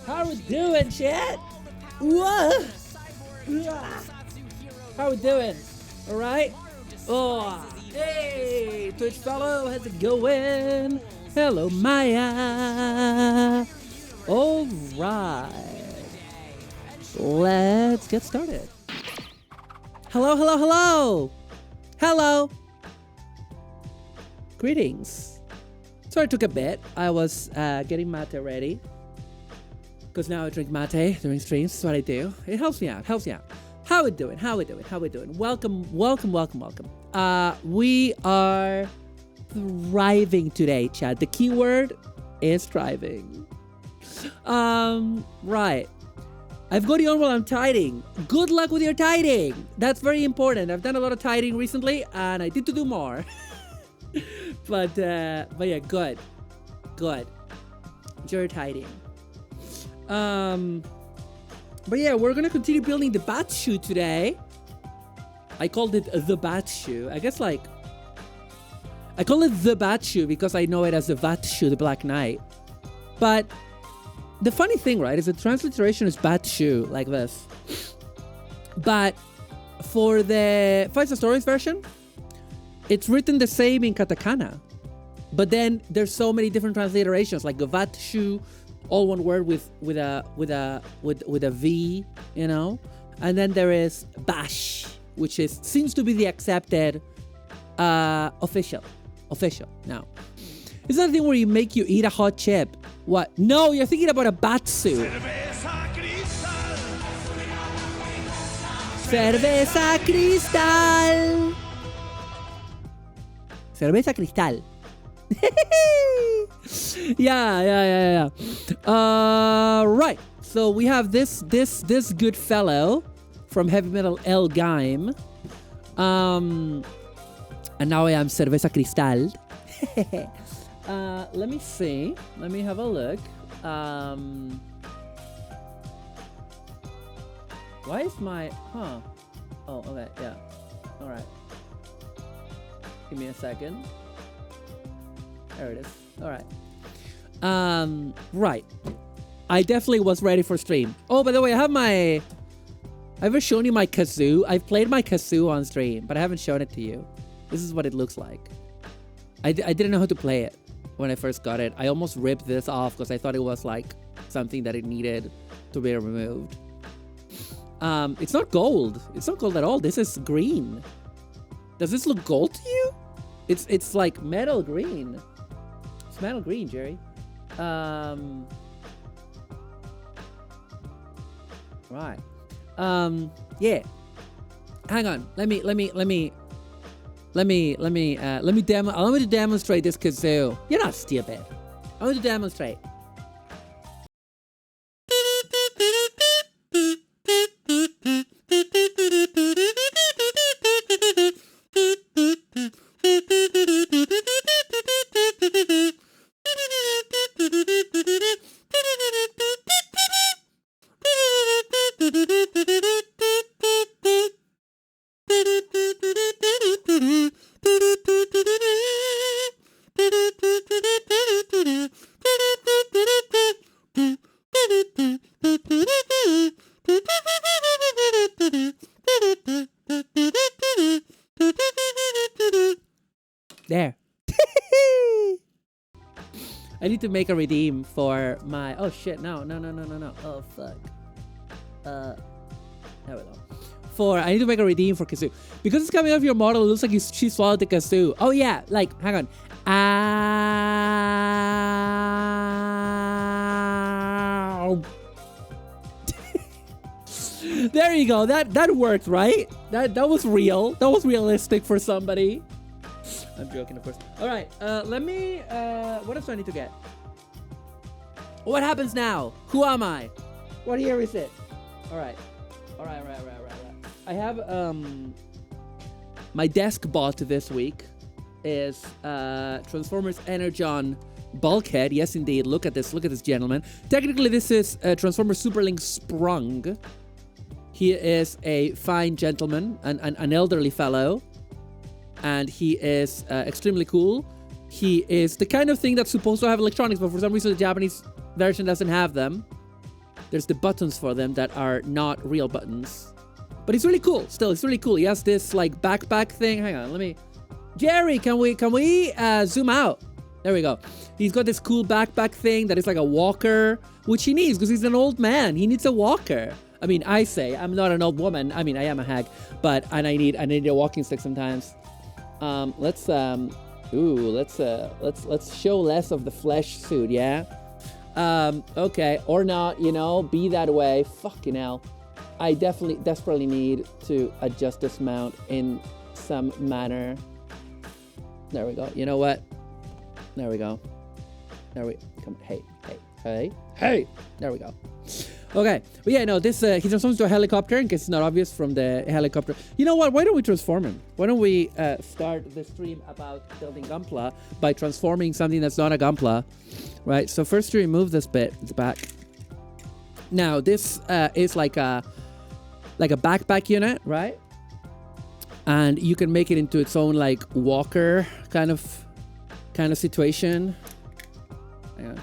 How we doing, chat? Whoa. How we doing? All right. Oh, hey, Twitch fellow, how's it going? Hello, Maya. All right. Let's get started. Hello, hello, hello. Hello. Greetings. Sorry it took a bit. I was getting mate ready. Because now I drink mate during streams. That's what I do. It helps me out. Helps me out. How we doing? How we doing? How we doing? Welcome, welcome, welcome, welcome. We are thriving today, chat. The keyword is thriving. Right. I've got you on while I'm tiding. Good luck with your tiding. That's very important. I've done a lot of tiding recently, and I need to do more. but yeah, good. Good. Enjoy your tiding. But yeah, we're gonna continue building the Bat-Shu today. I called it the Bat-Shu. I guess like I call it the Bat-Shu because I know it as the Bat-Shu, the Black Knight. But the funny thing, right, is the transliteration is Bat-Shu like this. But for the Fights and Stories version, it's written the same in katakana. But then there's so many different transliterations, like the Bat-Shu, all one word with a V, you know, and then there is bash, which seems to be the accepted official now. It's that thing where you make you eat a hot chip. What? No, you're thinking about a Bat-Shu. Cerveza cristal. Cerveza cristal. yeah. Right. So we have this good fellow from Heavy Metal El Gaim. And now I am Cerveza Cristal. Let me see. Let me have a look. Why is my Oh, okay, yeah. Alright. Give me a second. There it is. All right. Right. I definitely was ready for stream. Oh, by the way, I've ever shown you my kazoo? I've played my kazoo on stream, but I haven't shown it to you. This is what it looks like. I didn't know how to play it when I first got it. I almost ripped this off because I thought it was like something that it needed to be removed. It's not gold. It's not gold at all. This is green. Does this look gold to you? It's like metal green. Metal green, Jerry. Right. Yeah. Hang on. Let me demonstrate this kazoo. You're not stupid. I want to demonstrate. There. I need to make a redeem for my... Oh, shit. No. Oh, fuck. There we go. I need to make a redeem for kazoo. Because it's coming off your model, it looks like she swallowed the kazoo. Oh, yeah. Like, hang on. Ow. There you go. That worked, right? That was real. That was realistic for somebody. I'm joking, of course. All right, let me... what else do I need to get? What happens now? Who am I? What year is it? All right. I have, my desk bot this week is, Transformers Energon Bulkhead. Yes, indeed. Look at this, gentleman. Technically, this is, Transformers Superlink Sprung. He is a fine gentleman, an elderly fellow. And he is extremely cool. He is the kind of thing that's supposed to have electronics, but for some reason the Japanese version doesn't have them. there's the buttons for them that are not real buttons. But it's really cool. Still, it's really cool. He has this like backpack thing. Hang on, let me. Jerry, can we zoom out? There we go. He's got this cool backpack thing that is like a walker, which he needs because he's an old man. He needs a walker. I mean, I say I'm not an old woman. I mean, I am a hag, but I need a walking stick sometimes. Let's show less of the flesh suit, yeah. Okay, or not, you know, be that way. Fucking hell. I desperately need to adjust this mount in some manner. There we go. You know what? There we go. Come. Hey. There we go. Okay. But yeah, no, this he transforms to a helicopter in case it's not obvious from the helicopter. You know what? Why don't we transform him? Why don't we start the stream about building Gunpla by transforming something that's not a Gunpla, right? So first, to remove this bit, the back. Now this is like a backpack unit, right? And you can make it into its own like walker kind of situation. Hang on.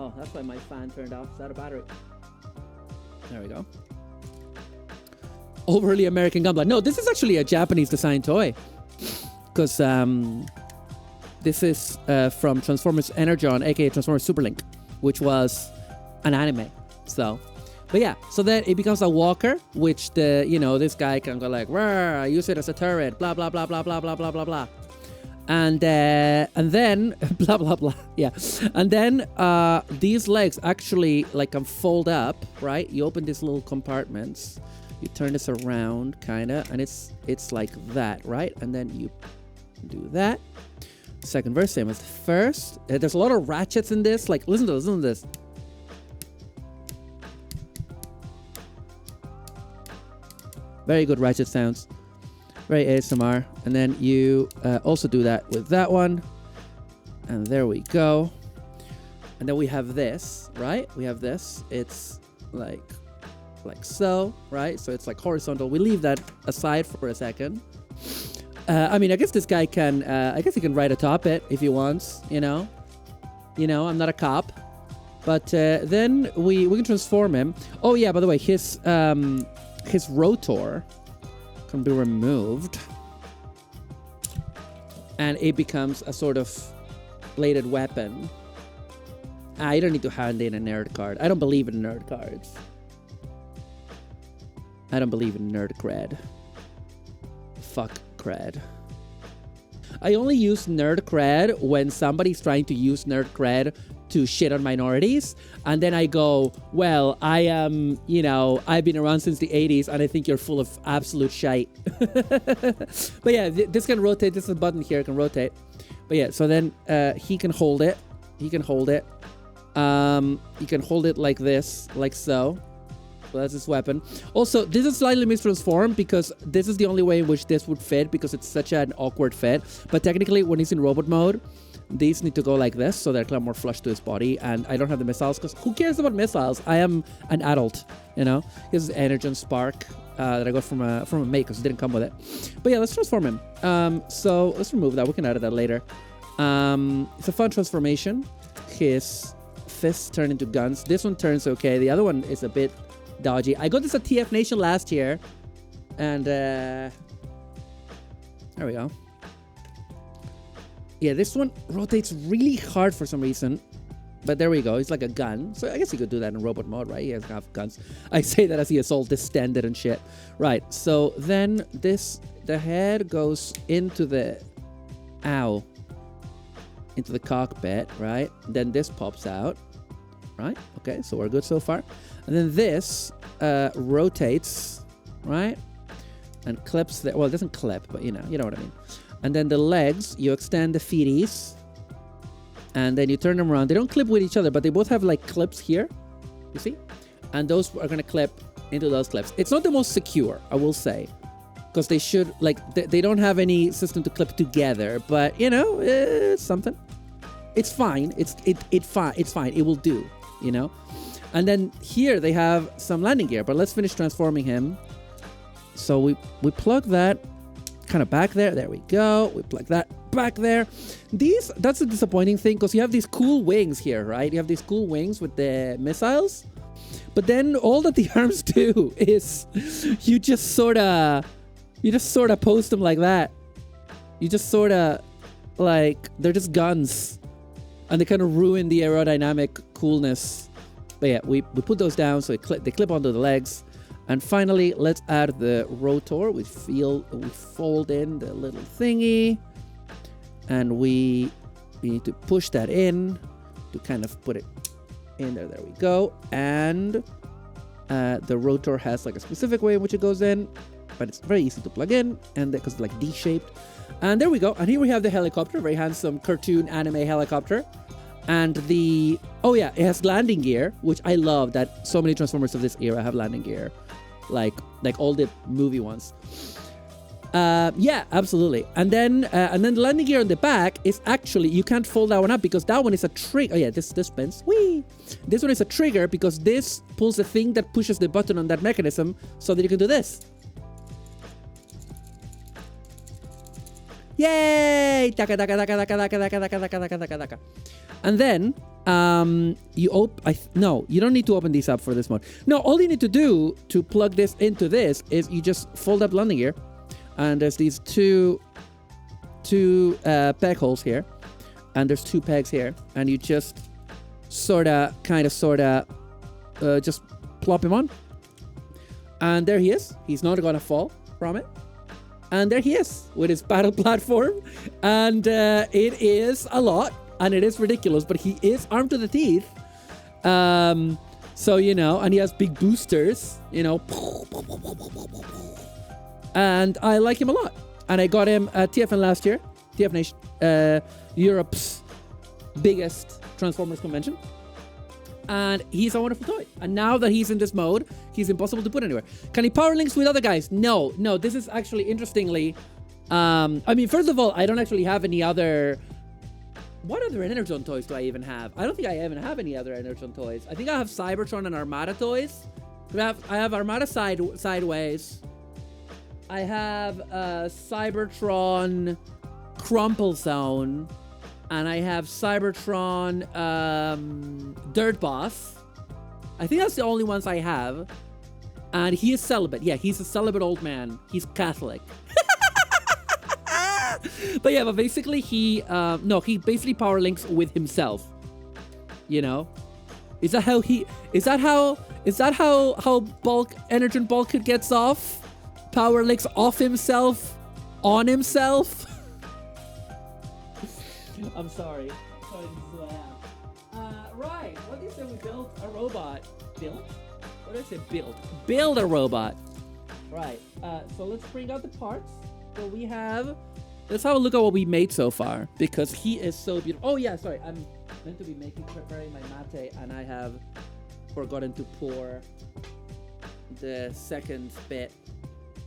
Oh, that's why my fan turned off. It's out of battery. There we go. Overly American Gunpla. No, this is actually a Japanese design toy. Because this is from Transformers Energon, aka Transformers Superlink, which was an anime. So, but yeah, so then it becomes a walker, which this guy can go like, I use it as a turret, blah blah blah blah blah blah blah blah blah, and then blah blah blah, yeah, and then these legs actually like can fold up, right? You open these little compartments, you turn this around, kinda, and it's like that, right? And then you do that. Second verse, same as the first. There's a lot of ratchets in this. Like, listen to this. Very good ratchet sounds. Very ASMR. And then you also do that with that one. And there we go. And then we have this, right? We have this. It's like so, right? So it's like horizontal. We leave that aside for a second. I mean, I guess this guy can, I guess he can ride atop it if he wants, you know? I'm not a cop. But then we can transform him. Oh yeah, by the way, his rotor can be removed. And it becomes a sort of bladed weapon. I don't need to hand in a nerd card. I don't believe in nerd cards. I don't believe in nerd cred. Fuck cred. I only use nerd cred when somebody's trying to use nerd cred to shit on minorities, and then I go, well, I am, I've been around since the 80s, and I think you're full of absolute shite. But yeah, this can rotate. This is a button here, can rotate. But yeah, so then he can hold it. He can hold it. You can hold it like this, like so. So that's his weapon. Also, this is slightly mistransformed because this is the only way in which this would fit because it's such an awkward fit. But technically, when he's in robot mode, these need to go like this, so they're kind of more flush to his body. And I don't have the missiles because who cares about missiles? I am an adult, This is Energon Spark that I got from a mate because it didn't come with it. But yeah, let's transform him. So let's remove that. We can edit that later. It's a fun transformation. His fists turn into guns. This one turns okay. The other one is a bit dodgy. I got this at TF Nation last year, and there we go. Yeah, this one rotates really hard for some reason, but there we go. It's like a gun, so I guess you could do that in robot mode, right? He has half guns. I say that as he is all distended and shit. Right, so then the head goes into the into the cockpit, right? Then this pops out, right? Okay, so we're good so far. And then this rotates, right? And clips there. Well, it doesn't clip, but you know what I mean. And then the legs, you extend the feeties. And then you turn them around. They don't clip with each other, but they both have like clips here. You see? And those are going to clip into those clips. It's not the most secure, I will say. Because they should, they don't have any system to clip together. But, it's something. It's fine. It's fine. It's fine. It will do, And then here they have some landing gear. But let's finish transforming him. So we plug that kind of back there. There we go. We plug that back there. That's a disappointing thing because you have these cool wings here, right? You have these cool wings with the missiles. But then all that the arms do is you just sort of post them like that. You just sort of like, they're just guns. And they kind of ruin the aerodynamic coolness. But yeah, we put those down so they clip onto the legs. And finally, let's add the rotor. We fold in the little thingy. And we need to push that in to kind of put it in there. There we go. And the rotor has like a specific way in which it goes in, but it's very easy to plug in, and because it's like D-shaped. And there we go. And here we have the helicopter, very handsome cartoon anime helicopter. And it has landing gear, which I love that so many Transformers of this era have landing gear, like all the movie ones. Yeah, absolutely. And then the landing gear on the back is actually, you can't fold that one up because that one is a trigger. Oh yeah, this spins. Whee! This one is a trigger because this pulls the thing that pushes the button on that mechanism so that you can do this. Yay! Taka taka taka taka taka taka taka taka taka taka taka. And then you don't need to open these up for this mode. No, all you need to do to plug this into this is you just fold up landing gear. And there's these two peg holes here. And there's two pegs here. And you just just plop him on. And there he is. He's not gonna fall from it. And there he is with his battle platform. And it is a lot. And it is ridiculous. But he is armed to the teeth. So, and he has big boosters, And I like him a lot. And I got him at TFN last year. TF Nation, Europe's biggest Transformers convention. And he's a wonderful toy. And now that he's in this mode, he's impossible to put anywhere. Can he power links with other guys? No. This is actually, interestingly... first of all, I don't actually have any other... What other Energon toys do I even have? I don't think I even have any other Energon toys. I think I have Cybertron and Armada toys. I have Armada sideways. I have Cybertron Crumple Zone, and I have Cybertron Dirt Boss. I think that's the only ones I have. And he is celibate. Yeah, he's a celibate old man. He's Catholic. But basically he basically power links with himself. Is that how Bulk Energon Bulkhead gets off? Power links off himself, on himself. I'm sorry. Sorry, this is what I have. Right. What do you say we built a robot? Build? What did I say? Build. Build a robot. Right. So let's bring out the parts. So we have... Let's have a look at what we made so far, because he is so beautiful. Oh yeah, sorry. I'm meant to be preparing my mate, and I have forgotten to pour the second bit.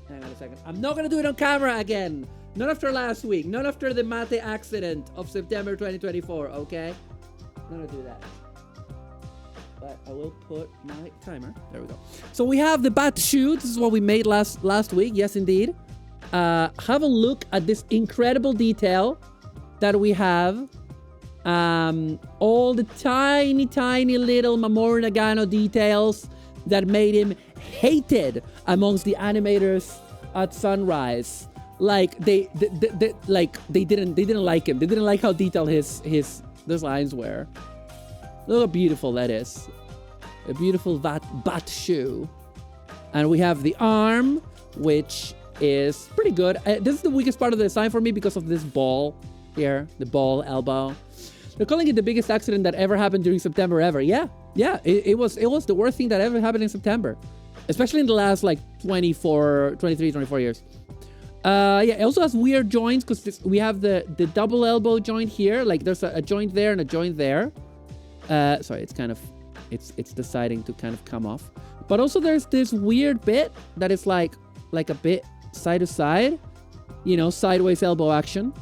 Hang on a second. I'm not going to do it on camera again. Not after last week. Not after the mate accident of September 2024, okay? I'm going to do that. But I will put my timer. There we go. So we have the Bat-Shu. This is what we made last week. Yes, indeed. Have a look at this incredible detail that we have. All the tiny, tiny little MAMORU Nagano details that made him hated amongst the animators at Sunrise. Like they didn't like him. They didn't like how detailed his designs were. Look how beautiful that is. A beautiful Bat-Shu. And we have the arm, which is pretty good. This is the weakest part of the design for me because of this ball here, the ball elbow. They're calling it the biggest accident that ever happened during September ever. Yeah, it was the worst thing that ever happened in September, especially in the last like 24 years. It also has weird joints because we have the double elbow joint here. Like there's a joint there and a joint there. Sorry, it's deciding to kind of come off. But also there's this weird bit that is like a bit side to side, sideways elbow action.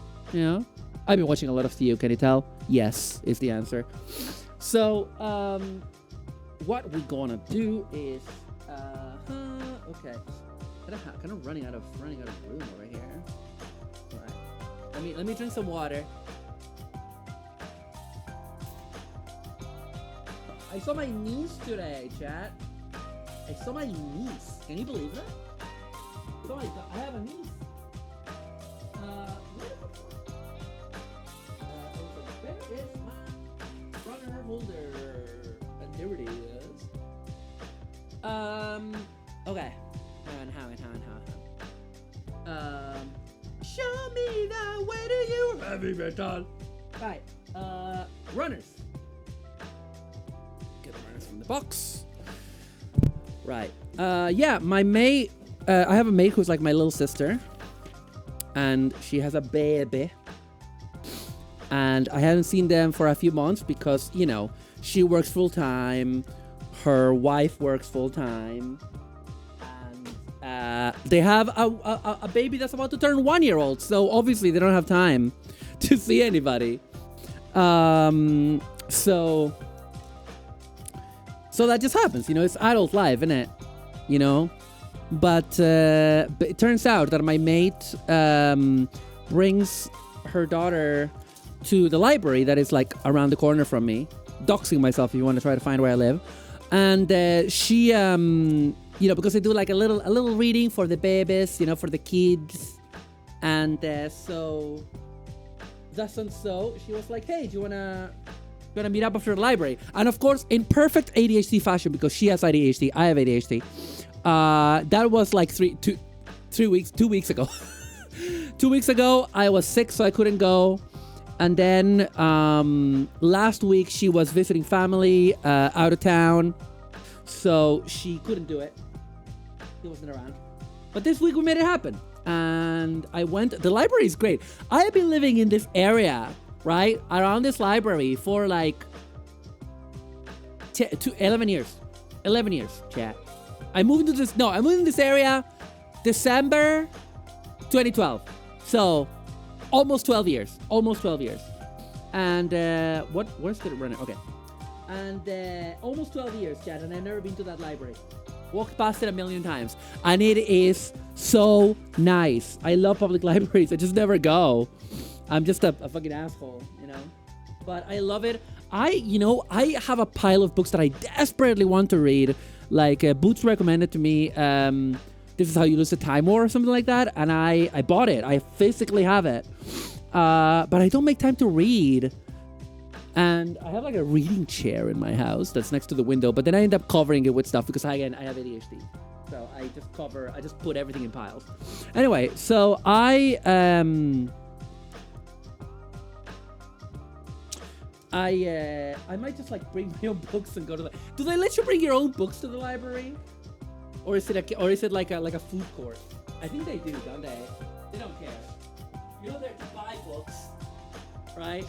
I've been watching a lot of TU. Can you tell? Yes, is the answer. So, what we're gonna do is, okay. Kind of running out of room over here. Let me drink some water. I saw my niece today, chat. I saw my niece. Can you believe that? So I have a niece. Where is my runner holder? And there it is. Okay. Hang on. Show me the way to you, heavy metal. Right. Runners. Get the runners from the box. Right. Yeah, my mate. I have a mate who's like my little sister, and she has a baby. And I haven't seen them for a few months because, you know, she works full time, her wife works full time, and they have a baby that's about to turn 1-year-old. So obviously they don't have time to see anybody. So that just happens, you know. It's adult life, isn't it? You know. But it turns out that my mate brings her daughter to the library that is like around the corner from me. Doxing myself if you want to try to find where I live. And she, you know, because they do like a little reading for the babies, you know, for the kids. And so that's and so she was like, hey, do you wanna meet up after the library? And of course, in perfect ADHD fashion, because she has ADHD, I have ADHD. That was like 2 weeks ago. 2 weeks ago, I was sick, so I couldn't go. And then last week, she was visiting family out of town, so she couldn't do it. He wasn't around. But this week, we made it happen. And I went. The library is great. I have been living in this area, right, around this library for like 11 years. 11 years, chat. I moved into this area December 2012. So almost 12 years. And where's the runner? Okay. And almost 12 years, chat, and I've never been to that library. Walked past it a million times. And it is so nice. I love public libraries. I just never go. I'm just a fucking asshole, you know. But I love it. I have a pile of books that I desperately want to read. Like Boots recommended to me, This Is How You Lose the Time War or something like that. And I bought it. I physically have it. But I don't make time to read. And I have like a reading chair in my house that's next to the window. But then I end up covering it with stuff because I have ADHD. So I just put everything in piles. Anyway, so I might just like bring my own books and go to the. Do they let you bring your own books to the library, or is it like a food court? I think they do, don't they? They don't care. You're there to buy books, right?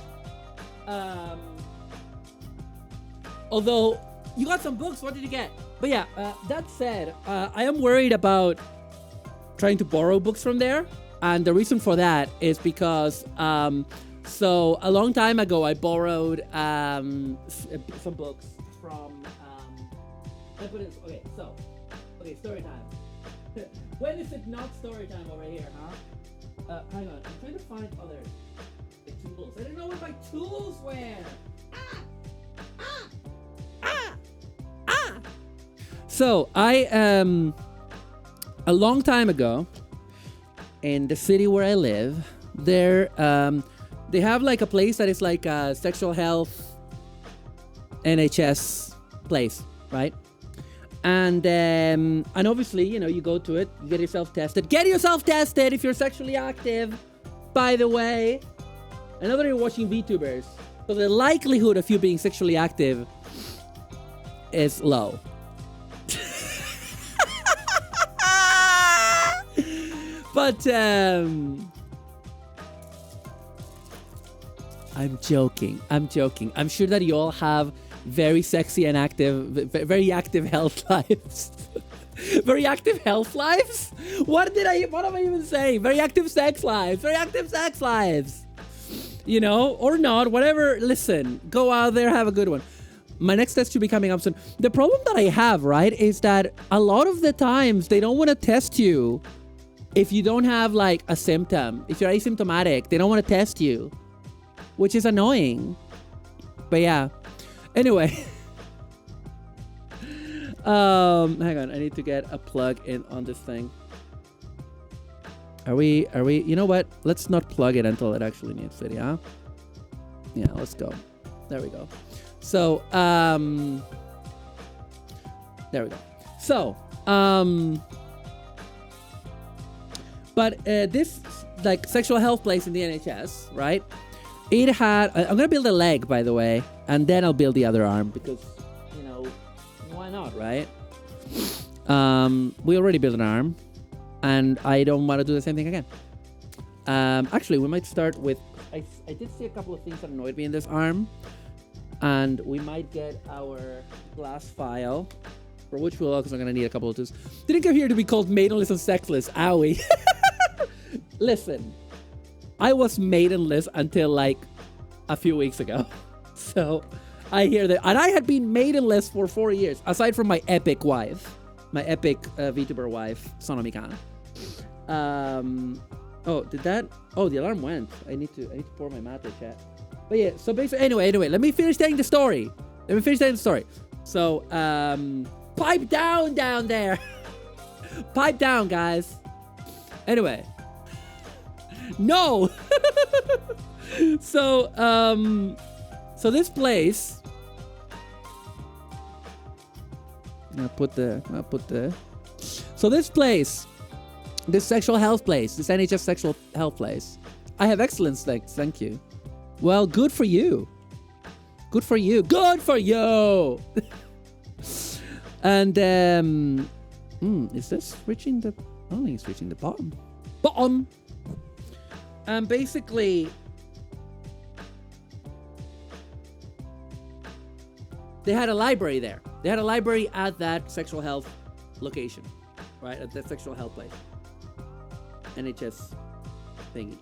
Although you got some books, what did you get? But yeah, that said, I am worried about trying to borrow books from there, and the reason for that is because so a long time ago, I borrowed some books from. Okay, story time. When is it not story time over here, huh? Hang on, I'm trying to find other tools. I don't know what my tools were. So I a long time ago, in the city where I live, there they have like a place that is like a sexual health NHS place, right? And obviously, you know, you go to it, you get yourself tested. Get yourself tested if you're sexually active, by the way. I know that you're watching VTubers, so the likelihood of you being sexually active is low. But I'm joking. I'm sure that you all have very sexy and active, very active health lives. Very active health lives? What am I even saying? Very active sex lives. You know, or not, whatever. Listen, go out there, have a good one. My next test should be coming up soon. The problem that I have, right, is that a lot of the times they don't want to test you if you don't have like a symptom, if you're asymptomatic, they don't want to test you, which is annoying. But yeah, anyway. Hang on, I need to get a plug in on this thing. Are we, you know what? Let's not plug it until it actually needs it, yeah? Yeah, let's go. There we go. So, there we go. So, but this like sexual health place in the NHS, right? It had, I'm gonna build a leg, by the way, and then I'll build the other arm because, you know, why not, right? We already built an arm, and I don't want to do the same thing again. Actually, we might start with, I did see a couple of things that annoyed me in this arm, and we might get our glass file, for which we'll also gonna need a couple of tools. Didn't come here to be called maidenless and sexless, owie. Listen, I was maidenless until like a few weeks ago. So I hear that. And I had been maidenless for 4 years, aside from my epic wife, my epic VTuber wife, Sonomikan. Oh, did that? Oh, the alarm went. I need to pour my mate, chat. But yeah, so basically, anyway, let me finish telling the story. So, pipe down there. Pipe down, guys. Anyway. No! So this place. I'll put the. So this place, this sexual health place, this NHS sexual health place. I have excellence, thank you. Well, good for you. Good for you. Good for you! And, is this reaching the... I don't think it's reaching the bottom. Bottom! And basically... they had a library there. They had a library at that sexual health location. Right? At that sexual health place. NHS thingy.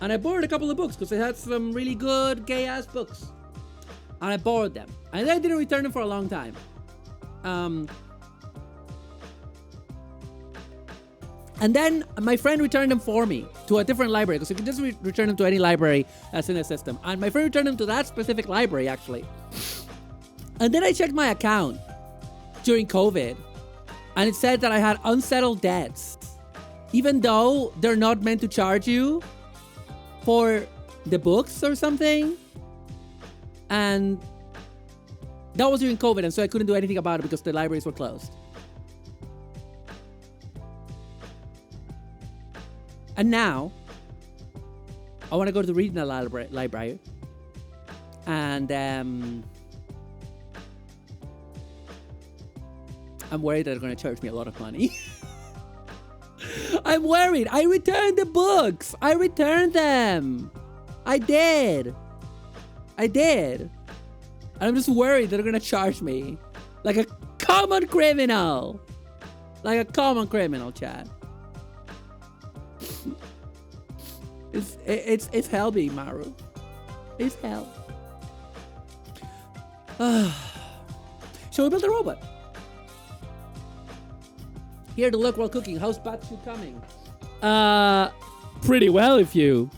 And I borrowed a couple of books because they had some really good gay-ass books. And I borrowed them. And I didn't return them for a long time. And then my friend returned them for me to a different library, because you can just return them to any library that's in the system. And my friend returned them to that specific library, actually. And then I checked my account during COVID, and it said that I had unsettled debts, even though they're not meant to charge you for the books or something. And that was during COVID, and so I couldn't do anything about it because the libraries were closed. And now, I want to go to the regional library. And I'm worried that they're going to charge me a lot of money. I'm worried. I returned the books. I returned them. I did. And I'm just worried that they're going to charge me like a common criminal. Like a common criminal, chat. It's hell being Maru. It's hell. Shall we build a robot? Here to look while cooking. How's Bat-Shu coming? Pretty well, if you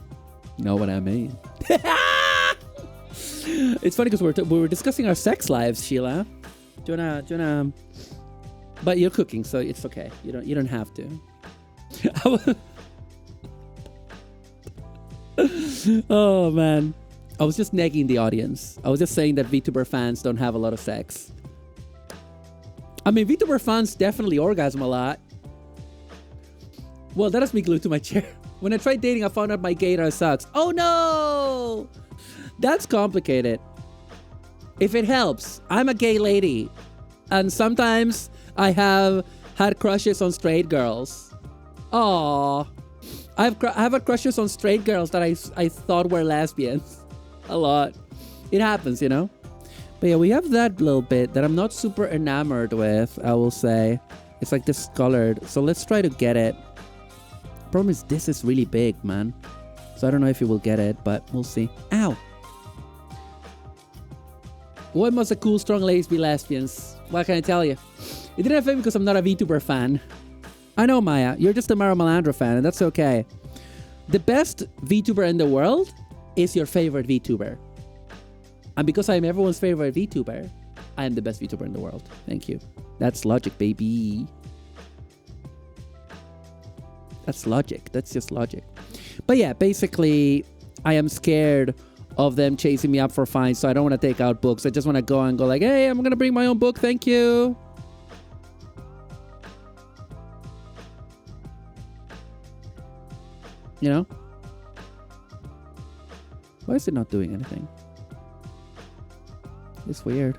know what I mean. It's funny because we were discussing our sex lives, Sheila. Do you wanna? But you're cooking, so it's okay. You don't have to. Oh man, I was just negging the audience. I was just saying that VTuber fans don't have a lot of sex. I mean, VTuber fans definitely orgasm a lot. Well, that has me glued to my chair. When I tried dating, I found out my gaydar sucks. Oh no! That's complicated. If it helps, I'm a gay lady. And sometimes I have had crushes on straight girls. Aww. I've had crushes on straight girls that I thought were lesbians. A lot. It happens, you know? But yeah, we have that little bit that I'm not super enamored with, I will say. It's like discolored. So let's try to get it. Problem is, this is really big, man. So I don't know if you will get it, but we'll see. Ow! Why must the cool, strong ladies be lesbians? What can I tell you? It didn't affect me because I'm not a VTuber fan. I know, Maya. You're just a Mara Malandra fan, and that's okay. The best VTuber in the world is your favorite VTuber. And because I am everyone's favorite VTuber, I am the best VTuber in the world. Thank you. That's logic, baby. That's logic. That's just logic. But yeah, basically, I am scared of them chasing me up for fines, so I don't want to take out books. I just want to go and go like, hey, I'm going to bring my own book. Thank you. You know? Why is it not doing anything? It's weird.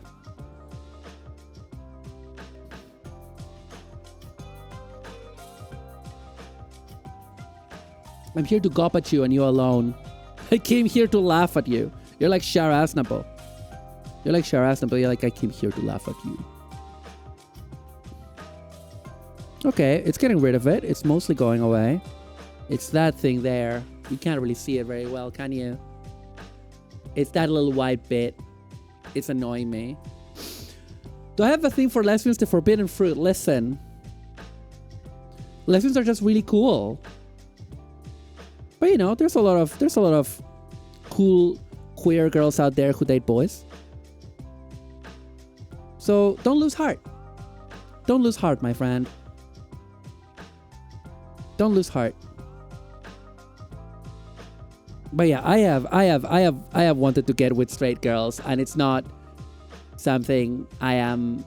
I'm here to gawp at you and you alone. I came here to laugh at you. You're like Shara Asnabo. You're like Shara Asnabo. You're like, I came here to laugh at you. Okay, it's getting rid of it. It's mostly going away. It's that thing there. You can't really see it very well, can you? It's that little white bit. It's annoying me. Do I have a thing for lesbians? The forbidden fruit. Listen. Lesbians are just really cool. But you know, there's a lot of cool queer girls out there who date boys. So don't lose heart. Don't lose heart, my friend. Don't lose heart. But yeah, I have wanted to get with straight girls, and it's not something I am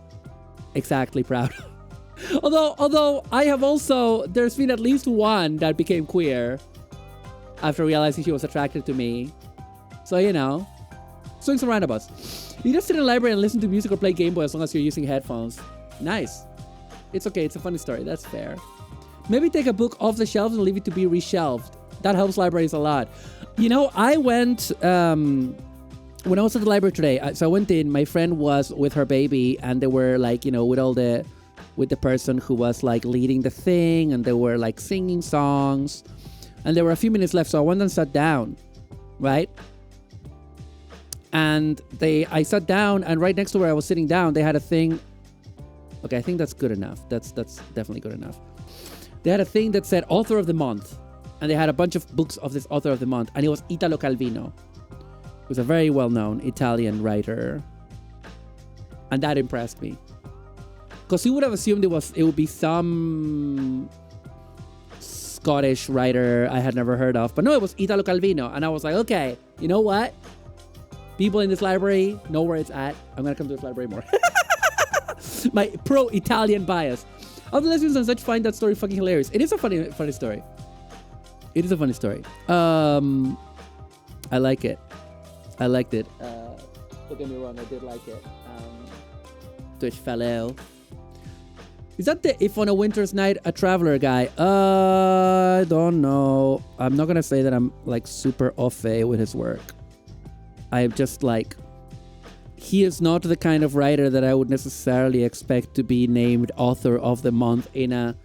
exactly proud of. Although I have also, there's been at least one that became queer after realizing she was attracted to me. So, you know, swings and roundabouts. You just sit in the library and listen to music or play Game Boy as long as you're using headphones. Nice. It's okay. It's a funny story. That's fair. Maybe take a book off the shelves and leave it to be reshelved. That helps libraries a lot. You know, I went, when I was at the library today, so I went in, my friend was with her baby, and they were like, you know, with the person who was like leading the thing, and they were like singing songs, and there were a few minutes left, so I went and sat down, right? And I sat down, and right next to where I was sitting down, they had a thing. Okay, I think that's good enough. That's definitely good enough. They had a thing that said Author of the Month. And they had a bunch of books of this Author of the Month. And it was Italo Calvino, who's a very well-known Italian writer. And that impressed me. Because you would have assumed it would be some Scottish writer I had never heard of. But no, it was Italo Calvino. And I was like, okay, you know what? People in this library know where it's at. I'm going to come to this library more. My pro-Italian bias. Other lesbians and such find that story fucking hilarious. It is a funny story. It is a funny story. I like it. I liked it. Don't get me wrong, I did like it. Twitch fellow. Is that the If on a Winter's Night a Traveler guy? I don't know. I'm not gonna say that I'm like super au fait with his work. I'm just like, he is not the kind of writer that I would necessarily expect to be named Author of the Month in a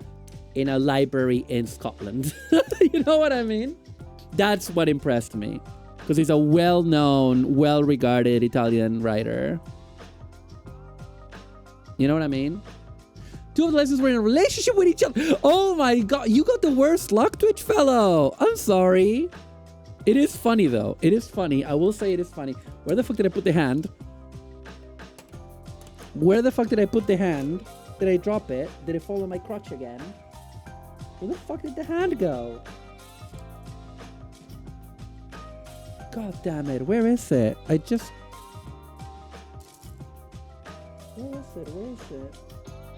library in Scotland. You know what I mean? That's what impressed me. Because he's a well-known, well-regarded Italian writer. You know what I mean? Two of the lesbians were in a relationship with each other. Oh my god, you got the worst luck, Twitch fellow. I'm sorry. It is funny though. It is funny. I will say it is funny. Where the fuck did I put the hand? Where the fuck did I put the hand? Did I drop it? Did it fall on my crotch again? Where the fuck did the hand go? God damn it. Where is it? Where is it?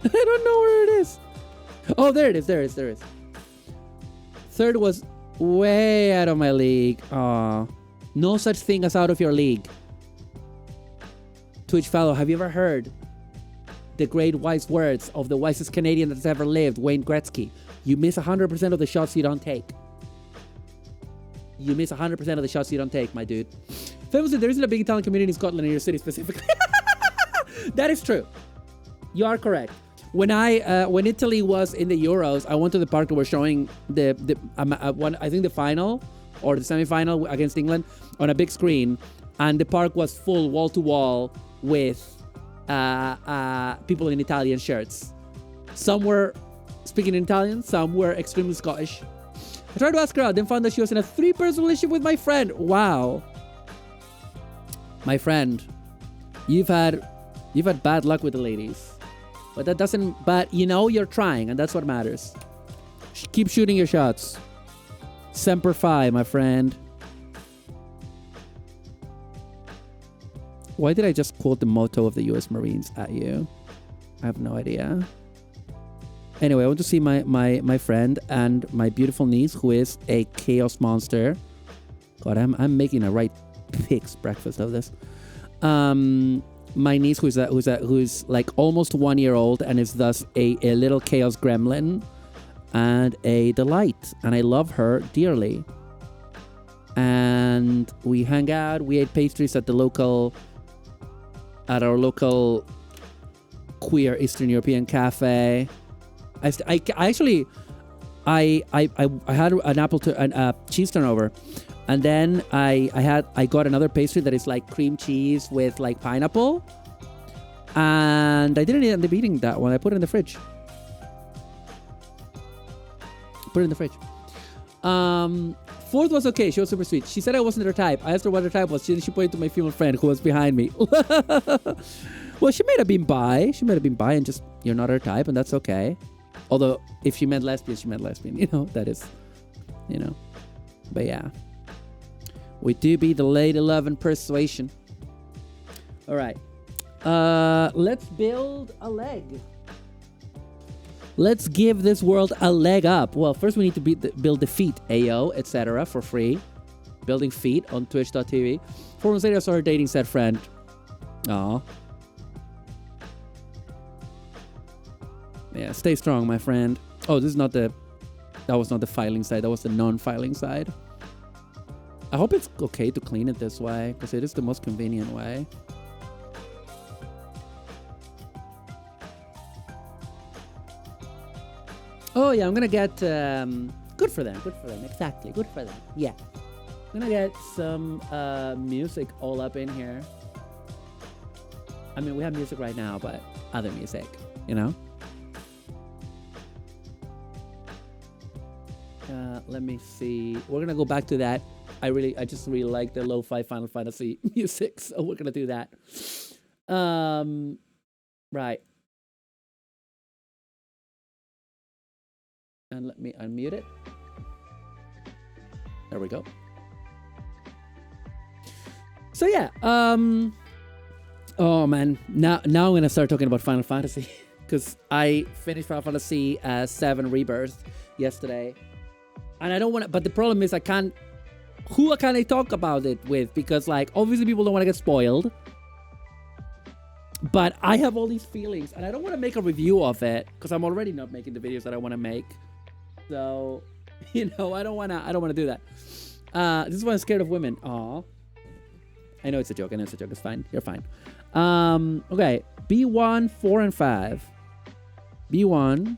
I don't know where it is. Oh, there it is. There it is. Third was way out of my league. Aw. No such thing as out of your league. Twitch fellow, have you ever heard the great wise words of the wisest Canadian that's ever lived, Wayne Gretzky? You miss 100% of the shots you don't take. You miss 100% of the shots you don't take, my dude. Famously, there isn't a big Italian community in Scotland, in your city specifically. That is true. You are correct. When Italy was in the Euros, I went to the park that were showing I think the final or the semi-final against England on a big screen, and the park was full wall to wall with people in Italian shirts. Some were speaking in Italian. Some were extremely Scottish. I tried to ask her out, then found that she was in a 3-person relationship with my friend. Wow. My friend, you've had bad luck with the ladies. But that doesn't, but you know you're trying, and that's what matters. Keep shooting your shots. Semper Fi, my friend. Why did I just quote the motto of the US Marines at you? I have no idea. Anyway, I want to see my friend and my beautiful niece, who is a chaos monster. God, I'm making a right pig's breakfast of this. My niece, who's like almost 1 year old and is thus a little chaos gremlin and a delight, and I love her dearly. And we hang out. We ate pastries at our local queer Eastern European cafe. I actually had an cheese turnover, and then I got another pastry that is like cream cheese with like pineapple, and I didn't end up eating that one. I put it in the fridge. Fourth was okay. She was super sweet. She said I wasn't her type. I asked her what her type was. She pointed to my female friend who was behind me. Well, she may have been bi. And just, you're not her type, and that's okay. Although, if she meant lesbian, she meant lesbian. You know, that is, you know. But yeah. We do be the lady love and persuasion. All right. Let's build a leg. Let's give this world a leg up. Well, first we need to build the feet, AO, etc. for free. Building feet on twitch.tv. 4 months later, I saw her dating said friend. Aw. Yeah, stay strong, my friend. Oh, that was not the filing side. That was the non-filing side. I hope it's okay to clean it this way, because it is the most convenient way. Oh yeah, I'm gonna get good for them, exactly, good for them. Yeah, I'm gonna get some music all up in here. I mean, we have music right now, but other music, you know. Let me see. We're gonna go back to that. I just really like the lo-fi Final Fantasy music, so we're gonna do that. Right. And let me unmute it. There we go. So yeah, oh man, now I'm gonna start talking about Final Fantasy because I finished Final Fantasy 7 Rebirth yesterday, and I don't want to. But the problem is, I can't. Who can I talk about it with? Because like obviously people don't want to get spoiled. But I have all these feelings, and I don't want to make a review of it because I'm already not making the videos that I want to make. So, you know, I don't wanna do that. This is why I'm scared of women. Aw. I know it's a joke. It's fine. You're fine. Okay. B1, 4, and 5. B1,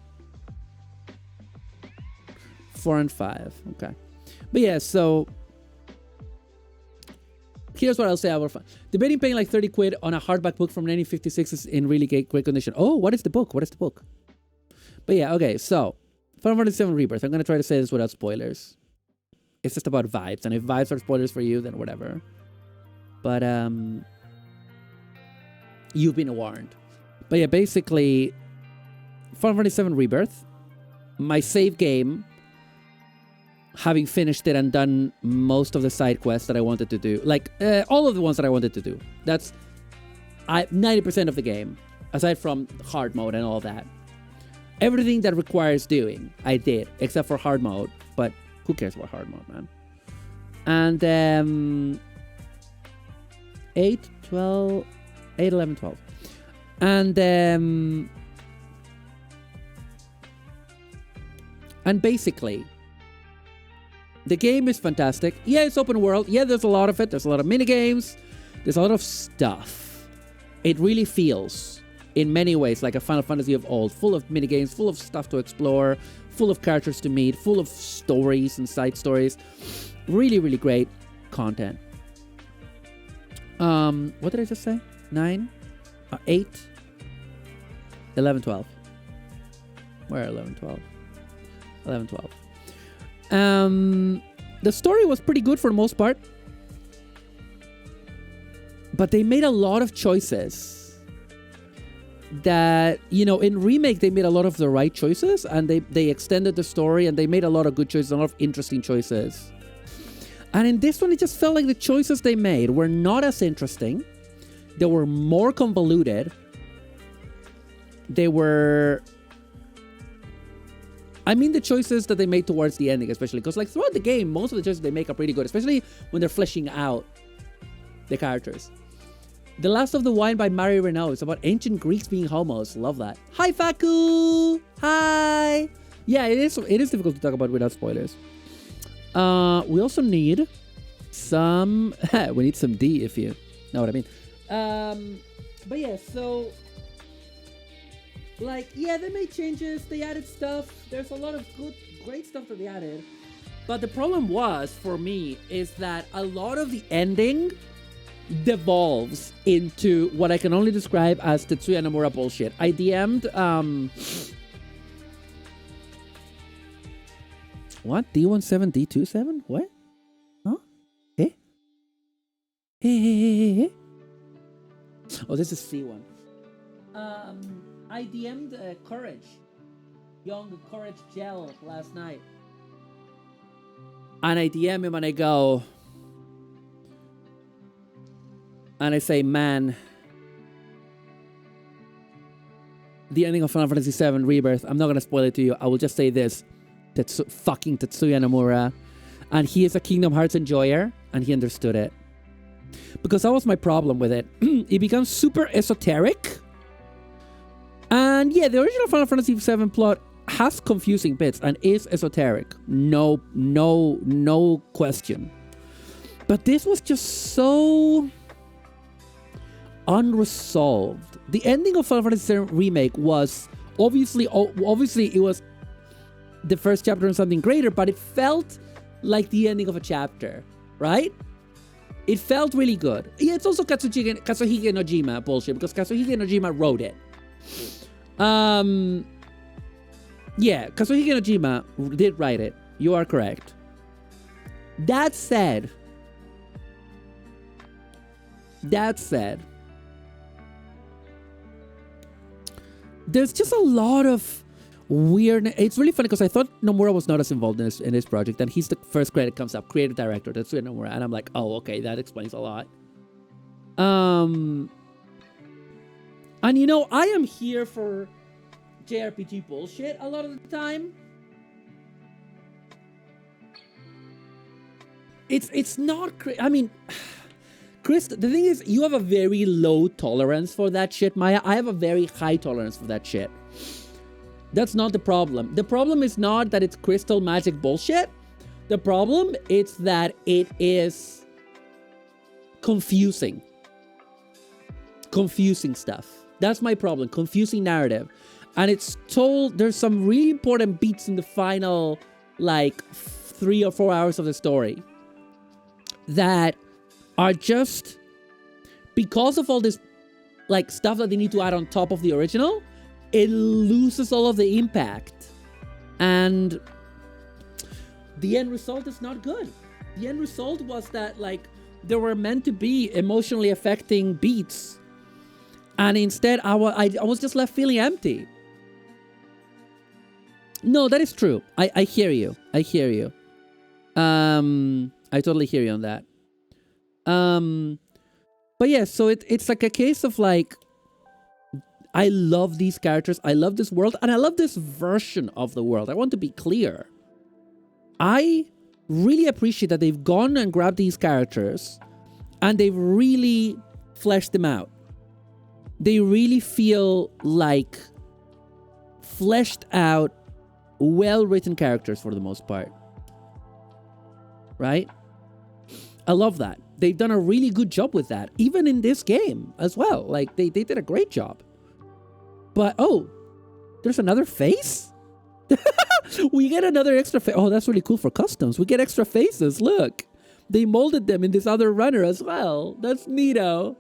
4, and 5. Okay. But yeah, so here's what I'll say about fun. Debating paying like 30 quid on a hardback book from 1956 is in really great condition. Oh, what is the book? But yeah, okay, so Final Fantasy 7 Rebirth. I'm going to try to say this without spoilers. It's just about vibes. And if vibes are spoilers for you, then whatever. But, you've been warned. But yeah, basically, Final Fantasy 7 Rebirth. My save game, having finished it and done most of the side quests that I wanted to do. Like, all of the ones that I wanted to do. That's 90% of the game. Aside from hard mode and all that. Everything that requires doing, I did, except for hard mode. But who cares about hard mode, man? And 8, 11, 12. And basically, the game is fantastic. Yeah, it's open world. Yeah, there's a lot of it. There's a lot of minigames. There's a lot of stuff. It really feels, in many ways, like a Final Fantasy of old. Full of minigames, full of stuff to explore, full of characters to meet, full of stories and side stories. Really, really great content. What did I just say? 9? 8? 11, 12. Where 11, 12? 11, 12. The story was pretty good for the most part. But they made a lot of choices that, you know, in remake, they made a lot of the right choices and they extended the story and they made a lot of good choices, a lot of interesting choices. And in this one, it just felt like the choices they made were not as interesting. They were more convoluted. They were... I mean the choices that they made towards the ending, especially. Because like throughout the game, most of the choices they make are pretty good. Especially when they're fleshing out the characters. The Last of the Wine by Mari Renault is about ancient Greeks being homos. Love that. Hi, Faku! Hi! Yeah, it is difficult to talk about without spoilers. We also need some... we need some D, if you know what I mean. But yeah, so... Like, yeah, they made changes. They added stuff. There's a lot of great stuff that they added. But the problem was, for me, is that a lot of the ending devolves into what I can only describe as Tetsuya Nomura bullshit. I DM'd, what? D17, D27? What? Huh? Hey? Hey. Oh, this is C1. I DM'd Courage. Young Courage Gel last night. And I DM him and I go... And I say, man, the ending of Final Fantasy VII Rebirth, I'm not going to spoil it to you. I will just say this. Fucking Tetsuya Nomura. And he is a Kingdom Hearts enjoyer. And he understood it. Because that was my problem with it. It becomes super esoteric. And yeah, the original Final Fantasy VII plot has confusing bits and is esoteric. No question. But this was just so... unresolved. The ending of Final Fantasy VII Remake was obviously it was the first chapter in something greater, but it felt like the ending of a chapter, right? It felt really good. Yeah, it's also Katsuhige Nojima bullshit because Katsuhige Nojima wrote it. Yeah, Katsuhige Nojima did write it. You are correct. That said, there's just a lot of weird... It's really funny because I thought Nomura was not as involved in this project, and he's the first credit comes up, creative director, that's Nomura, and I'm like, oh, okay, that explains a lot. And you know, I am here for JRPG bullshit a lot of the time. It's not... I mean... Chris, the thing is, you have a very low tolerance for that shit, Maya. I have a very high tolerance for that shit. That's not the problem. The problem is not that it's crystal magic bullshit. The problem is that it is confusing. Confusing stuff. That's my problem. Confusing narrative. And it's told, there's some really important beats in the final, like, 3 or 4 hours of the story that are just, because of all this like stuff that they need to add on top of the original, it loses all of the impact. And the end result is not good. The end result was that like there were meant to be emotionally affecting beats. And instead I was just left feeling empty. No, that is true. I hear you. I hear you. I totally hear you on that. But yeah, so it's like a case of like, I love these characters, I love this world, and I love this version of the world. I want to be clear. I really appreciate that they've gone and grabbed these characters and they've really fleshed them out. They really feel like fleshed out, well-written characters for the most part. Right? I love that. They've done a really good job with that, even in this game as well. Like, they did a great job. But, oh, there's another face? We get another extra face. Oh, that's really cool for customs. We get extra faces. Look. They molded them in this other runner as well. That's neato.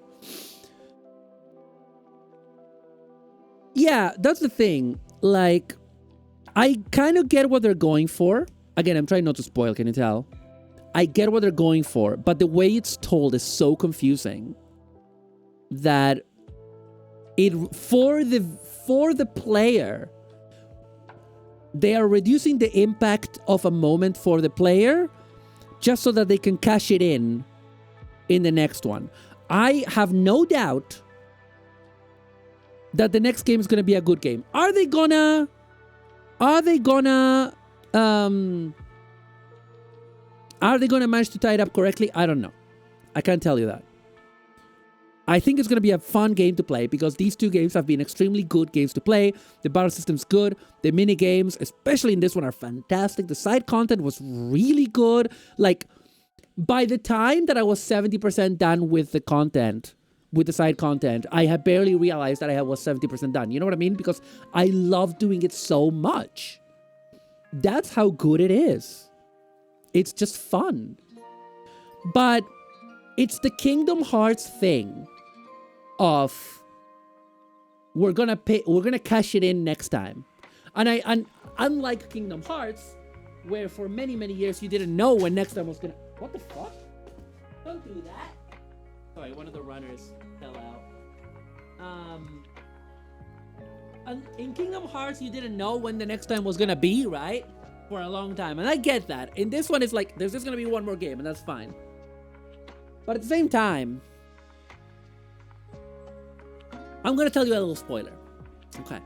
Yeah, that's the thing. Like, I kind of get what they're going for. Again, I'm trying not to spoil, can you tell? I get what they're going for, but the way it's told is so confusing that for the player, they are reducing the impact of a moment for the player just so that they can cash it in the next one. I have no doubt that the next game is going to be a good game. Are they gonna manage to tie it up correctly? I don't know. I can't tell you that. I think it's going to be a fun game to play because these two games have been extremely good games to play. The battle system's good. The mini games, especially in this one, are fantastic. The side content was really good. Like, by the time that I was 70% done with the content, with the side content, I had barely realized that I was 70% done. You know what I mean? Because I love doing it so much. That's how good it is. It's just fun. But it's the Kingdom Hearts thing of we're gonna cash it in next time. And unlike Kingdom Hearts, where for many years you didn't know when next time was gonna. What the fuck? Don't do that. Sorry, one of the runners fell out. And in Kingdom Hearts, you didn't know when the next time was gonna be, right? For a long time, and I get that. In this one, it's like there's just gonna be one more game, and that's fine. But at the same time, I'm gonna tell you a little spoiler, okay,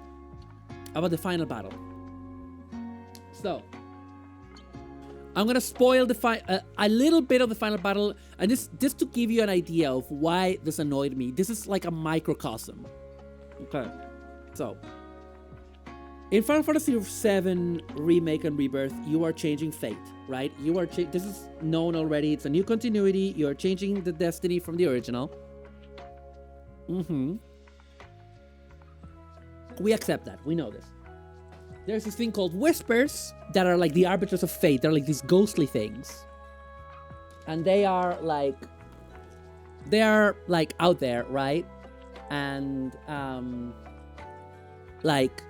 about the final battle. So, I'm gonna spoil a little bit of the final battle, and just to give you an idea of why this annoyed me. This is like a microcosm. Okay, so in Final Fantasy VII Remake and Rebirth, you are changing fate, right? This is known already. It's a new continuity. You are changing the destiny from the original. We accept that. We know this. There's this thing called whispers that are like the arbiters of fate. They're like these ghostly things. And they are like out there, right? And like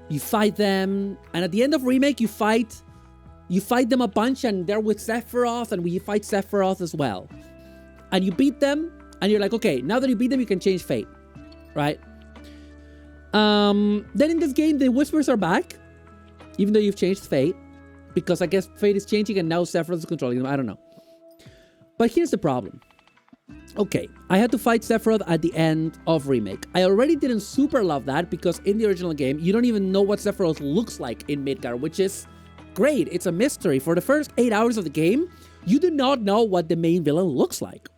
you fight them, and at the end of Remake, you fight them a bunch, and they're with Sephiroth, and we fight Sephiroth as well. And you beat them, and you're like, okay, now that you beat them, you can change fate, right? Then in this game, the whispers are back, even though you've changed fate, because I guess fate is changing, and now Sephiroth is controlling them. I don't know. But here's the problem. Okay, I had to fight Sephiroth at the end of Remake. I already didn't super love that because in the original game, you don't even know what Sephiroth looks like in Midgar, which is great. It's a mystery. For the first 8 hours of the game, you do not know what the main villain looks like.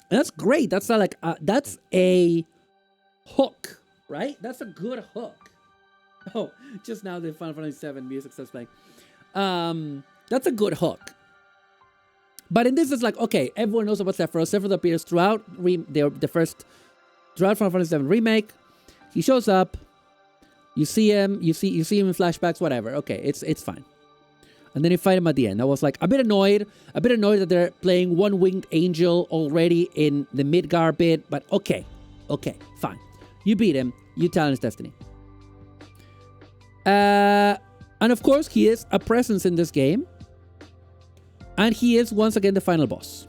And that's great. That's not like, that's a hook, right? That's a good hook. Oh, just now the Final Fantasy VII music starts playing. That's a good hook. But in this, it's like, okay, everyone knows about Sephiroth. Sephiroth appears throughout throughout Final Fantasy VII Remake. He shows up. You see him. You see him in flashbacks. Whatever. Okay, it's fine. And then you fight him at the end. I was like a bit annoyed that they're playing One Winged Angel already in the Midgar bit. But okay, fine. You beat him. You challenge Destiny. And of course, he is a presence in this game. And he is, once again, the final boss.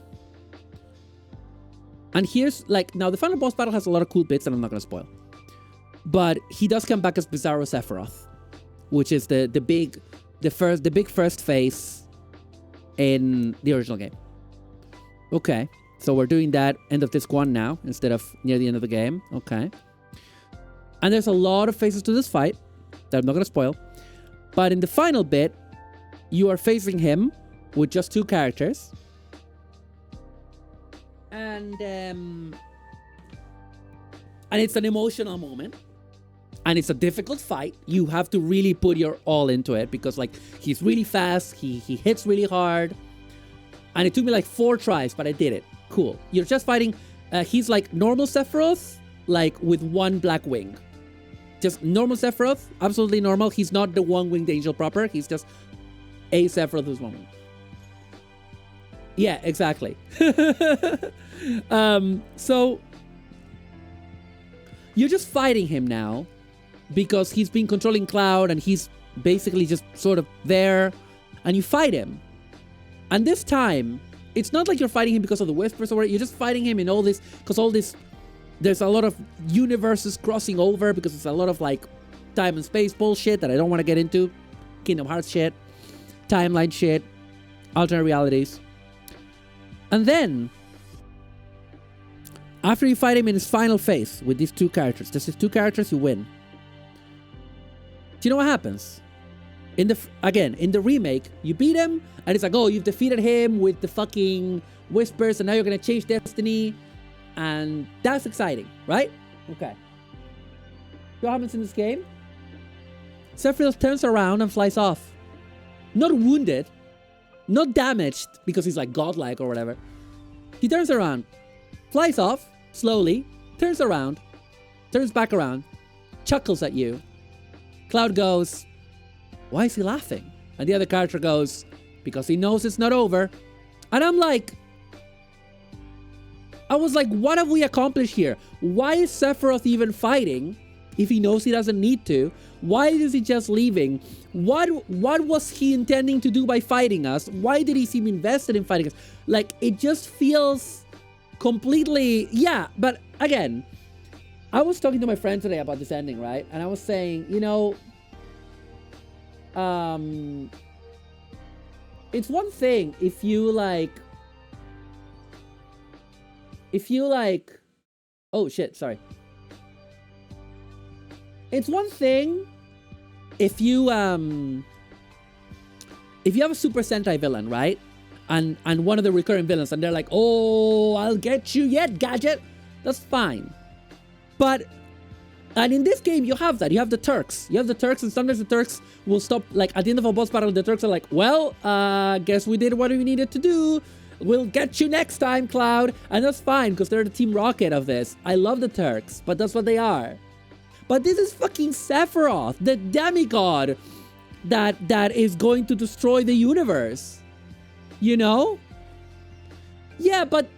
And here's, like, now the final boss battle has a lot of cool bits that I'm not going to spoil. But he does come back as Bizarro Sephiroth, which is the big first face in the original game. Okay, so we're doing that end of disc 1 now, instead of near the end of the game. Okay. And there's a lot of phases to this fight that I'm not going to spoil. But in the final bit, you are facing him with just 2 characters. And it's an emotional moment. And it's a difficult fight. You have to really put your all into it because, like, he's really fast. He hits really hard. And it took me like 4 tries, but I did it. Cool. You're just fighting. He's like normal Sephiroth, like with 1 black wing. Just normal Sephiroth. Absolutely normal. He's not the One-Winged Angel proper. He's just a Sephiroth who's one wing. Yeah, exactly. So you're just fighting him now because he's been controlling Cloud and he's basically just sort of there, and you fight him. And this time, it's not like you're fighting him because of the whispers or whatever. You're just fighting him in all this, because all this, there's a lot of universes crossing over, because it's a lot of like time and space bullshit that I don't want to get into. Kingdom Hearts shit, timeline shit, alternate realities. And then, after you fight him in his final phase with these two characters, just these two characters, you win. Do you know what happens? In the remake, you beat him, and it's like, oh, you've defeated him with the fucking whispers, and now you're gonna change destiny, and that's exciting, right? Okay. What happens in this game? Sephiroth turns around and flies off. Not wounded, not damaged, because he's like godlike or whatever. He turns around, flies off, slowly, turns around, turns back around, chuckles at you. Cloud goes, why is he laughing? And the other character goes, because he knows it's not over. And I'm like, I was like, what have we accomplished here? Why is Sephiroth even fighting if he knows he doesn't need to? Why is he just leaving? What was he intending to do by fighting us? Why did he seem invested in fighting us? Like, it just feels completely, yeah. But again, I was talking to my friend today about this ending, right? And I was saying, you know, it's one thing if you like, oh shit, sorry. It's one thing if you have a Super Sentai villain, right? And one of the recurring villains, and they're like, oh, I'll get you yet, gadget. That's fine. But, and in this game, you have that. You have the Turks. You have the Turks, and sometimes the Turks will stop, like, at the end of a boss battle, the Turks are like, well, guess we did what we needed to do. We'll get you next time, Cloud. And that's fine, because they're the Team Rocket of this. I love the Turks, but that's what they are. But this is fucking Sephiroth, the demigod that is going to destroy the universe. You know? Yeah, but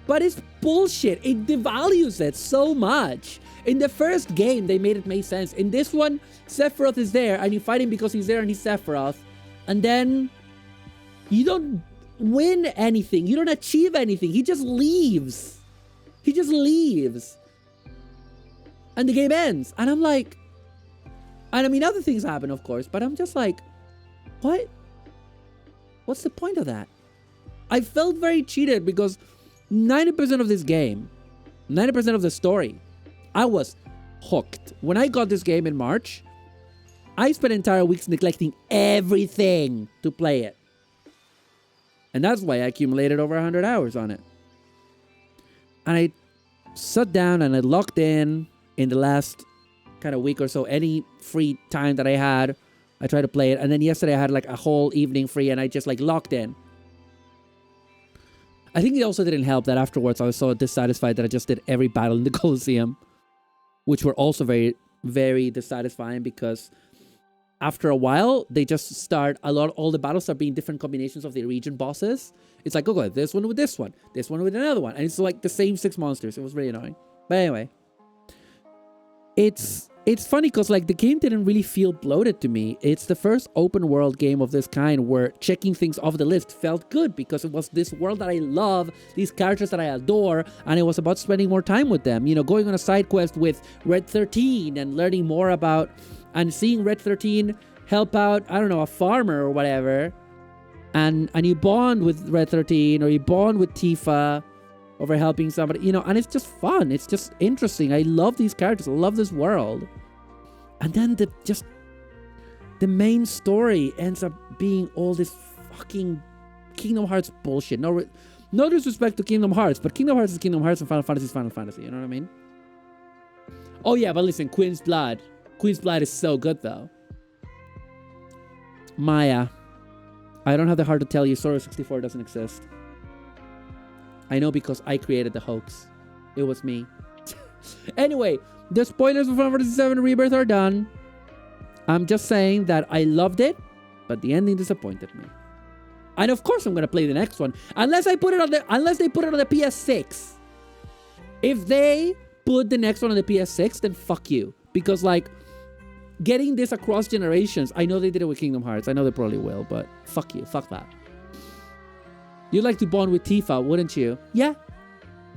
it's bullshit. It devalues it so much. In the first game, they made it make sense. In this one, Sephiroth is there, and you fight him because he's there and he's Sephiroth. And then you don't win anything. You don't achieve anything. He just leaves. He just leaves. And the game ends. And I'm like, and I mean, other things happen, of course, but I'm just like, what? What's the point of that? I felt very cheated because 90% of this game, 90% of the story, I was hooked. When I got this game in March, I spent entire weeks neglecting everything to play it. And that's why I accumulated over 100 hours on it. And I sat down and I logged in the last kind of week or so. Any free time that I had, I tried to play it. And then yesterday I had like a whole evening free and I just like locked in. I think it also didn't help that afterwards I was so dissatisfied that I just did every battle in the Colosseum, which were also very, very dissatisfying because after a while, they just start all the battles start being different combinations of the region bosses. It's like, okay, this one with this one with another one. And it's like the same 6 monsters. It was really annoying. But anyway, it's funny because like the game didn't really feel bloated to me. It's the first open world game of this kind where checking things off the list felt good because it was this world that I love, these characters that I adore, and it was about spending more time with them. You know, going on a side quest with Red 13 and learning more about and seeing Red 13 help out, I don't know, a farmer or whatever. And you bond with Red 13 or you bond with Tifa over helping somebody, you know, and it's just fun. It's just interesting. I love these characters. I love this world. And then the main story ends up being all this fucking Kingdom Hearts bullshit. No disrespect to Kingdom Hearts, but Kingdom Hearts is Kingdom Hearts and Final Fantasy is Final Fantasy. You know what I mean? Oh yeah, but listen, Queen's Blood. Queen's Blood is so good though. Maya. I don't have the heart to tell you Sora 64 doesn't exist. I know because I created the hoax. It was me. Anyway, the spoilers for Final Fantasy VII Rebirth are done. I'm just saying that I loved it, but the ending disappointed me. And of course I'm gonna play the next one. Unless they put it on the PS6. If they put the next one on the PS6, then fuck you. Because like getting this across generations. I know they did it with Kingdom Hearts. I know they probably will, but fuck you. Fuck that. You'd like to bond with Tifa, wouldn't you? Yeah.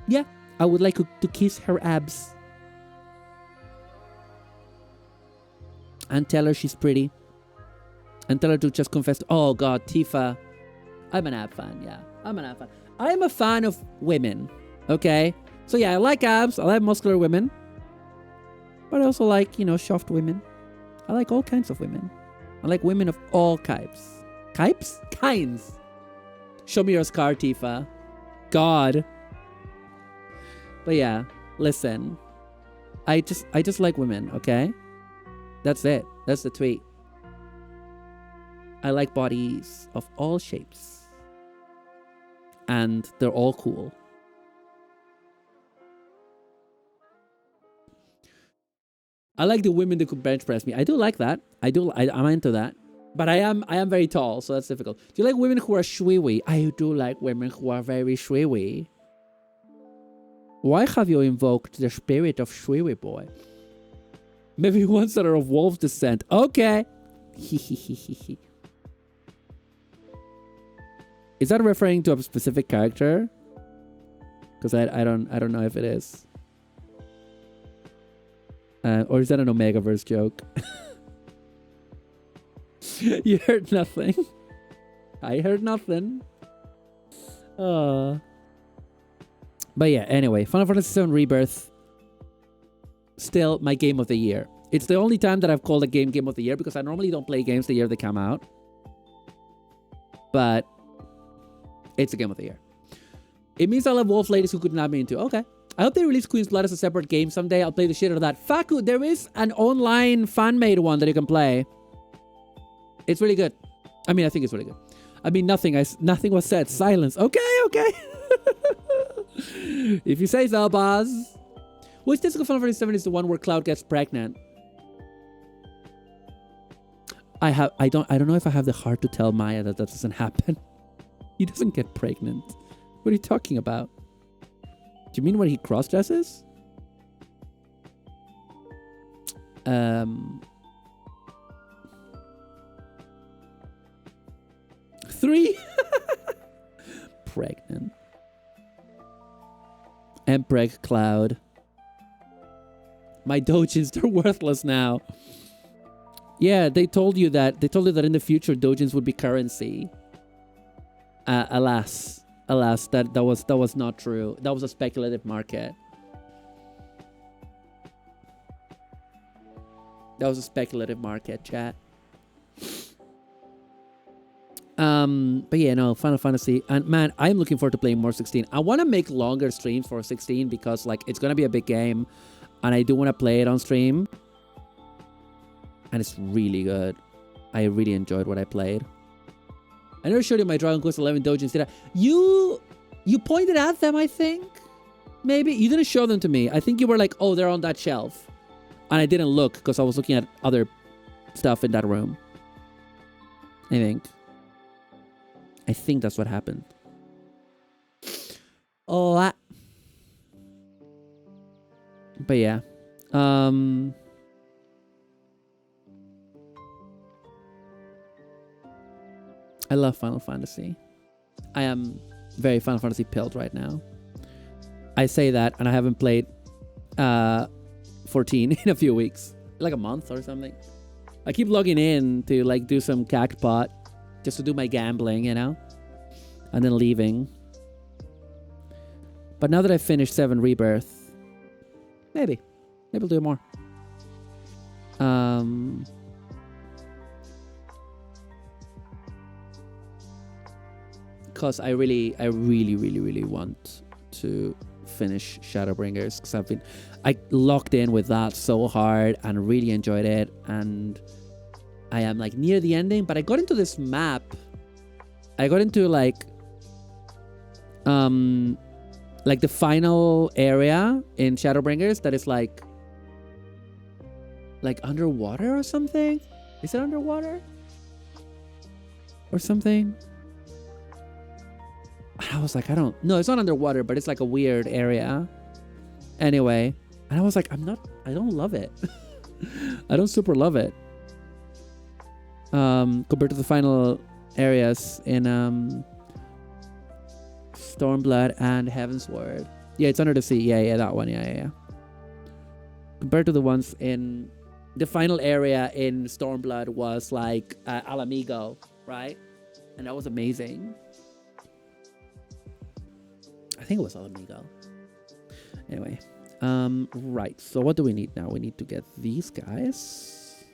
Yeah. I would like to kiss her abs. And tell her she's pretty. And tell her to just confess. Oh, God, Tifa. I'm an ab fan, yeah. I'm an ab fan. I'm a fan of women, okay? So, yeah, I like abs. I like muscular women. But I also like, you know, soft women. I like all kinds of women. I like women of all types. Types? Kinds. Show me your scar, Tifa. God. But yeah, listen. I just like women, okay? That's it. That's the tweet. I like bodies of all shapes. And they're all cool. I like the women that could bench press me. I do like that. I'm into that. But I am very tall, so that's difficult. Do you like women who are shwiwi? I do like women who are very shwiwi. Why have you invoked the spirit of shwiwi boy? Maybe ones that are of wolf descent. Okay. Is that referring to a specific character? Because I don't know if it is. Or is that an Omegaverse joke? You heard nothing. I heard nothing. But yeah, anyway, Final Fantasy VII Rebirth. Still my game of the year. It's the only time that I've called a game of the year because I normally don't play games the year they come out. But it's a game of the year. It means I love wolf ladies who could not be into. Okay. I hope they release Queen's Blood as a separate game someday. I'll play the shit out of that. Faku, there is an online fan-made one that you can play. It's really good. I mean, I think it's really good. I mean, nothing was said. Silence. Okay. If you say so, boss. Which disc of Final Fantasy VII is the one where Cloud gets pregnant? I don't know if I have the heart to tell Maya that doesn't happen. He doesn't get pregnant. What are you talking about? Do you mean when he cross-dresses? 3? Pregnant. Empreg Cloud. My dojins, they're worthless now. Yeah, they told you that in the future dojins would be currency. Alas, that was not true. That was a speculative market. That was a speculative market, chat. But yeah, no, Final Fantasy. And man, I'm looking forward to playing more 16. I want to make longer streams for 16 because like it's going to be a big game. And I do want to play it on stream. And it's really good. I really enjoyed what I played. I never showed you my Dragon Quest 11 dojins, did I? You pointed at them, I think. Maybe. You didn't show them to me. I think you were like, oh, they're on that shelf. And I didn't look because I was looking at other stuff in that room. I think that's what happened. Oh, but yeah. I love Final Fantasy. I am very Final Fantasy pilled right now. I say that, and I haven't played 14 in a few weeks. Like a month or something. I keep logging in to like do some cactpot just to do my gambling, you know? And then leaving. But now that I've finished 7 Rebirth, maybe I'll do more. Because I really want to finish Shadowbringers because I locked in with that so hard and really enjoyed it, and I am like near the ending, but I got into this map. I got into like the final area in Shadowbringers that is like underwater or something. Is it underwater or something? I was like, no, it's not underwater, but it's like a weird area. Anyway, and I was like, I don't love it. I don't super love it. Compared to the final areas in Stormblood and Heavensward. Yeah, it's Under the Sea. Yeah, that one. Yeah. Compared to the ones in the final area in Stormblood was like Alamigo, right? And that was amazing. I think it was Alamigo. Anyway, right. So what do we need now? We need to get these guys.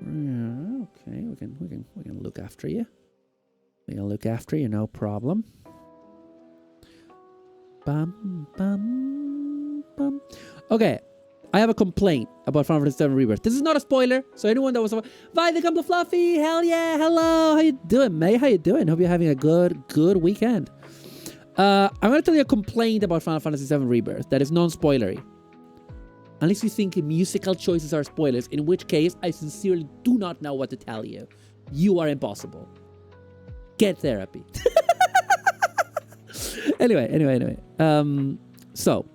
Yeah, okay. We can look after you. We can look after you, no problem. Bum bum bum. Okay. I have a complaint about Final Fantasy VII Rebirth. This is not a spoiler, so anyone that was Vi the Gunpla Fluffy, hell yeah, hello, how you doing, mate? How you doing? Hope you're having a good weekend. I'm gonna tell you a complaint about Final Fantasy VII Rebirth that is non-spoilery. Unless you think musical choices are spoilers, in which case I sincerely do not know what to tell you. You are impossible. Get therapy. Anyway. So,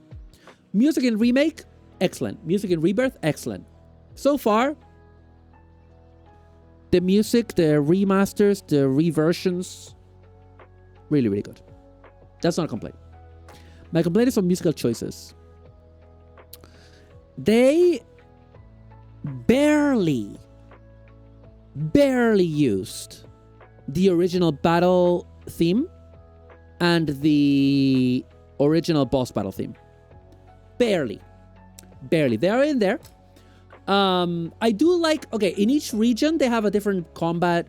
music in Remake, excellent. Music in Rebirth, excellent. So far, the music, the remasters, the reversions, really, really good. That's not a complaint. My complaint is on musical choices. They barely used the original battle theme and the original boss battle theme. Barely. They are in there. I do like, okay, in each region they have a different combat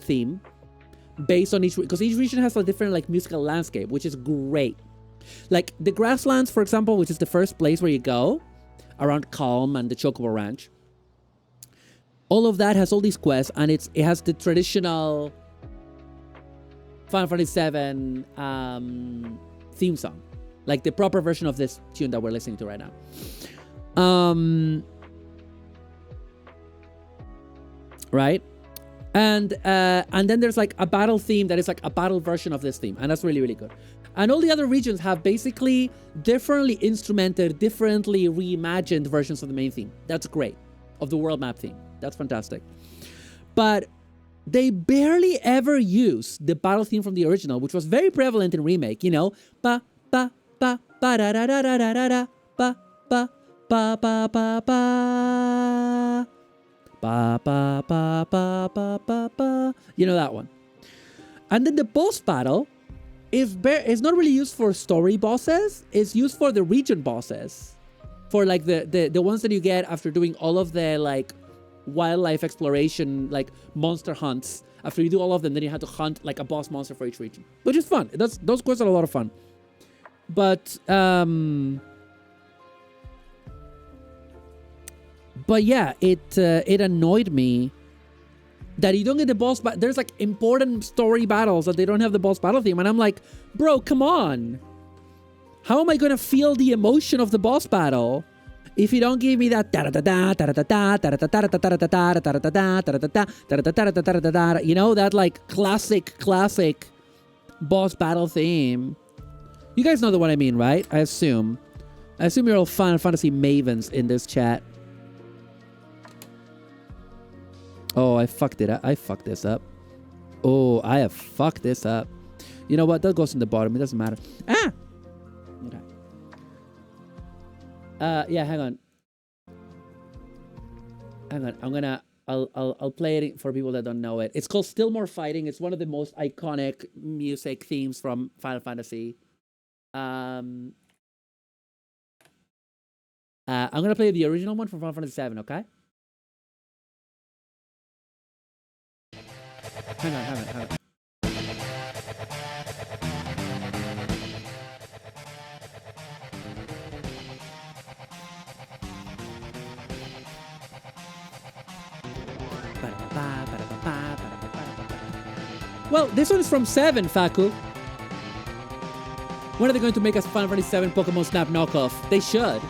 theme based on each, because each region has a different like musical landscape, which is great. Like the Grasslands, for example, which is the first place where you go around Calm and the Chocobo Ranch. All of that has all these quests, and it has the traditional Final Fantasy VII theme song, like the proper version of this tune that we're listening to right now. Right? And then there's like a battle theme that is like a battle version of this theme, and that's really, really good. And all the other regions have basically differently instrumented, differently reimagined versions of the main theme. That's great. Of the world map theme. That's fantastic. But they barely ever use the battle theme from the original, which was very prevalent in Remake, you know. Ba ba ba ba da da da da da da da ba ba ba ba ba ba ba ba ba ba ba ba ba. You know that one. And then the boss battle is not really used for story bosses. It's used for the region bosses, for like the ones that you get after doing all of the like wildlife exploration, like monster hunts. After you do all of them, then you have to hunt like a boss monster for each region, which is fun. Those quests are a lot of fun. But yeah, it annoyed me that you don't get the boss battle. There's like important story battles that they don't have the boss battle theme, and I'm like, bro, come on. How am I gonna feel the emotion of the boss battle if you don't give me that you know, that like classic boss battle theme? You guys know the one I mean, right? I assume you're all Final Fantasy mavens in this chat. Oh, I fucked it up. I fucked this up. Oh, I have fucked this up. You know what? That goes in the bottom. It doesn't matter. Ah! Okay. Yeah, hang on. I'll play it for people that don't know it. It's called Still More Fighting. It's one of the most iconic music themes from Final Fantasy. I'm gonna play the original one from Final Fantasy VII, okay? Hang on. Well, this one is from 7, Faku. When are they going to make us Final Fantasy 7 Pokemon Snap knockoff? They should.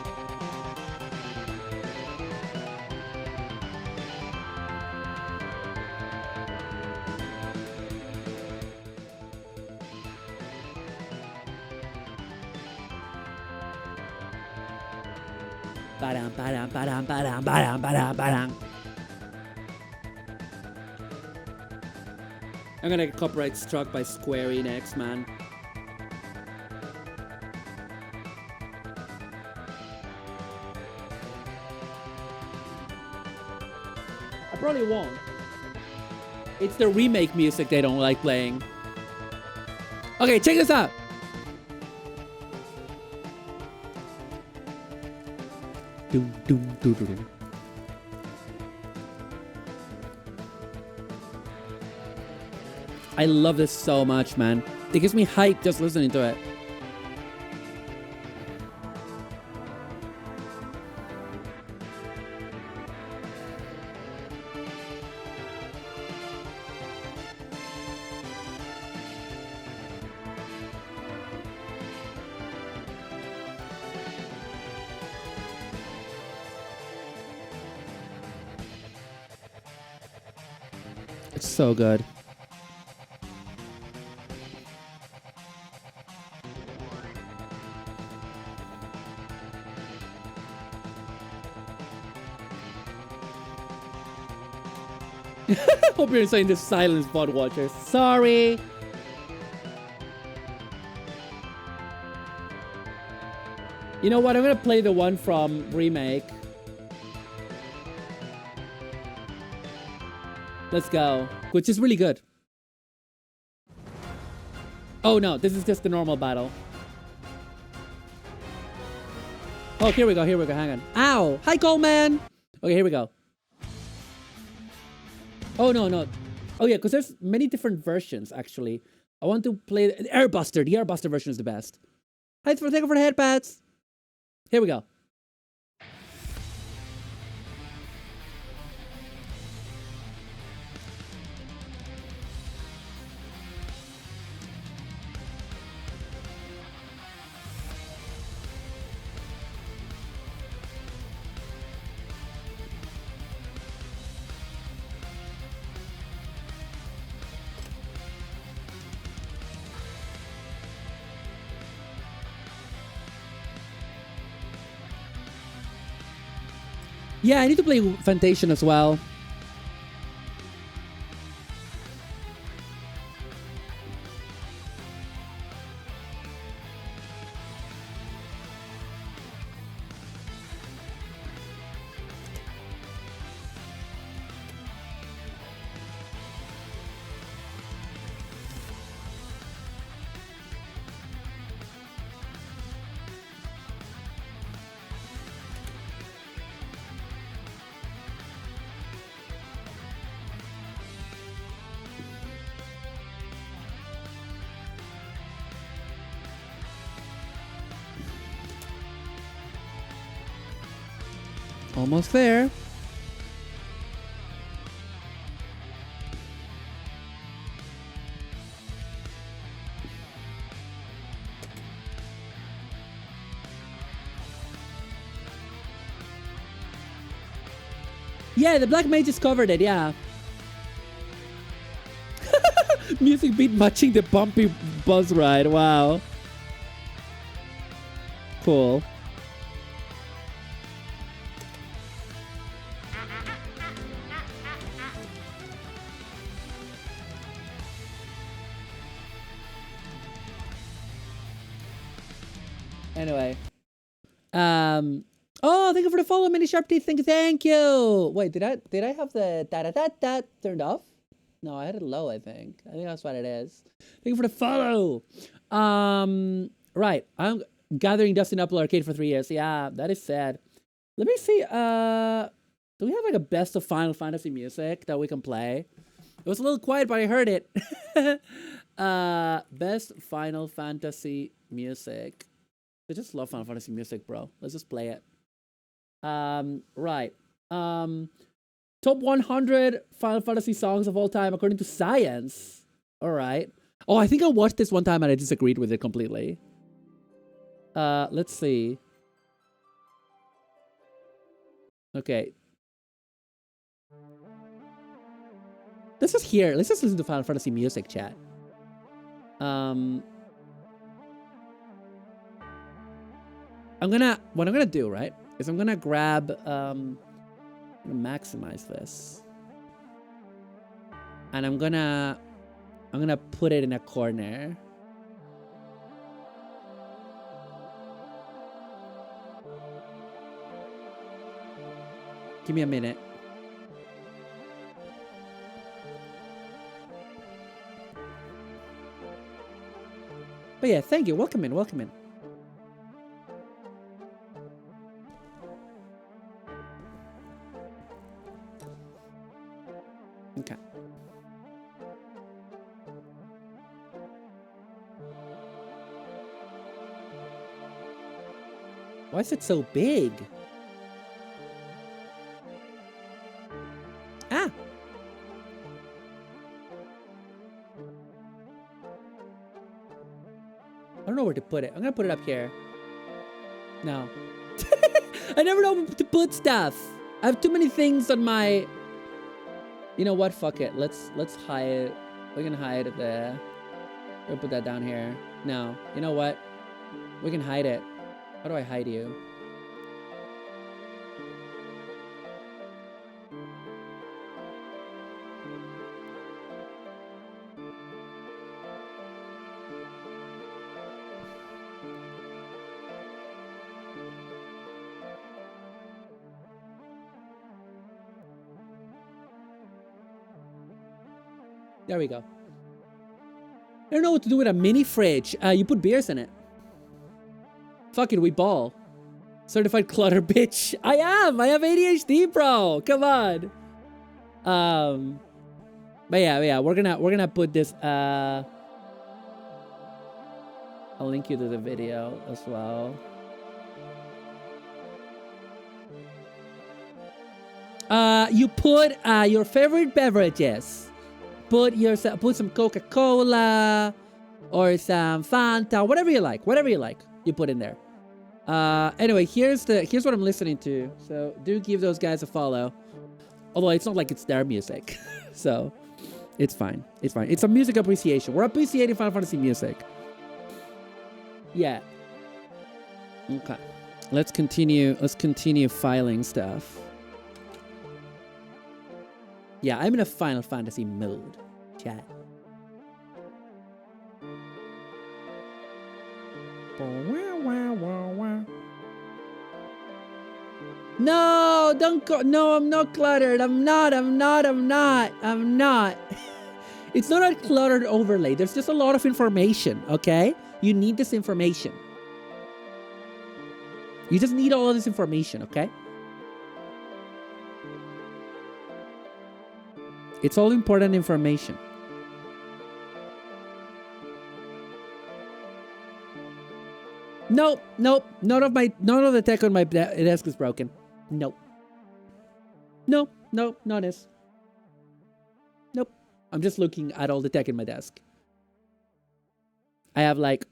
Ba-dum, ba-dum, ba-dum, ba-dum, ba-dum, ba-dum, ba-dum. I'm gonna get copyright struck by Square Enix, man. I probably won't. It's the remake music they don't like playing. Okay, check this out. Doom, doom, doom, doom. I love this so much, man. It gives me hype just listening to it. It's so good. Hope you're enjoying this silence, bot watchers. Sorry. You know what? I'm gonna play the one from remake. Let's go. Which is really good. Oh no, this is just the normal battle. Oh, here we go, hang on. Ow! Hi, Coleman! Okay, here we go. Oh, no. Oh, yeah, because there's many different versions, actually. I want to play the Airbuster. The Airbuster version is the best. Thank you for the headpads. Here we go. Yeah, I need to play Fantation as well. Almost there. Yeah, the Black Mages covered it, yeah. Music beat matching the bumpy buzz ride, wow. Cool. Anyway. Oh, thank you for the follow, Mini Sharp Teeth. Thank you. Wait, did I have the da turned off? No, I had it low, I think. I think that's what it is. Thank you for the follow. Right. I'm gathering dust in Apple Arcade for 3 years. Yeah, that is sad. Let me see. Do we have like a best of Final Fantasy music that we can play? It was a little quiet, but I heard it. Best Final Fantasy music. I just love Final Fantasy music, bro. Let's just play it. Right. Top 100 Final Fantasy songs of all time according to science. All right. Oh, I think I watched this one time and I disagreed with it completely. Let's see. Okay. Let's just hear. Let's just listen to Final Fantasy music, chat. What I'm gonna do, right? is I'm gonna grab, I'm gonna maximize this. And I'm gonna put it in a corner. Give me a minute. But yeah, thank you. Welcome in, welcome in. Okay. Why is it so big? Ah! I don't know where to put it. I'm gonna put it up here. No. I never know where to put stuff. I have too many things on my... You know what? Fuck it. Let's hide it. We can hide it there. We'll put that down here. No. You know what? We can hide it. How do I hide you? There we go. I don't know what to do with a mini fridge. You put beers in it. Fuck it, we ball. Certified clutter bitch. I am! I have ADHD, bro! Come on! But yeah, we're gonna put this, I'll link you to the video as well. You put, your favorite beverages. Put some Coca-Cola or some Fanta, whatever you like, you put in there. Anyway, here's what I'm listening to. So do give those guys a follow. Although it's not like it's their music, so it's fine. It's fine. It's a music appreciation. We're appreciating Final Fantasy music. Yeah. Okay. Let's continue filing stuff. Yeah, I'm in a Final Fantasy mode, chat. No, don't go. No, I'm not cluttered. I'm not. It's not a cluttered overlay. There's just a lot of information, okay? You need this information. You just need all of this information, okay? It's all important information. Nope. None of the tech on my desk is broken. Nope. No, not this. Nope. I'm just looking at all the tech in my desk. I have like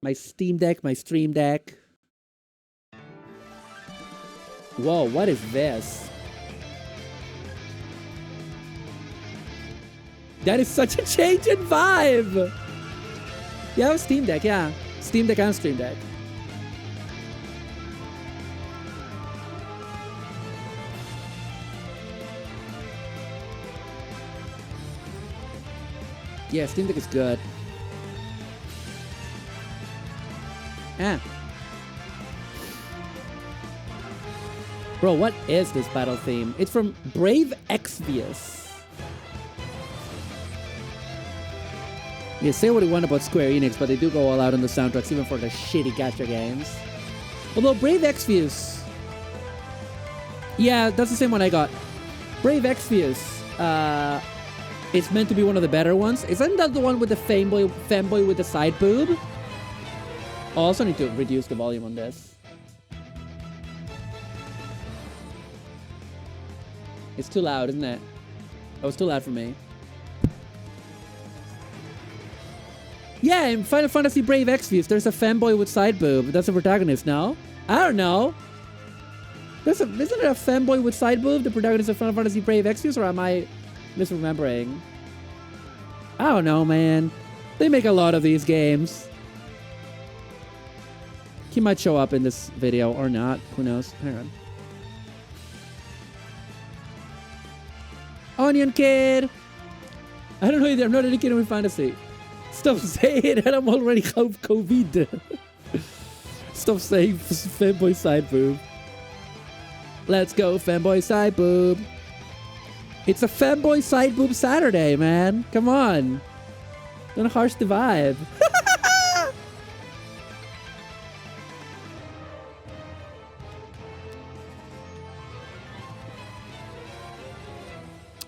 my Steam Deck, my Stream Deck. Whoa, what is this? That is such a change in vibe! Yeah, I have Steam Deck, yeah. Steam Deck and Stream Deck. Yeah, Steam Deck is good. Ah. Bro, what is this battle theme? It's from Brave Exvius. Yeah, say what you want about Square Enix, but they do go all out on the soundtracks, even for the shitty gacha games. Although Brave Exvius... Yeah, that's the same one I got. Brave Exvius, it's meant to be one of the better ones. Isn't that the one with the femboy with the side boob? I also need to reduce the volume on this. It's too loud, isn't it? Oh, it's too loud for me. Yeah, in Final Fantasy Brave Exvius, there's a femboy with side boob. That's the protagonist, no? I don't know. Isn't it a femboy with side boob, the protagonist of Final Fantasy Brave Exvius, or am I misremembering? I don't know, man. They make a lot of these games. He might show up in this video or not. Who knows? Hang on. Onion Kid! I don't know either. I'm not educated with fantasy. Stop saying it, and I'm already COVID. Stop saying fanboy side boob. Let's go, fanboy side boob. It's a fanboy side boob Saturday, man. Come on. Don't harsh the vibe.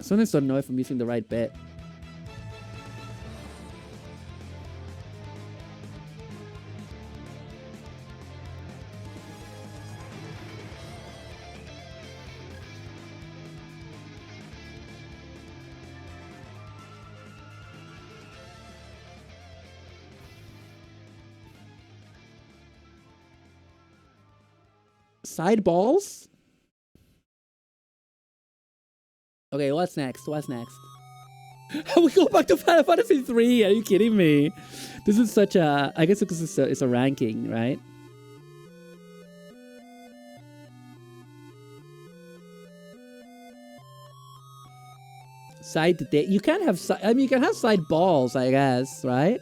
Sometimes I don't know if I'm using the right bit. Side balls? Okay, what's next? What's next? We go back to Final Fantasy 3. Are you kidding me? This is such a... I guess because it's a ranking, right? Side... You can't have... I mean, you can have side balls, I guess, right?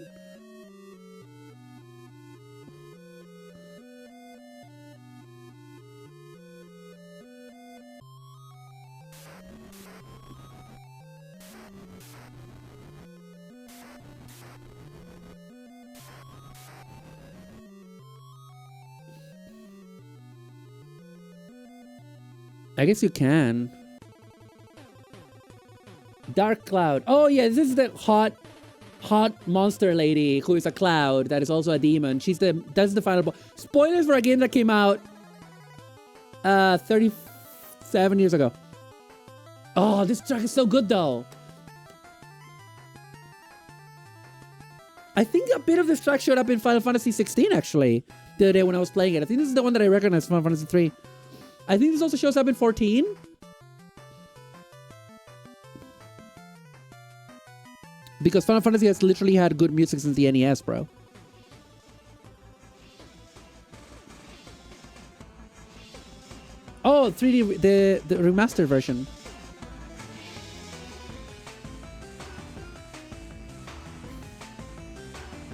I guess you can. Dark Cloud. Oh yeah, this is the hot monster lady who is a cloud that is also a demon. That's the final boss. Spoilers for a game that came out 37 years ago. Oh, this track is so good though. I think a bit of this track showed up in Final Fantasy 16 actually the other day when I was playing it. I think this is the one that I recognize from Final Fantasy 3. I think this also shows up in 14. Because Final Fantasy has literally had good music since the NES, bro. Oh, 3D, the remastered version.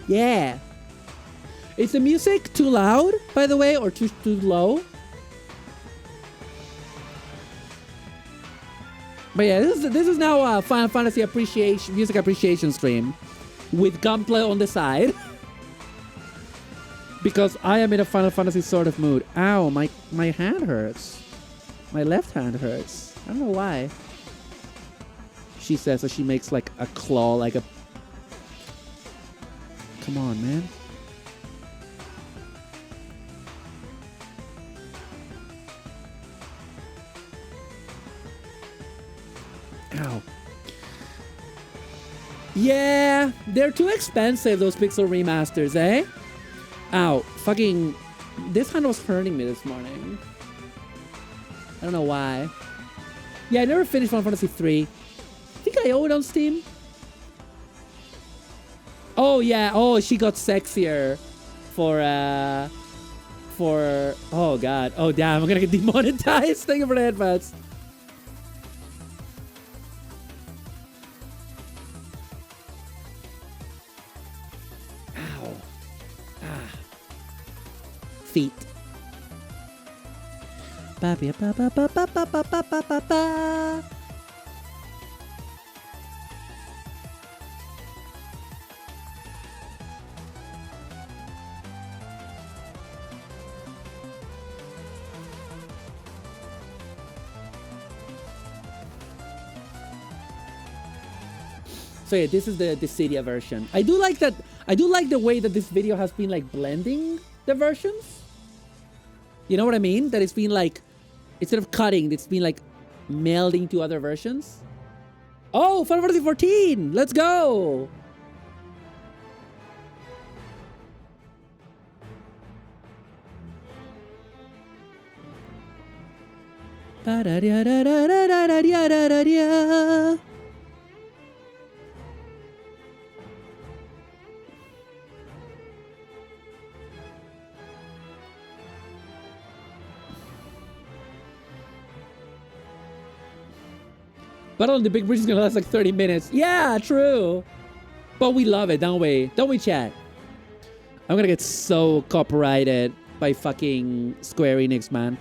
Yeah. Is the music too loud, by the way, or too low? But yeah, this is now a Final Fantasy music appreciation stream with Gunpla on the side. Because I am in a Final Fantasy sort of mood. Ow, my hand hurts. My left hand hurts. I don't know why. She says as she makes like a claw, like a... Come on, man. Ow. Yeah, they're too expensive, those pixel remasters, eh? Ow, fucking... This hand was hurting me this morning. I don't know why. Yeah, I never finished Final Fantasy 3. I think I own it on Steam. Oh, yeah. Oh, she got sexier for... Oh, God. Oh, damn. I'm gonna get demonetized. Thank you for the headphones. Feet. Ba ba ba ba ba ba ba ba ba ba ba. So yeah, this is the Cydia version. I do like that. I do like the way that this video has been like blending the versions. You know what I mean? That it's been like, instead of cutting, it's been like melding to other versions. Oh, Final Fantasy 14! Let's go! Battle on the Big Bridge is gonna last like 30 minutes. Yeah, true. But we love it, don't we? Don't we, chat? I'm gonna get so copyrighted by fucking Square Enix, man.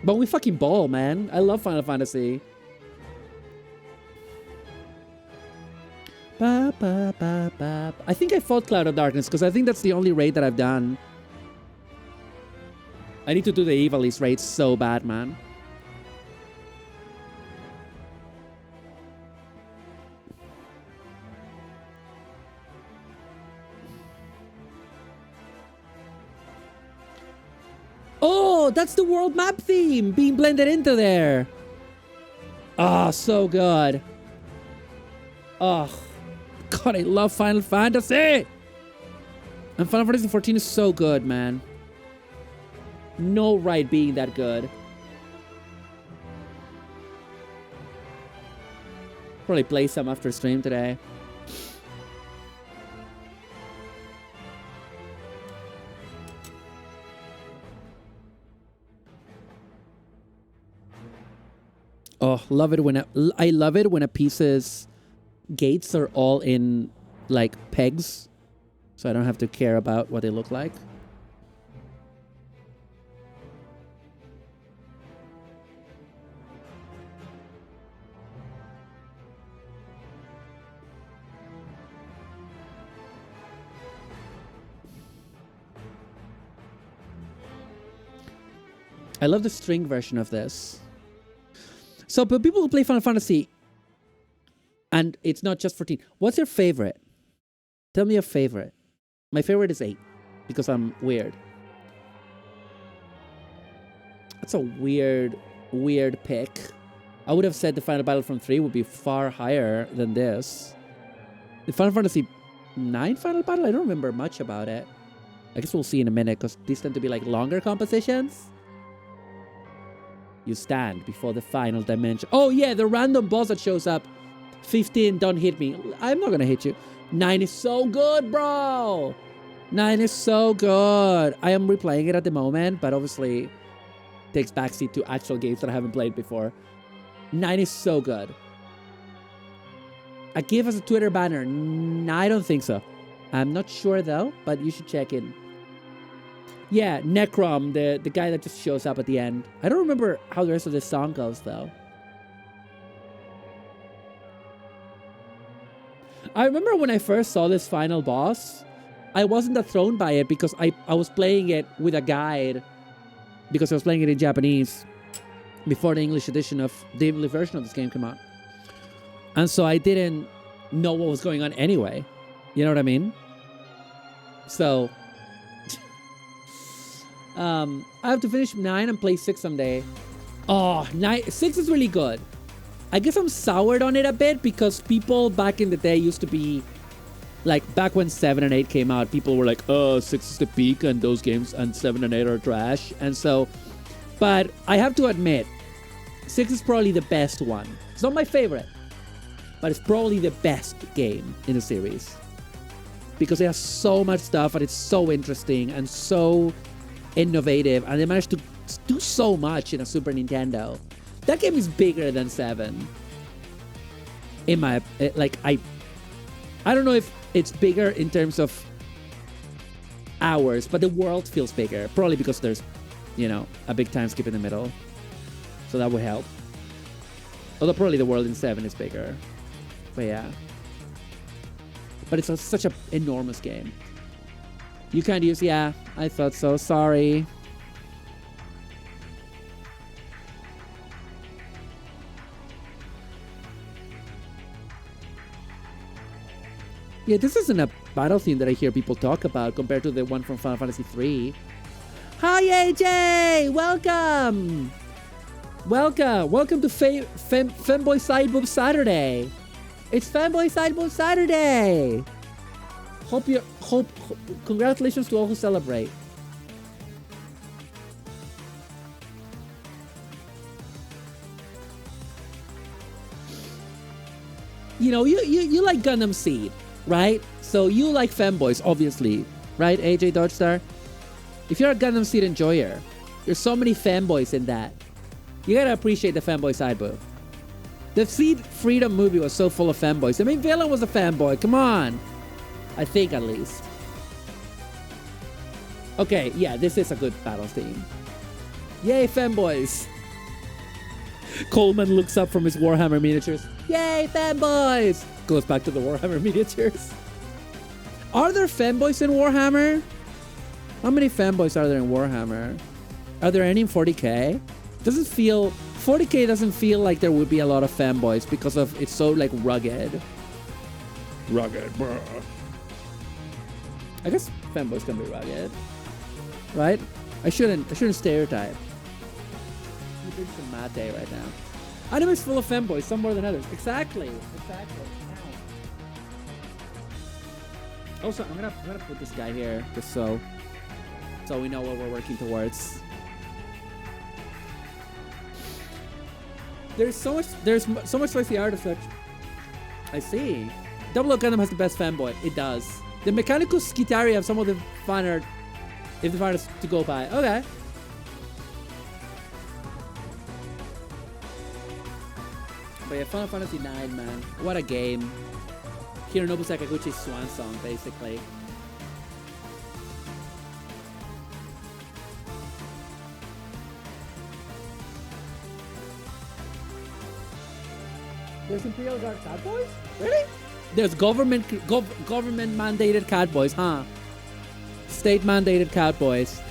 But we fucking ball, man. I love Final Fantasy. Ba, ba, ba, ba. I think I fought Cloud of Darkness because I think that's the only raid that I've done. I need to do the Ivalice raid so bad, man. Oh, that's the world map theme being blended into there. Oh, so good. Oh, God, I love Final Fantasy. And Final Fantasy 14 is so good, man. No right being that good. Probably play some after stream today. Oh, love it when I love it when a piece's gates are all in like pegs, so I don't have to care about what they look like. I love the string version of this. So, but people who play Final Fantasy, and it's not just 14. What's your favorite? Tell me your favorite. My favorite is 8, because I'm weird. That's a weird pick. I would have said the Final Battle from 3 would be far higher than this. The Final Fantasy 9 Final Battle? I don't remember much about it. I guess we'll see in a minute, because these tend to be like longer compositions. You stand before the final dimension. Oh yeah, the random boss that shows up. 15, don't hit me. I'm not gonna hit you. 9 is so good, bro. 9 is so good. I am replaying it at the moment, but obviously takes backseat to actual games that I haven't played before. 9 is so good. I gave us a Twitter banner. I don't think so. I'm not sure though, but you should check in. Yeah, Necrom, the guy that just shows up at the end. I don't remember how the rest of the song goes, though. I remember when I first saw this final boss, I wasn't that thrown by it because I was playing it with a guide, because I was playing it in Japanese before the English edition of the English version of this game came out. And so I didn't know what was going on anyway. You know what I mean? So I have to finish 9 and play 6 someday. Oh, 6 is really good. I guess I'm soured on it a bit because people back in the day used to be like, back when 7 and 8 came out, people were like, oh, 6 is the peak and those games and 7 and 8 are trash. And so, but I have to admit, 6 is probably the best one. It's not my favorite, but it's probably the best game in the series because it has so much stuff and it's so interesting and so innovative, and they managed to do so much in a Super Nintendo. That game is bigger than 7. In my I don't know if it's bigger in terms of hours, but the world feels bigger, probably because there's, you know, a big time skip in the middle, so that would help. Although probably the world in 7 is bigger, but yeah. But it's such an enormous game. You can't use, yeah, I thought so, sorry. Yeah, this isn't a battle theme that I hear people talk about compared to the one from Final Fantasy 3. Hi AJ! Welcome! Welcome to Femboy Sideboob Saturday. It's Fanboy Sideboob Saturday! Hope, congratulations to all who celebrate. You know, you like Gundam Seed, right? So you like fanboys, obviously, right, AJ Dodgestar? If you're a Gundam Seed enjoyer, there's so many fanboys in that. You gotta appreciate the fanboy side, boo. The Seed Freedom movie was so full of fanboys. The main villain was a fanboy. Come on. I think, at least. Okay, yeah, this is a good battle theme. Yay, fanboys. Coleman looks up from his Warhammer miniatures. Yay, fanboys! Goes back to the Warhammer miniatures. Are there fanboys in Warhammer? How many fanboys are there in Warhammer? Are there any in 40k? Doesn't feel... 40k doesn't feel like there would be a lot of fanboys because of it's so like rugged. Rugged, bruh. I guess fanboys can be rugged, right? I shouldn't stereotype. I'm doing some mad day right now. Anime is full of fanboys, some more than others. Exactly. Ow. Also, I'm gonna put this guy here just so we know what we're working towards. There's so much spicy art of such. I see. Double O Gundam has the best fanboy. It does. The Mechanical Skitari have some of the fan art, if the fan is to go by. Okay. But yeah, Final Fantasy IX, man. What a game. Hironobu Sakaguchi's swan song, basically. There's Imperial Guard cat boys? Really? There's government mandated cat boys, huh? State mandated cat boys.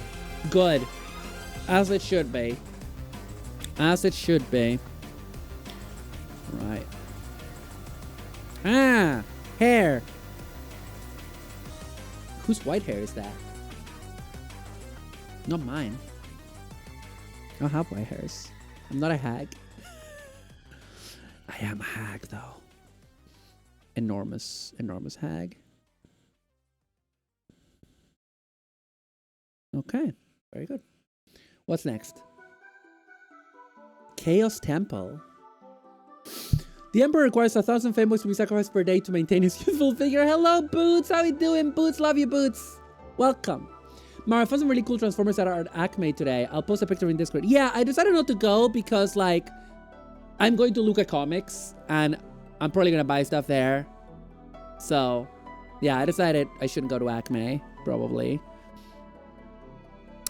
Good. As it should be. As it should be. Right. Ah! Hair! Whose white hair is that? Not mine. I don't have white hairs. I'm not a hag. I am a hag, though. Enormous hag. Okay, very good. What's next? Chaos Temple. The Emperor requires 1,000 fanboys to be sacrificed per day to maintain his youthful figure. Hello, Boots! How you doing, Boots? Love you, Boots! Welcome. Mara, I found some really cool Transformers that are at Acme today. I'll post a picture in Discord. Yeah, I decided not to go because, like, I'm going to Luca Comics, and I'm probably going to buy stuff there. So, yeah, I decided I shouldn't go to Acme, probably.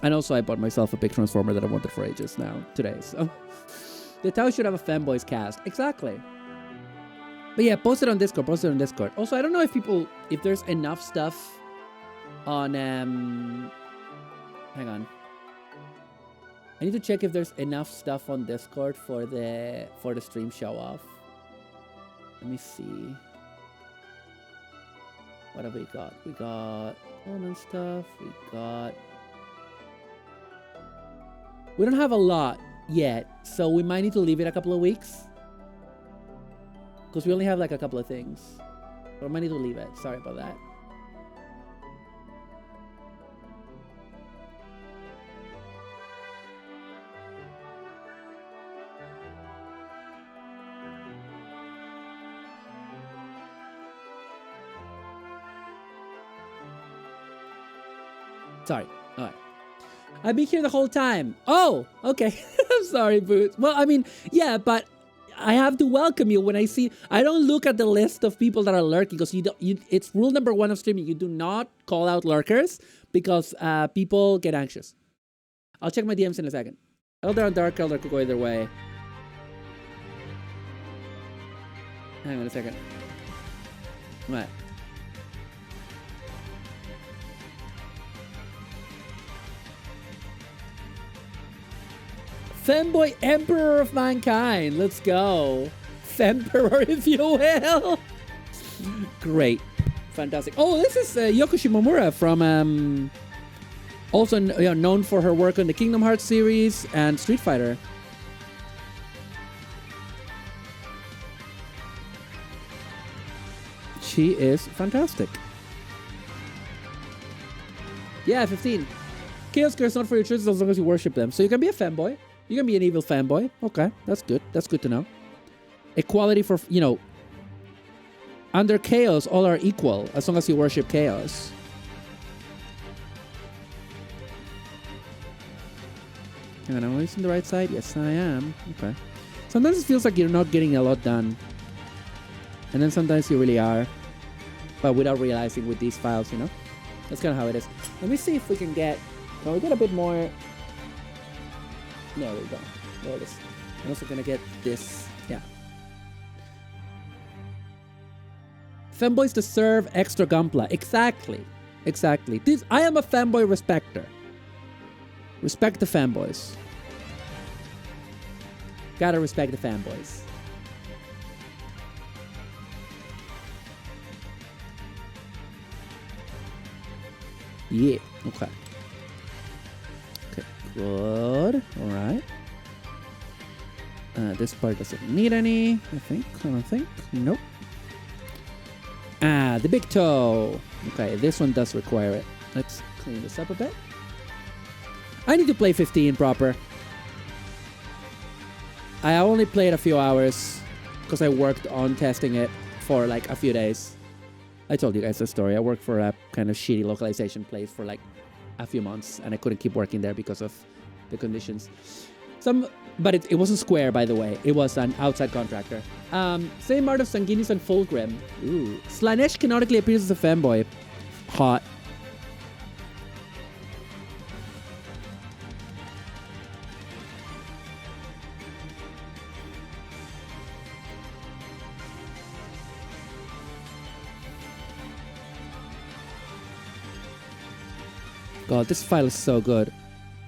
And also, I bought myself a big Transformer that I wanted for ages now, today, so. The Tao should have a fanboys cast. Exactly. But yeah, post it on Discord, Also, I don't know if there's enough stuff on, hang on. I need to check if there's enough stuff on Discord for the stream show off. Let me see. What have we got? We got Coleman stuff. We don't have a lot yet, so we might need to leave it a couple of weeks. Because we only have like a couple of things. But I might need to leave it. Sorry about that. Sorry. All right. I've been here the whole time. Oh, okay. I'm sorry, Boots. Well, I mean, yeah, but I have to welcome you when I see... I don't look at the list of people that are lurking because it's rule number 1 of streaming. You do not call out lurkers because people get anxious. I'll check my DMs in a second. Elder and Dark Elder could go either way. Hang on a second. What? Femboy Emperor of Mankind. Let's go. Femperor, if you will. Great. Fantastic. Oh, this is Yoko Shimomura from... also known for her work on the Kingdom Hearts series and Street Fighter. She is fantastic. Yeah, 15. Chaos Care is not for your choices as long as you worship them. So you can be a fanboy. You can be an evil fanboy. Okay, that's good. That's good to know. Equality for, under chaos, all are equal as long as you worship chaos. Hang on, am I using the right side? Yes, I am. Okay. Sometimes it feels like you're not getting a lot done. And then sometimes you really are. But without realizing with these files, you know? That's kind of how it is. Let me see if we can get... Can we get a bit more... There we go. There it is. I'm also going to get this. Yeah. Femboys deserve extra Gunpla. Exactly. Exactly. This, I am a fanboy respecter. Respect the fanboys. Gotta respect the fanboys. Yeah. Okay. Okay. Good. All right. This part doesn't need any. I think. I don't think. Nope. Ah, the big toe. Okay, this one does require it. Let's clean this up a bit. I need to play 15 proper. I only played a few hours because I worked on testing it for like a few days. I told you guys the story. I worked for a kind of shitty localization place for like a few months and I couldn't keep working there because of the conditions. But it wasn't Square, by the way. It was an outside contractor. Same art of Sanguinius and Fulgrim. Ooh. Slanesh canonically appears as a fanboy. Hot. God, this file is so good.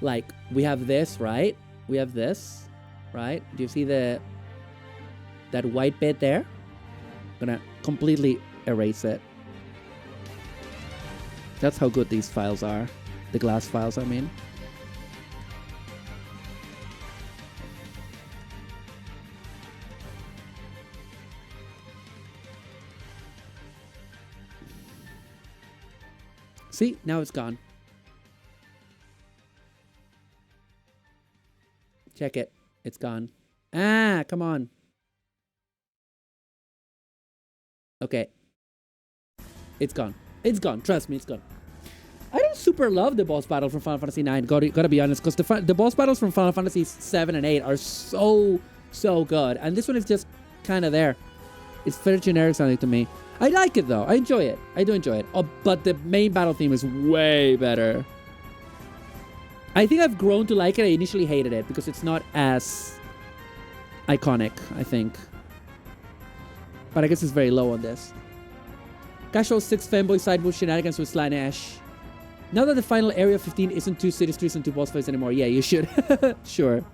Like, we have this, right? We have this, right? Do you see that white bit there? I'm gonna completely erase it. That's how good these files are. The glass files, I mean. See, now it's gone. Check it. It's gone. Ah, come on. Okay. It's gone. It's gone. Trust me, it's gone. I don't super love the boss battle from Final Fantasy IX. Gotta be honest, because the boss battles from Final Fantasy 7 and 8 are so good. And this one is just kind of there. It's very generic sounding to me. I like it though. I enjoy it. I do enjoy it. Oh, but the main battle theme is way better. I think I've grown to like it. I initially hated it because it's not as iconic, I think. But I guess it's very low on this. Casual 6 fanboy sideboard shenanigans with Slanesh. Now that the final area 15 isn't 2 city streets and 2 boss fights anymore. Yeah, you should. Sure.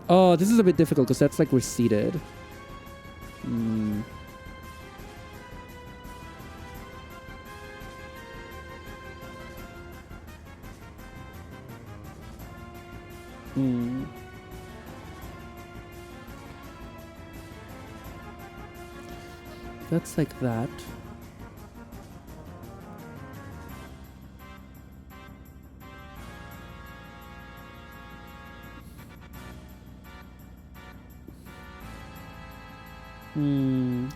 Oh, this is a bit difficult because that's like receded. That's like that.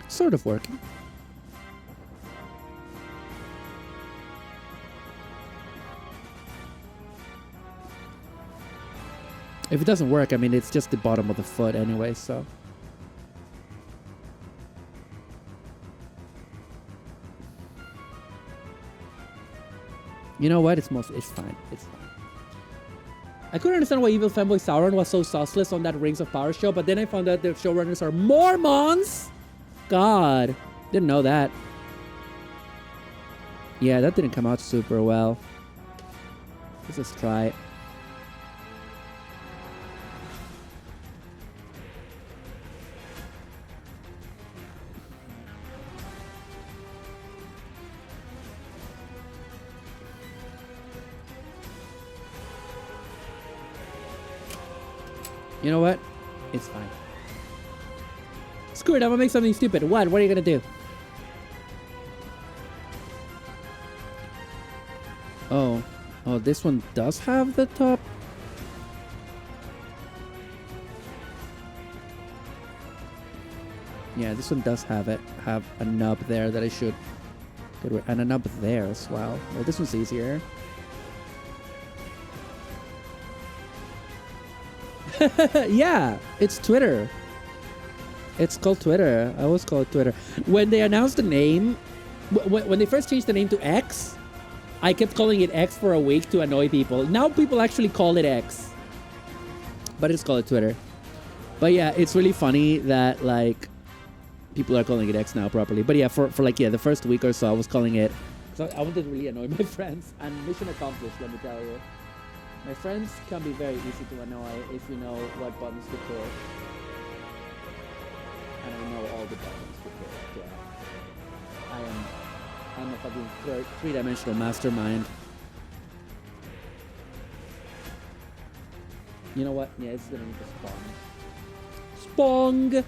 Sort of working. If it doesn't work, I mean, it's just the bottom of the foot anyway, so. You know what? It's fine. It's fine. I couldn't understand why Evil Fanboy Sauron was so sauceless on that Rings of Power show, but then I found out the showrunners are Mormons! God. Didn't know that. Yeah, that didn't come out super well. Let's just try it. You know what? It's fine. Screw it, I'm gonna make something stupid. What? What are you gonna do? Oh. Oh, this one does have the top. Yeah, this one does have it. Have a nub there that I should get rid of. And a nub there as well. Well, this one's easier. Yeah, it's Twitter. It's called Twitter. I always call it Twitter. When they announced the name, when they first changed the name to X, I kept calling it X for a week to annoy people. Now people actually call it X. But it's called Twitter. But yeah, it's really funny that like people are calling it X now properly. But yeah, for like the first week or so I was calling it, so I wanted to really annoy my friends. And mission accomplished, let me tell you. My friends can be very easy to annoy if you know what buttons to push. And I know all the buttons to push. Yeah. I'm a fucking three-dimensional mastermind. You know what? Yeah, it's gonna need to spawn. Spong!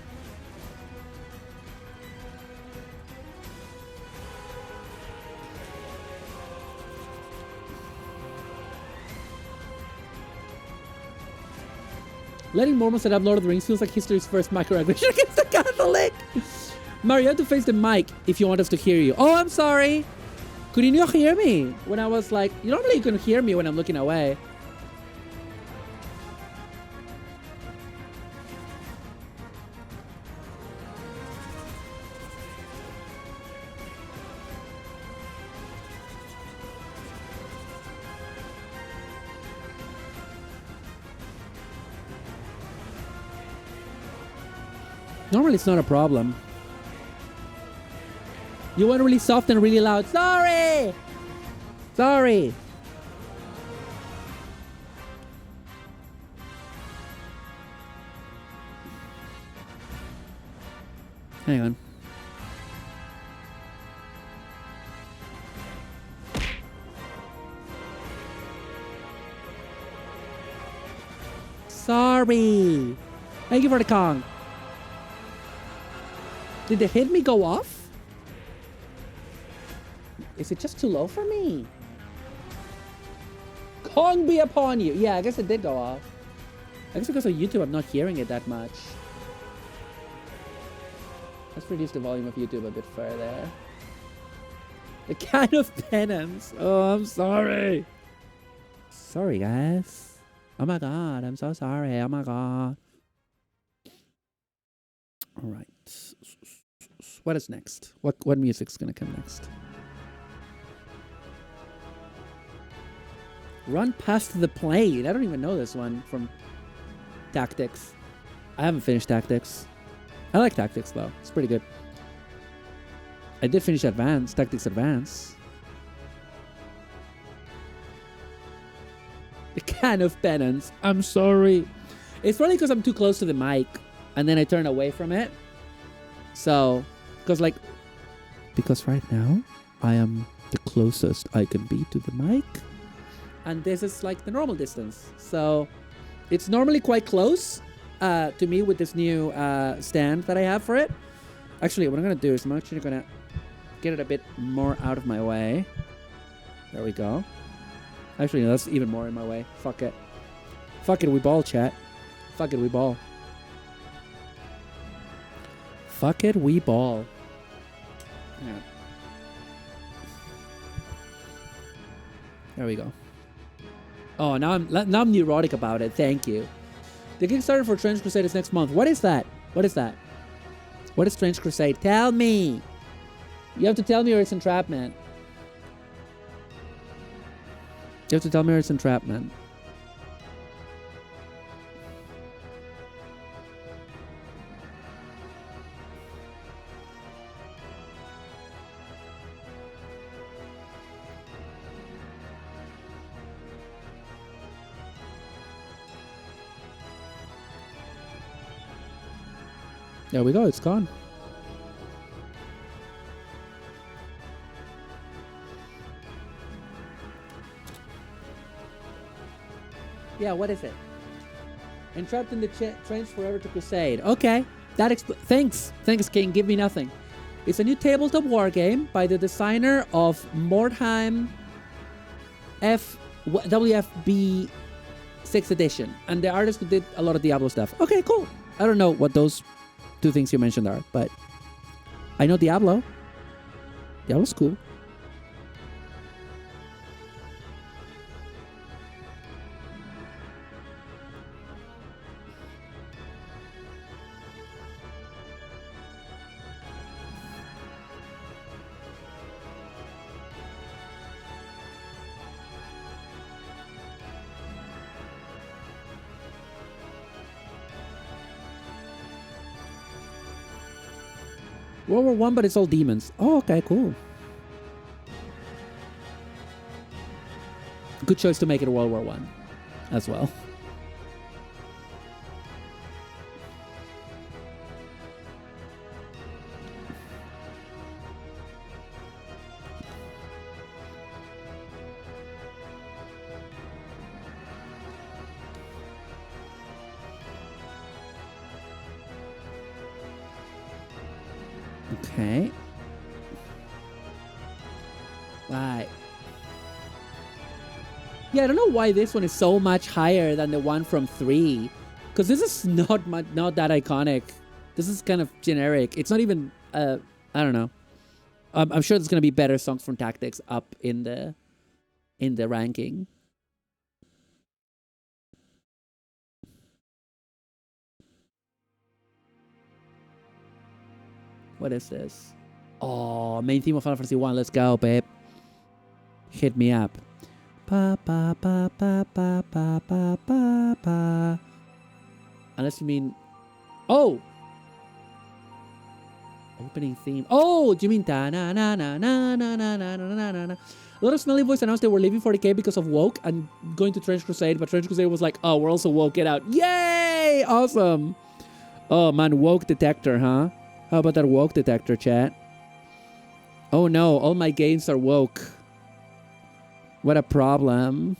Letting Mormon set up Lord of the Rings feels like history's first microaggression against the Catholic. Mario, you have to face the mic if you want us to hear you. Oh, I'm sorry. Could you not hear me? When I was like, you normally can hear me when I'm looking away. Normally it's not a problem. You went really soft and really loud. Sorry! Sorry! Hang on. Sorry! Thank you for the Kong. Did the hit me go off? Is it just too low for me? Kong be upon you. Yeah, I guess it did go off. I guess because of YouTube, I'm not hearing it that much. Let's reduce the volume of YouTube a bit further. The kind of penance. Oh, I'm sorry. Sorry, guys. Oh my god, I'm so sorry. Oh my god. All right. What is next? What music's gonna come next? Run past the plane. I don't even know this one from Tactics. I haven't finished Tactics. I like Tactics though. It's pretty good. I did finish Tactics Advance. The can of penance. I'm sorry. It's probably because I'm too close to the mic and then I turn away from it. So, because right now I am the closest I can be to the mic. And this is like the normal distance. So it's normally quite close to me with this new stand that I have for it. Actually, what I'm going to do is I'm actually going to get it a bit more out of my way. There we go. Actually, no, that's even more in my way. Fuck it. Fuck it, we ball, chat. Fuck it, we ball. Fuck it, we ball. Yeah. There we go. Oh, now I'm neurotic about it. Thank you. The Kickstarter for Trench Crusade is next month. What is that? What is that? What is Trench Crusade? Tell me. You have to tell me or it's entrapment. You have to tell me or it's entrapment. There we go, it's gone. Yeah, what is it? Entrapped in the trench forever to crusade. Okay, that thanks, King. Give me nothing. It's a new tabletop war game by the designer of Mordheim WFB 6th edition and the artist who did a lot of Diablo stuff. Okay, cool. I don't know what those two things you mentioned are, but I know Diablo. Diablo's cool. World War One, but it's all demons. Oh, okay, cool. Good choice to make it World War One as well. Okay. Right. Yeah, I don't know why this one is so much higher than the one from 3. Because this is not that iconic. This is kind of generic. It's not even, I don't know. I'm sure there's going to be better songs from Tactics up in the ranking. What is this? Oh, main theme of Final Fantasy 1. Let's go, babe. Hit me up. Pa pa pa pa pa pa pa pa pa. Unless you mean, oh, opening theme. Oh, do you mean ta na na na na na na na na na na? A lot of smelly boys announced they were leaving 40K because of woke and going to Trench Crusade, but Trench Crusade was like, oh, we're also woke. Get out! Yay! Awesome. Oh man, woke detector, huh? How about that woke detector, chat? Oh no, all my games are woke. What a problem.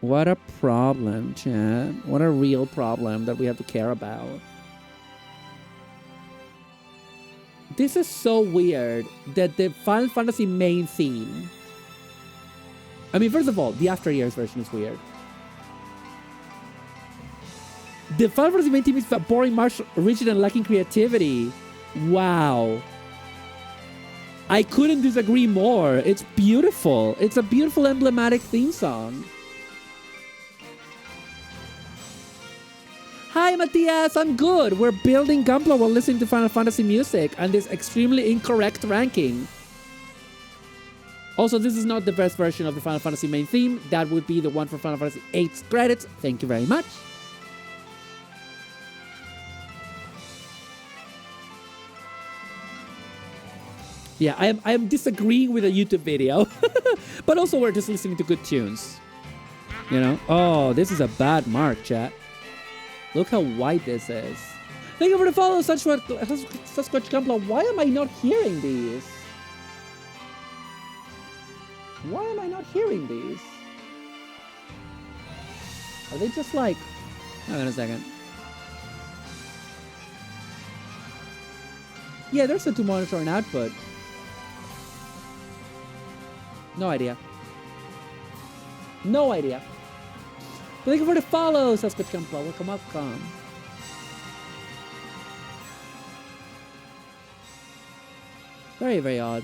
What a problem, chat. What a real problem that we have to care about. This is so weird that the Final Fantasy main theme... I mean, first of all, the After Years version is weird. The Final Fantasy main theme is boring, march, rigid, and lacking creativity. Wow. I couldn't disagree more. It's beautiful. It's a beautiful, emblematic theme song. Hi, Matthias. I'm good. We're building Gunpla while listening to Final Fantasy music and this extremely incorrect ranking. Also, this is not the best version of the Final Fantasy main theme. That would be the one for Final Fantasy VIII's credits. Thank you very much. Yeah, I am disagreeing with a YouTube video. But also we're just listening to good tunes. You know? Oh, this is a bad mark, chat. Look how white this is. Thank you for the follow, Sasquatch Gunpla. Why am I not hearing these? Why am I not hearing these? Are they just like... Hang on a second. Yeah, there's a 2 monitor and output. No idea. No idea. But thank you for the follow, Sasquatch Gunpla. Welcome. Very, very odd.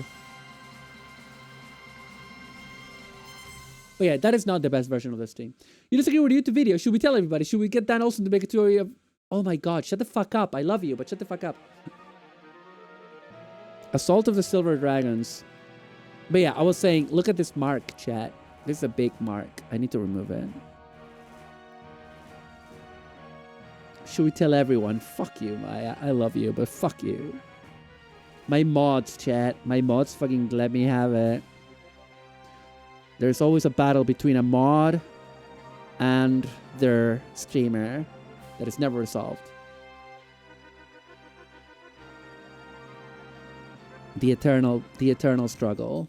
But yeah, that is not the best version of this thing. You disagree with the YouTube video. Should we tell everybody? Should we get Dan Olsen to make a tutorial of... Oh my god, shut the fuck up. I love you, but shut the fuck up. Assault of the Silver Dragons. But yeah, I was saying, look at this mark, chat. This is a big mark. I need to remove it. Should we tell everyone? Fuck you, Maya. I love you, but fuck you. My mods, chat. My mods fucking let me have it. There's always a battle between a mod and their streamer that is never resolved. The eternal struggle.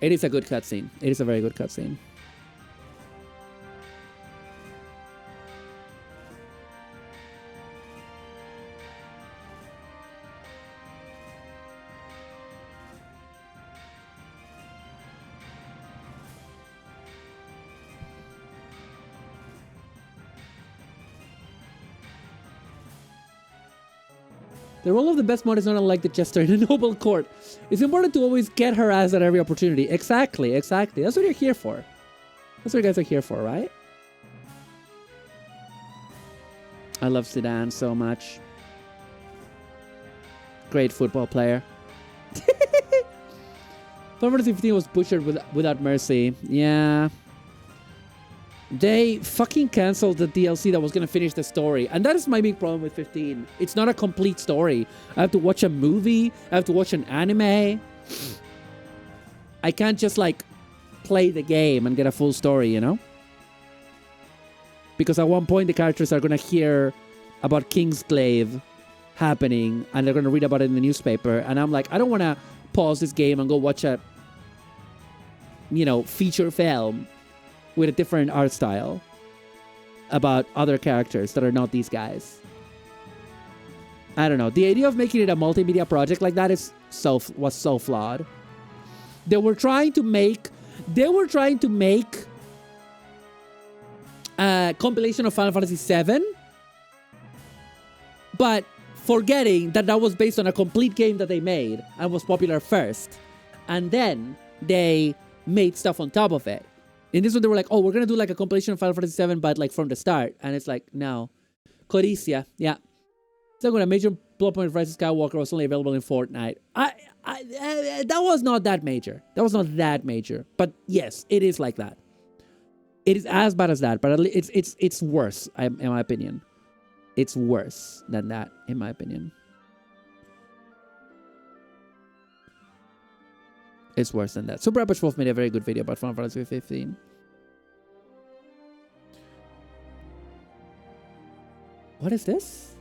It is a good cutscene. It is a very good cutscene. The role of the best mod is not unlike the jester in a noble court. It's important to always get her ass at every opportunity. Exactly. That's what you're here for. That's what you guys are here for, right? I love Zidane so much. Great football player. Final Final Fantasy 15 was butchered without mercy. Yeah. They fucking canceled the DLC that was going to finish the story. And that is my big problem with 15. It's not a complete story. I have to watch a movie. I have to watch an anime. I can't just like play the game and get a full story, you know? Because at one point the characters are going to hear about Kingsglaive happening and they're going to read about it in the newspaper. And I'm like, I don't want to pause this game and go watch a, you know, feature film with a different art style about other characters that are not these guys. I don't know. The idea of making it a multimedia project like that was so flawed. They were trying to make a compilation of Final Fantasy VII, but forgetting that that was based on a complete game that they made and was popular first. And then they made stuff on top of it. In this one, they were like, oh, we're going to do like a compilation of Final Fantasy VII, but like from the start. And it's like, no. Codicia, yeah. So when a major plot point of Rise of Skywalker was only available in Fortnite. That was not that major. That was not that major. But yes, it is like that. It is as bad as that, but it's worse, in my opinion. It's worse than that, in my opinion. It's worse than that. Super Apache Wolf made a very good video about Final Fantasy 15. What is this?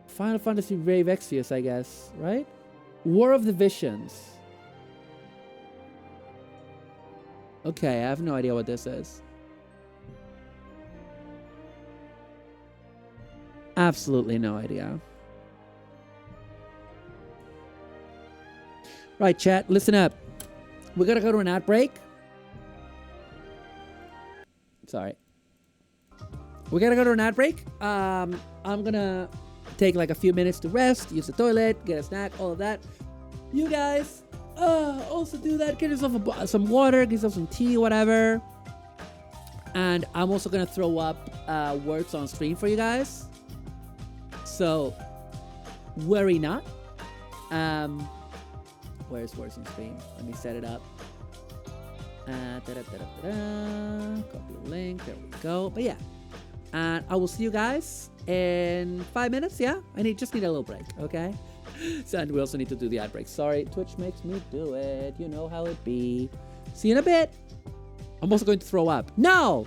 Final Fantasy Rave Exvius, I guess, right? War of the Visions. Okay, I have no idea what this is. Absolutely no idea. Right, chat, listen up. We're gonna go to an ad break. Sorry. We're gonna go to an ad break. I'm gonna take like a few minutes to rest, use the toilet, get a snack, all of that. You guys also do that. Get yourself some water, get yourself some tea, whatever. And I'm also gonna throw up words on stream for you guys. So worry not. Where's words on stream? Let me set it up. Copy the link. There we go. But yeah. And I will see you guys in 5 minutes. Yeah, just need a little break, okay? So, and we also need to do the ad break. Sorry, Twitch makes me do it. You know how it be. See you in a bit. I'm also going to throw up. No!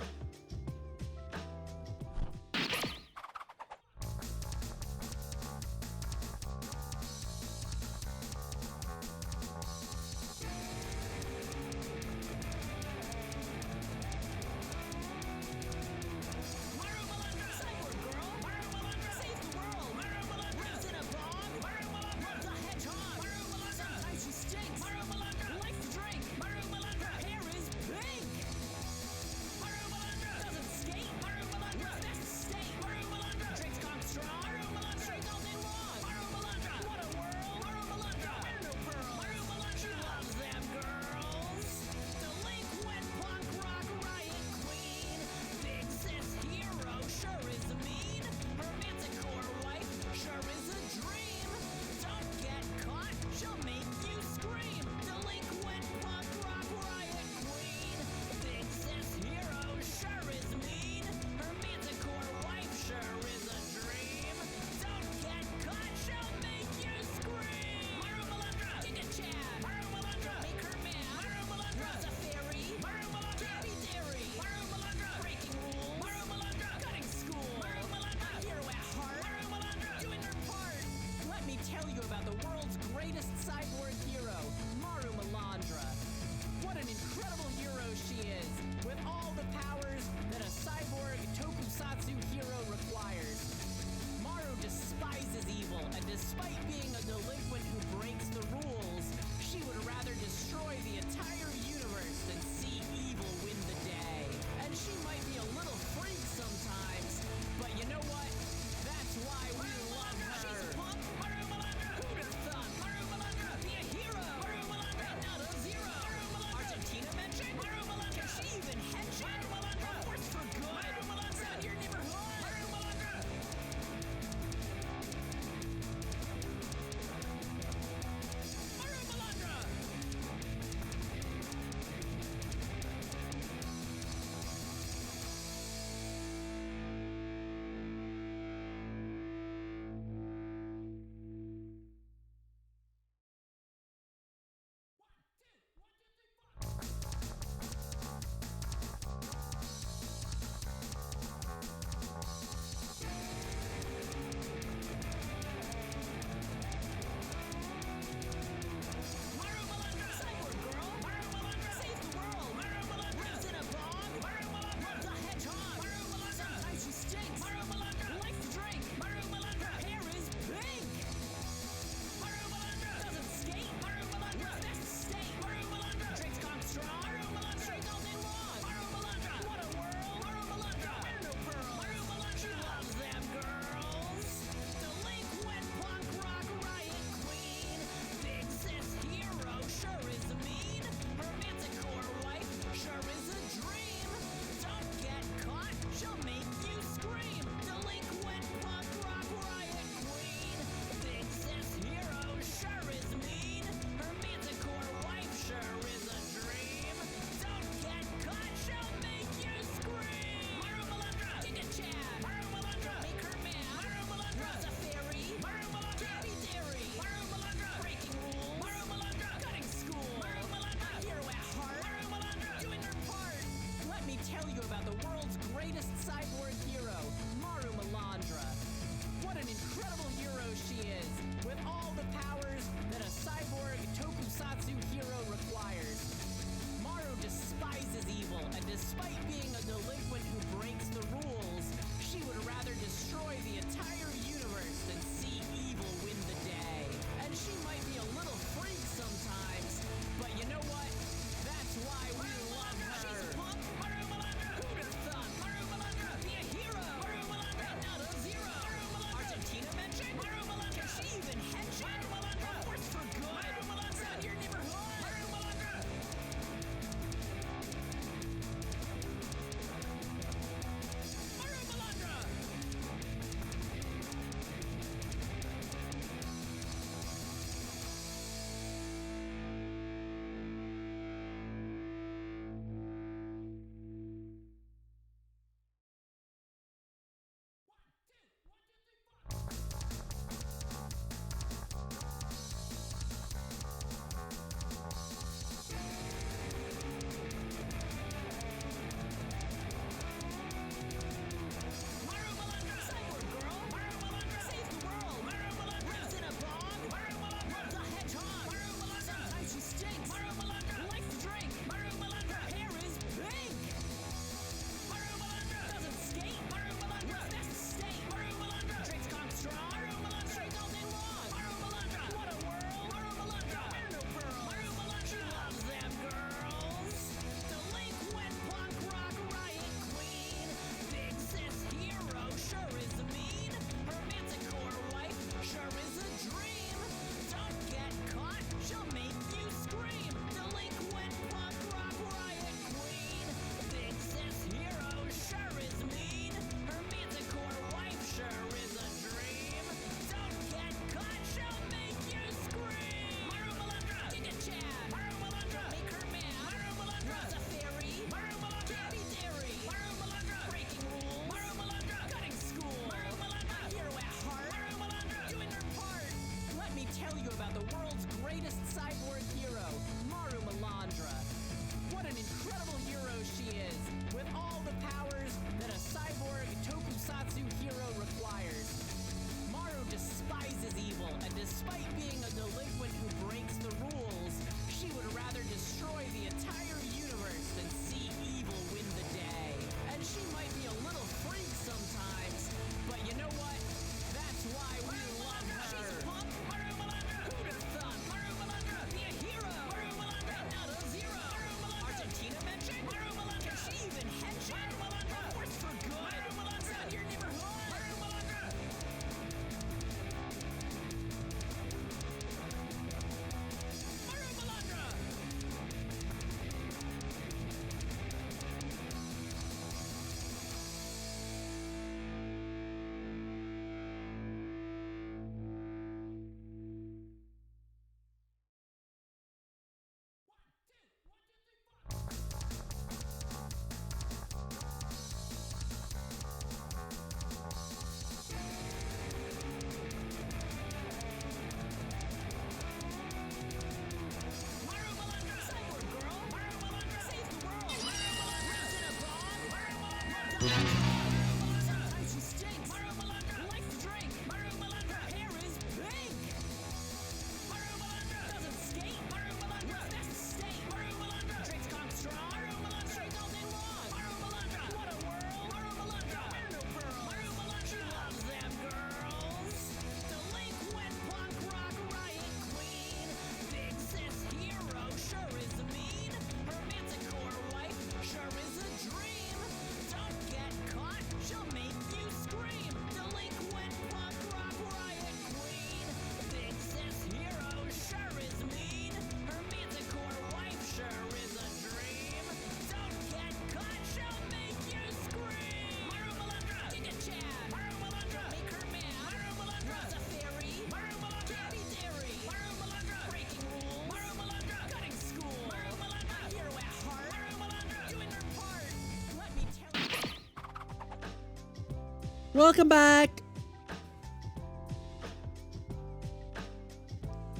Welcome back.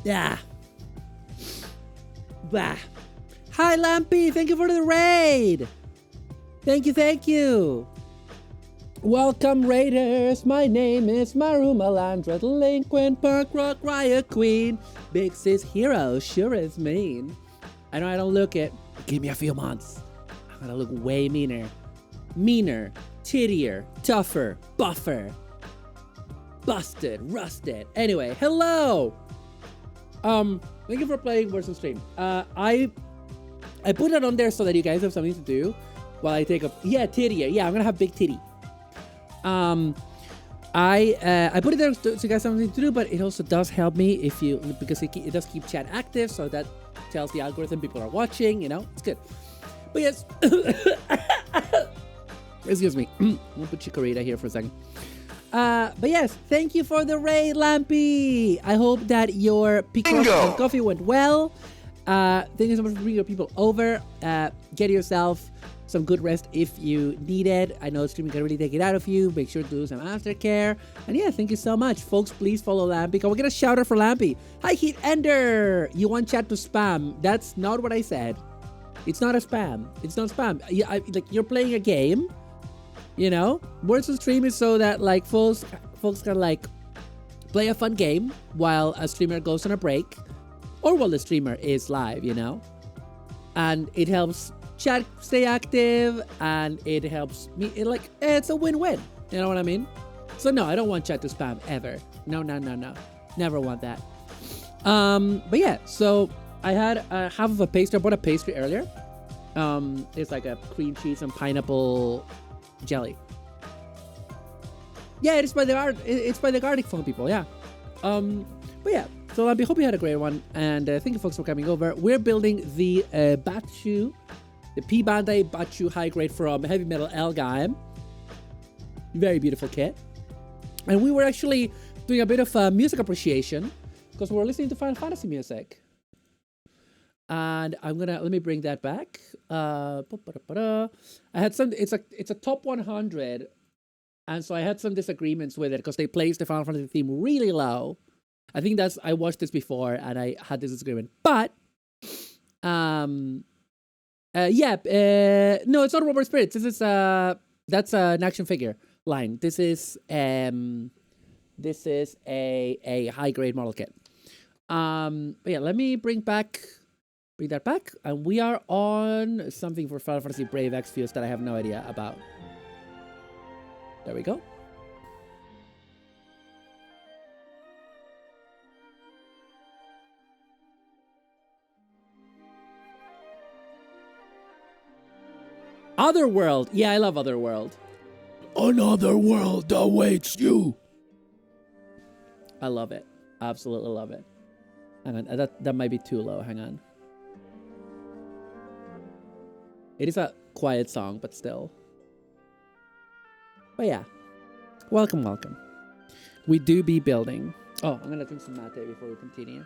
Yeah. Bah. Hi, Lampy. Thank you for the raid. Thank you, thank you. Welcome, Raiders. My name is Maru Malandra, delinquent, punk rock riot queen. Big sis hero sure is mean. I know I don't look it. Give me a few months. I'm gonna look way meaner. Meaner, tittier, tougher, buffer. Busted, rusted. Anyway, hello. Thank you for playing versus stream. I put it on there so that you guys have something to do while I take a tittier. Yeah, I'm gonna have big titty. I put it there so you guys have something to do, but it also does help me because it does keep chat active, so that tells the algorithm people are watching. You know, it's good. But yes, excuse me. I'm gonna put Chikorita here for a second. But yes, thank you for the raid, Lampy. I hope that your peacock and coffee went well. Thank you so much for bringing your people over. Get yourself some good rest if you need it. I know streaming can really take it out of you. Make sure to do some aftercare. And yeah, thank you so much. Folks, please follow Lampy. Can we get a shout out for Lampy? Hi, Heat Ender. You want chat to spam. That's not what I said. It's not a spam. It's not spam. Like, you're playing a game. You know, words on stream is so that like folks can like play a fun game while a streamer goes on a break, or while the streamer is live. You know, and it helps chat stay active, and it helps me. It's a win-win. You know what I mean? So no, I don't want chat to spam ever. No, never want that. But yeah, so I had half of a pastry. I bought a pastry earlier. It's like a cream cheese and pineapple jelly. Yeah, it's by the Garlic Phone people. Yeah. But yeah, so I hope you had a great one, and thank you folks for coming over. We're building the Bat-Shu, the P-Bandai Bat-Shu high grade from Heavy Metal Elgaim. Very beautiful kit. And we were actually doing a bit of music appreciation because we were listening to Final Fantasy music. And let me bring that back. I had some, it's a top 100. And so I had some disagreements with it because they placed the Final Fantasy theme really low. I think I watched this before and I had this disagreement. But, no, it's not Robert Spirits. This is, that's an action figure line. This is a high grade model kit. But yeah, let me bring that back, and we are on something for Final Fantasy Brave Exvius that I have no idea about. There we go. Otherworld. Yeah, I love Otherworld. Another world awaits you. I love it. Absolutely love it. Hang on, that might be too low. Hang on. It is a quiet song, but still. But yeah. Welcome. We do be building. Oh, I'm gonna drink some mate before we continue.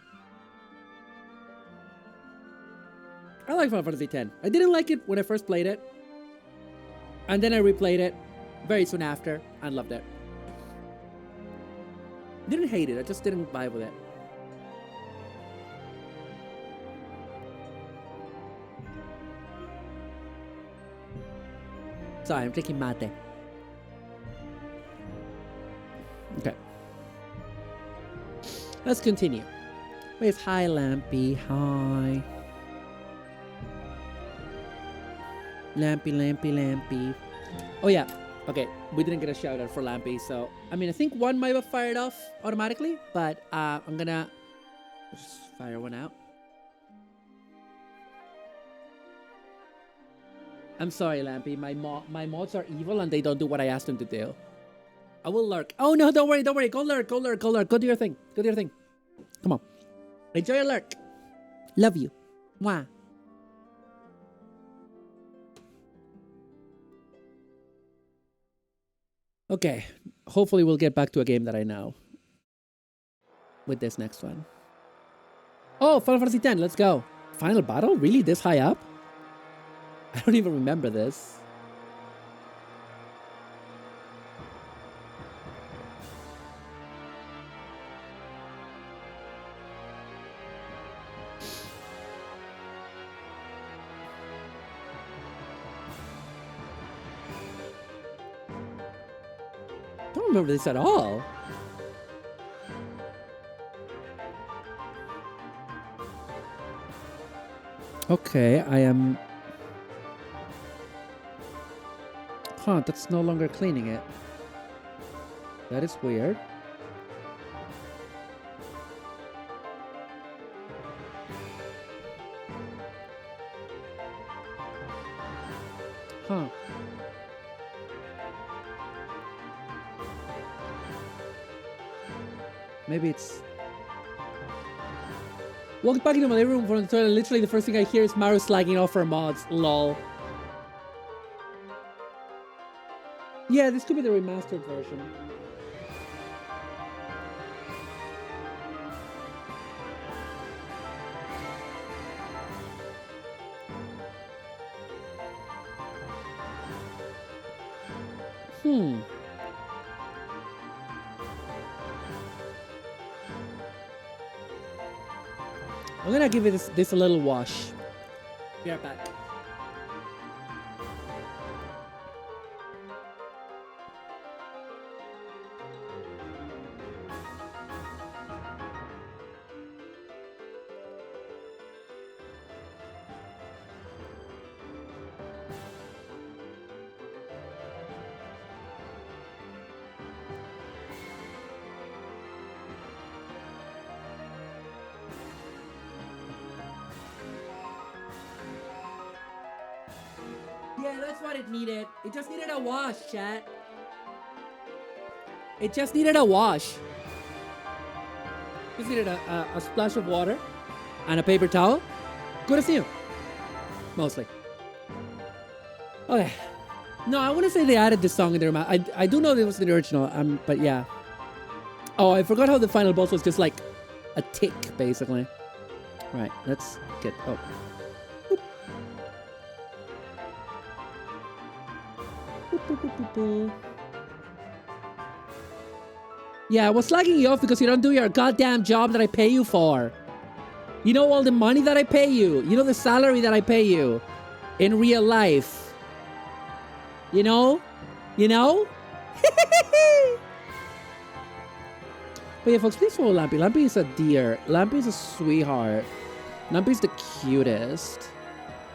I like Final Fantasy X. I didn't like it when I first played it. And then I replayed it very soon after and loved it. Didn't hate it, I just didn't vibe with it. Sorry, I'm drinking mate. Okay. Let's continue. Where's hi, Lampy? Hi. Lampy. Oh, yeah. Okay, we didn't get a shout out for Lampy, so I mean, I think one might have fired off automatically, but I'm gonna just fire one out. I'm sorry, Lampy. My mods are evil and they don't do what I asked them to do. I will lurk. Oh no, don't worry. Go lurk. Go do your thing. Come on. Enjoy your lurk. Love you. Mwah. Okay. Hopefully we'll get back to a game that I know. With this next one. Oh, Final Fantasy X. Let's go. Final battle? Really? This high up? I don't even remember this. Don't remember this at all. Okay, I am... Huh, that's no longer cleaning it. That is weird. Huh. Maybe it's... Walked back into my living room from the toilet. Literally, the first thing I hear is Maru slagging off her mods. Lol. Yeah, this could be the remastered version. I'm gonna give it this a little wash. Be right back. Yeah, that's what it needed. It just needed a wash, chat. It just needed a wash. Just needed a splash of water and a paper towel. Good as new. Mostly. Okay. No, I want to say they added this song in their mouth. I do know it was the original, but yeah. Oh, I forgot how the final boss was just like a tick, basically. Right, let's get... Oh. Yeah, I was slagging you off because you don't do your goddamn job that I pay you for. You know all the money that I pay you. You know the salary that I pay you. In real life. You know? You know? But yeah, folks, please follow Lampy. Lampy is a dear. Lampy is a sweetheart. Lampy is the cutest.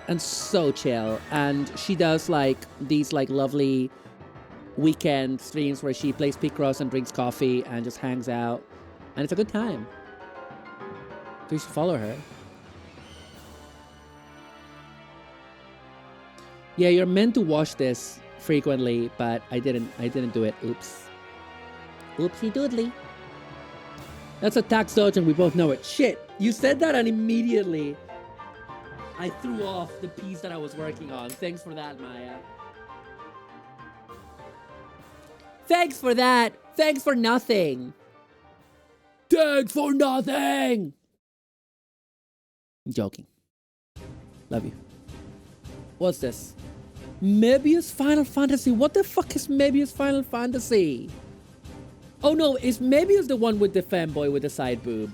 And so chill. And she does like these like lovely weekend streams where she plays Picross and drinks coffee and just hangs out. And it's a good time. So you should follow her. Yeah, you're meant to wash this frequently, but I didn't do it. Oops. Oopsie doodly. That's a tax dodge and we both know it. Shit, you said that and immediately I threw off the piece that I was working on. Thanks for that, Maya. Thanks for that. Thanks for nothing. Thanks for nothing. I'm joking. Love you. What's this? Mebius Final Fantasy. What the fuck is Mebius Final Fantasy? Oh no, is Mebius the one with the fanboy with the side boob?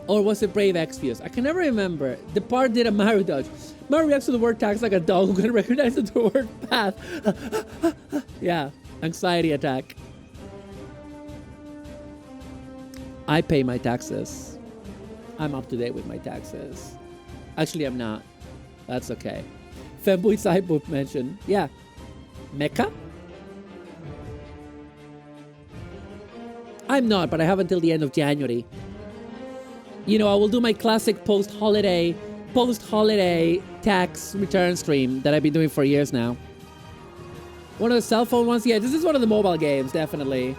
Or was it Brave Exvius? I can never remember. The part did a Maru dodge. Maru reacts to the word tax like a dog who can recognize the word path. Yeah, anxiety attack. I pay my taxes. I'm up to date with my taxes. Actually, I'm not. That's okay. Femboy side boob mentioned. Yeah. Mecha? I'm not, but I have until the end of January. You know, I will do my classic post-holiday tax return stream that I've been doing for years now. One of the cell phone ones? Yeah, this is one of the mobile games, definitely.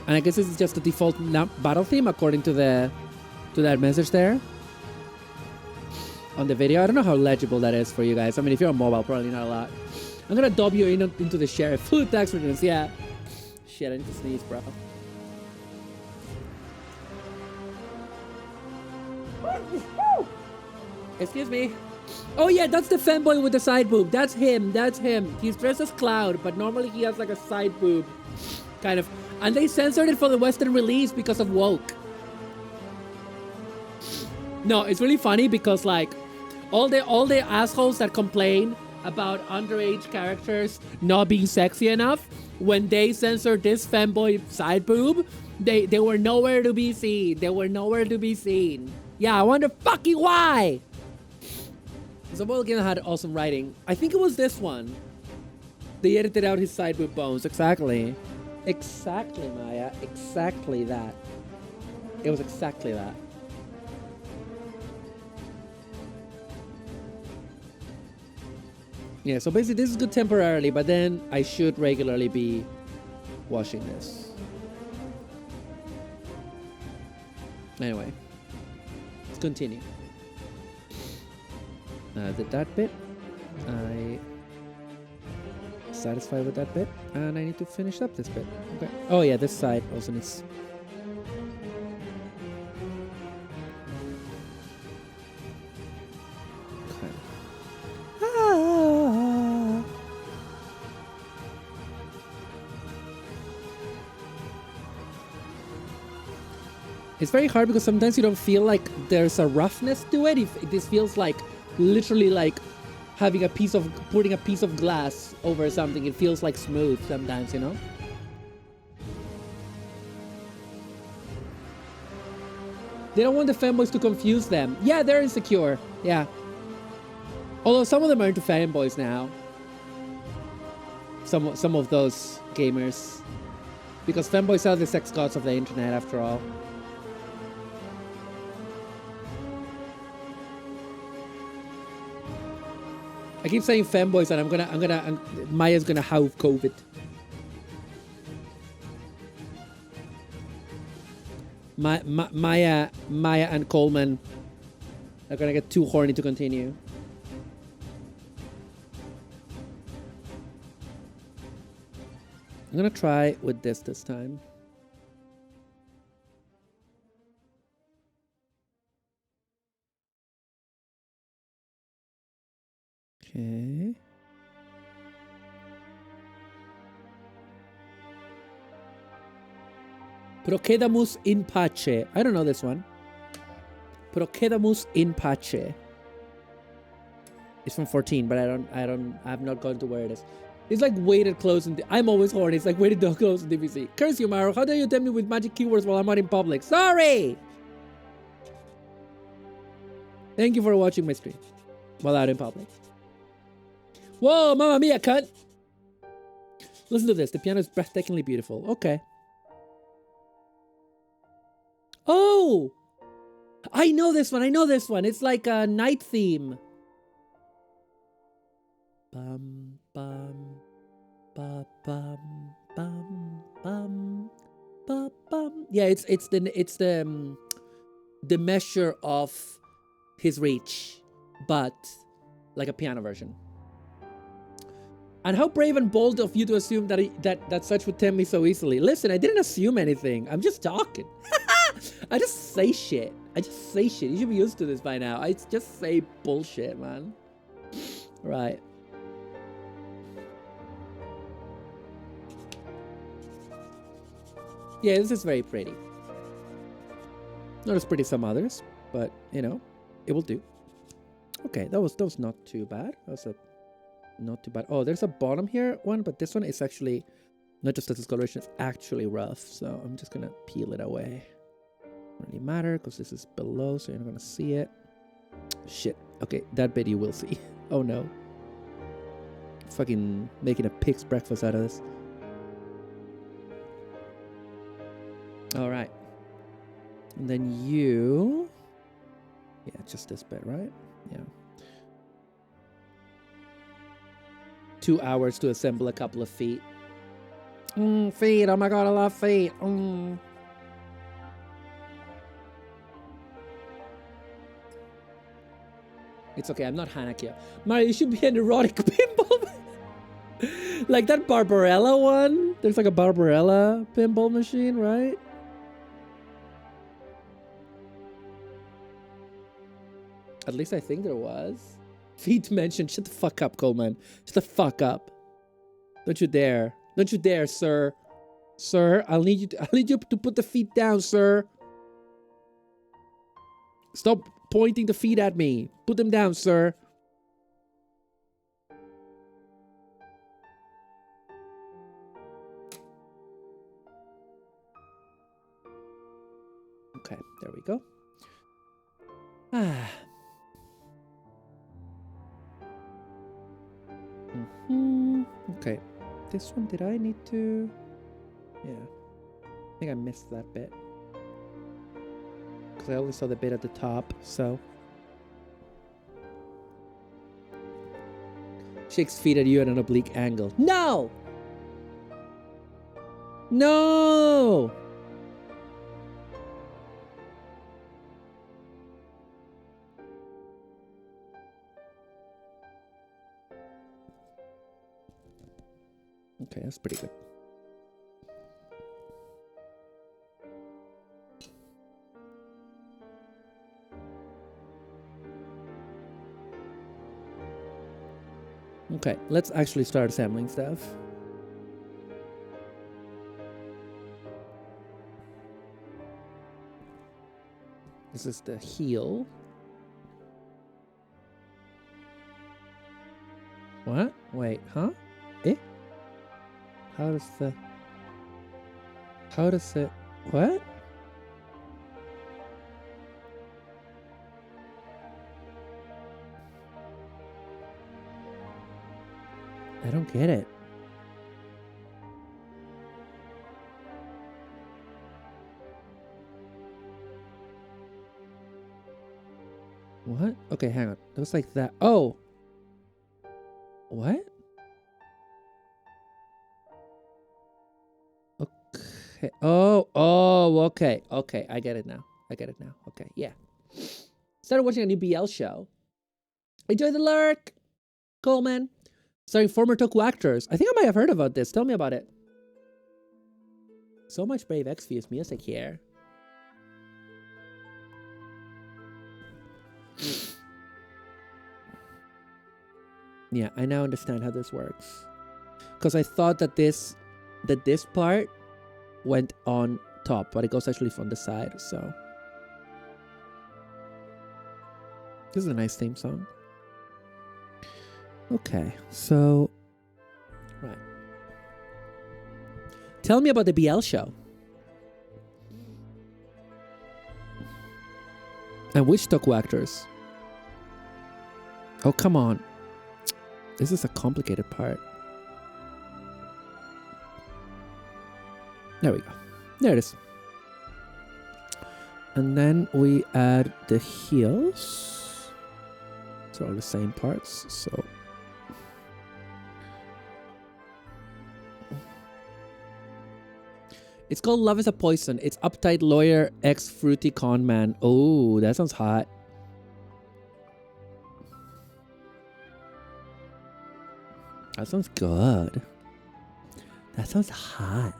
And I guess this is just the default battle theme according to that message there. On the video. I don't know how legible that is for you guys. I mean, if you're on mobile, probably not a lot. I'm gonna dub you into the sheriff. Food tax returns, yeah. Shit, I need to sneeze, bro. Excuse me. Oh yeah, that's the fanboy with the side boob. That's him. That's him. He's dressed as Cloud, but normally he has like a side boob. Kind of. And they censored it for the Western release because of woke. No, it's really funny because like... All the assholes that complain about underage characters not being sexy enough, when they censored this femboy side boob, they were nowhere to be seen. They were nowhere to be seen. Yeah, I wonder fucking why. So Volcano had awesome writing. I think it was this one. They edited out his side boob bones. Exactly. Exactly, Maya. Exactly that. It was exactly that. Yeah, so basically this is good temporarily, but then I should regularly be washing this. Anyway, let's continue. Did that bit. I satisfied with that bit, and I need to finish up this bit. Okay. Oh yeah, this side also needs. Okay. Ah. It's very hard because sometimes you don't feel like there's a roughness to it. This feels like literally like having putting a piece of glass over something. It feels like smooth sometimes, you know? They don't want the fanboys to confuse them. Yeah, they're insecure. Yeah. Although some of them are into fanboys now. Some of those gamers. Because fanboys are the sex gods of the internet after all. I keep saying fanboys, and Maya's gonna have COVID. Maya and Coleman are gonna get too horny to continue. I'm gonna try with this time. Okay. Procedamus in pace. I don't know this one. Procedamus in pace. It's from 14, but I've not gone to where it is. It's like weighted clothes and I'm always horny. It's like weighted clothes in DVC. Curse you, Maro. How dare you tempt me with magic keywords while I'm out in public? Sorry! Thank you for watching my stream while out in public. Whoa, mamma mia, cunt! Listen to this. The piano is breathtakingly beautiful. Okay. Oh! I know this one. I know this one. It's like a night theme. Bum, bum, ba, bum, bum, bum, ba, bum. Yeah, it's the measure of his reach, but like a piano version. And how brave and bold of you to assume that such would tempt me so easily. Listen, I didn't assume anything. I'm just talking. I just say shit. I just say shit. You should be used to this by now. I just say bullshit, man. Right. Yeah, this is very pretty. Not as pretty as some others, but you know, it will do. Okay, that was not too bad. That was not too bad. Oh, there's a bottom here one, but this one is actually not just a discoloration, it's actually rough. So I'm just gonna peel it away. Doesn't really matter because this is below, so you're not gonna see it. Shit. Okay, that bit you will see. Oh no. Fucking making a pig's breakfast out of this. Alright. And then you... Yeah, just this bit, right? Yeah. 2 hours to assemble a couple of feet. Feet. Oh my god, I love feet. It's okay, I'm not Hanakia. Mario, you should be an erotic pinball. Like that Barbarella one. There's like a Barbarella pinball machine, right? At least I think there was. Feet mentioned. Shut the fuck up, Coleman. Shut the fuck up. Don't you dare. Don't you dare, sir. Sir, I need you to put the feet down, sir. Stop pointing the feet at me. Put them down, sir. Okay, there we go. Okay, this one, did I need to? Yeah, I think I missed that bit. Because I only saw the bit at the top, so. Shakes feet at you at an oblique angle. No! No! Okay, that's pretty good. Okay, let's actually start assembling stuff. This is the heel. What? Wait, huh? Eh? How does it, what? I don't get it. What? Okay, hang on. It was like that. Oh! What? Okay. Oh, okay. Okay, I get it now. Okay, yeah. Started watching a new BL show. Enjoy the lurk! Coleman. Starring former Toku actors. I think I might have heard about this. Tell me about it. So much Brave Exvius music here. Yeah, I now understand how this works. Because I thought that this part went on top, but it goes actually from the side, so. This is a nice theme song. Okay, so, right. Tell me about the BL show. And which Toku actors? Oh, come on. This is a complicated part. There we go. There it is. And then we add the heels. It's all the same parts, so. It's called Love is a Poison. It's uptight lawyer, ex-fruity con man. Oh, that sounds hot. That sounds good. That sounds hot.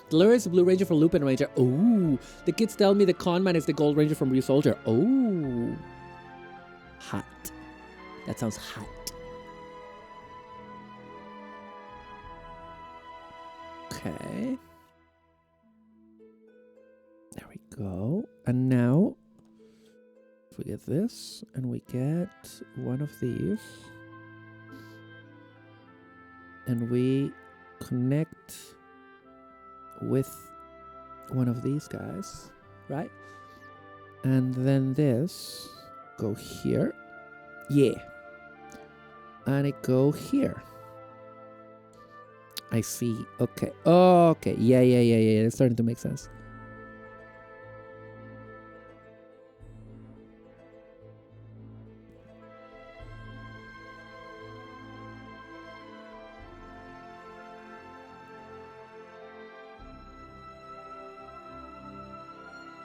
The lawyer is the Blue Ranger for Lupin Ranger. Oh, the kids tell me the con man is the Gold Ranger from Ryu Soldier. Oh, hot. That sounds hot. Okay. There we go. And now, if we get this, and we get one of these, and we connect with one of these guys, right? And then this go here. Yeah. And it go here. I see. Okay. Oh, okay. Yeah. It's starting to make sense.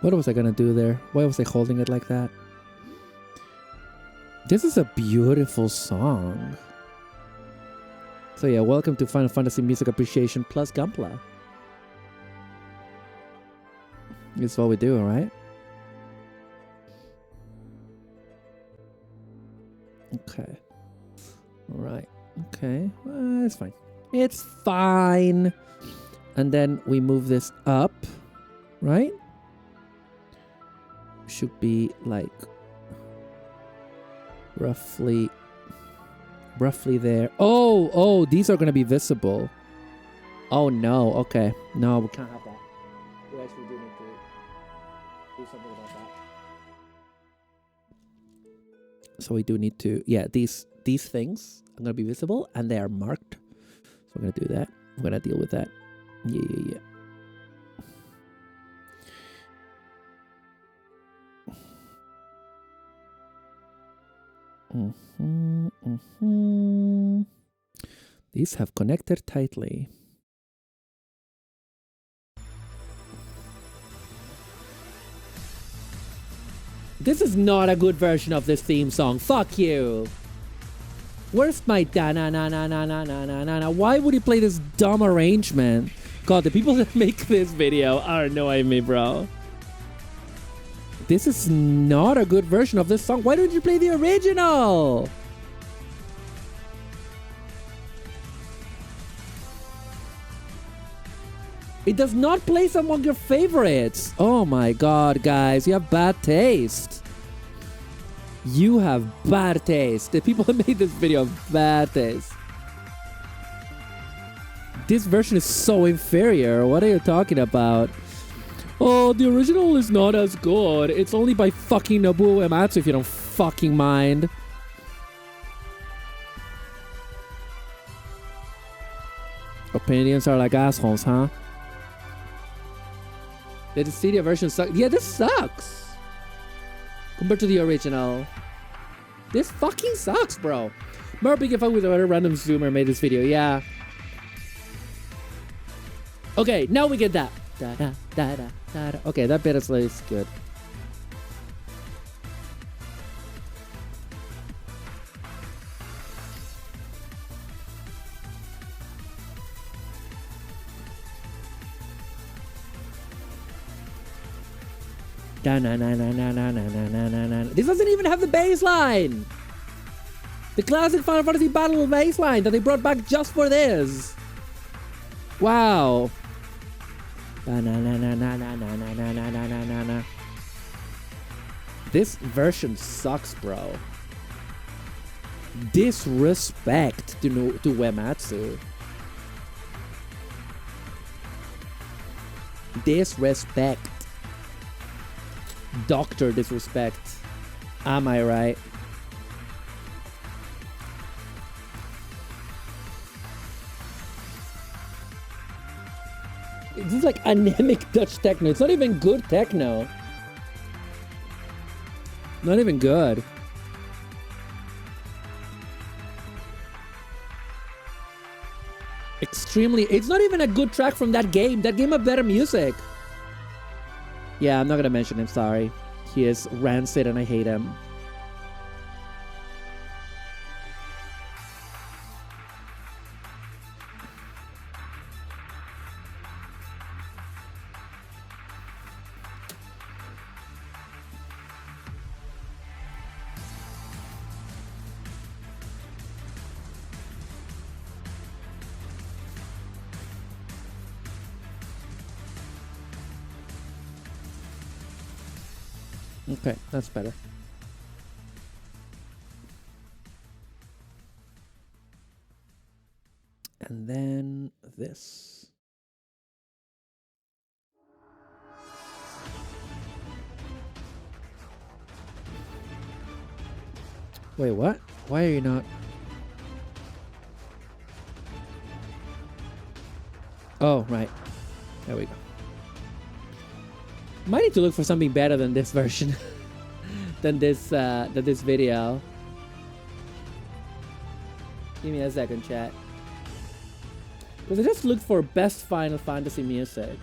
What was I gonna do there? Why was I holding it like that? This is a beautiful song. So yeah, welcome to Final Fantasy Music Appreciation plus Gunpla. It's what we do, alright? Okay. Alright. Okay. It's fine. It's fine. And then we move this up, right? should be like roughly there. Oh, these are gonna be visible. Oh no, okay. No, we can't have that. We actually do need to do something about that. So we do need to, yeah, these things are gonna be visible and they are marked. So we're gonna do that. We're gonna deal with that. Yeah. These have connected tightly. This is not a good version of this theme song. Fuck you. Where's my da na na na na na na na na? Why would you play this dumb arrangement? God, the people that make this video are annoying me, bro. This is not a good version of this song. Why don't you play the original? It does not place among your favorites. Oh my god, guys. You have bad taste. You have bad taste. The people that made this video have bad taste. This version is so inferior. What are you talking about? Oh, the original is not as good. It's only by fucking Nobuo Uematsu if you don't fucking mind. Opinions are like assholes, huh? The CD version sucks. Yeah, this sucks. Compared to the original. This fucking sucks, bro. More big if I was a random zoomer made this video. Yeah. Okay, now we get that. Da da da da da da. Okay, that bit is good. Da na na na na na na na na na na. This doesn't even have the bass line. The classic Final Fantasy Battle bass line that they brought back just for this. Wow. Da na na na na na na na na na na na na. This version sucks, bro. Disrespect to Uematsu. Disrespect. Doctor disrespect. Am I right? This is like anemic Dutch techno. It's not even good techno. Not even good. Extremely. It's not even a good track from that game. That game had better music. Yeah, I'm not gonna mention him, sorry. He is rancid and I hate him. Okay, that's better. And then this. Wait, what? Why are you not? Oh, right. There we go. Might need to look for something better than this version. than this video. Give me a second, chat. Because I just looked for best Final Fantasy music.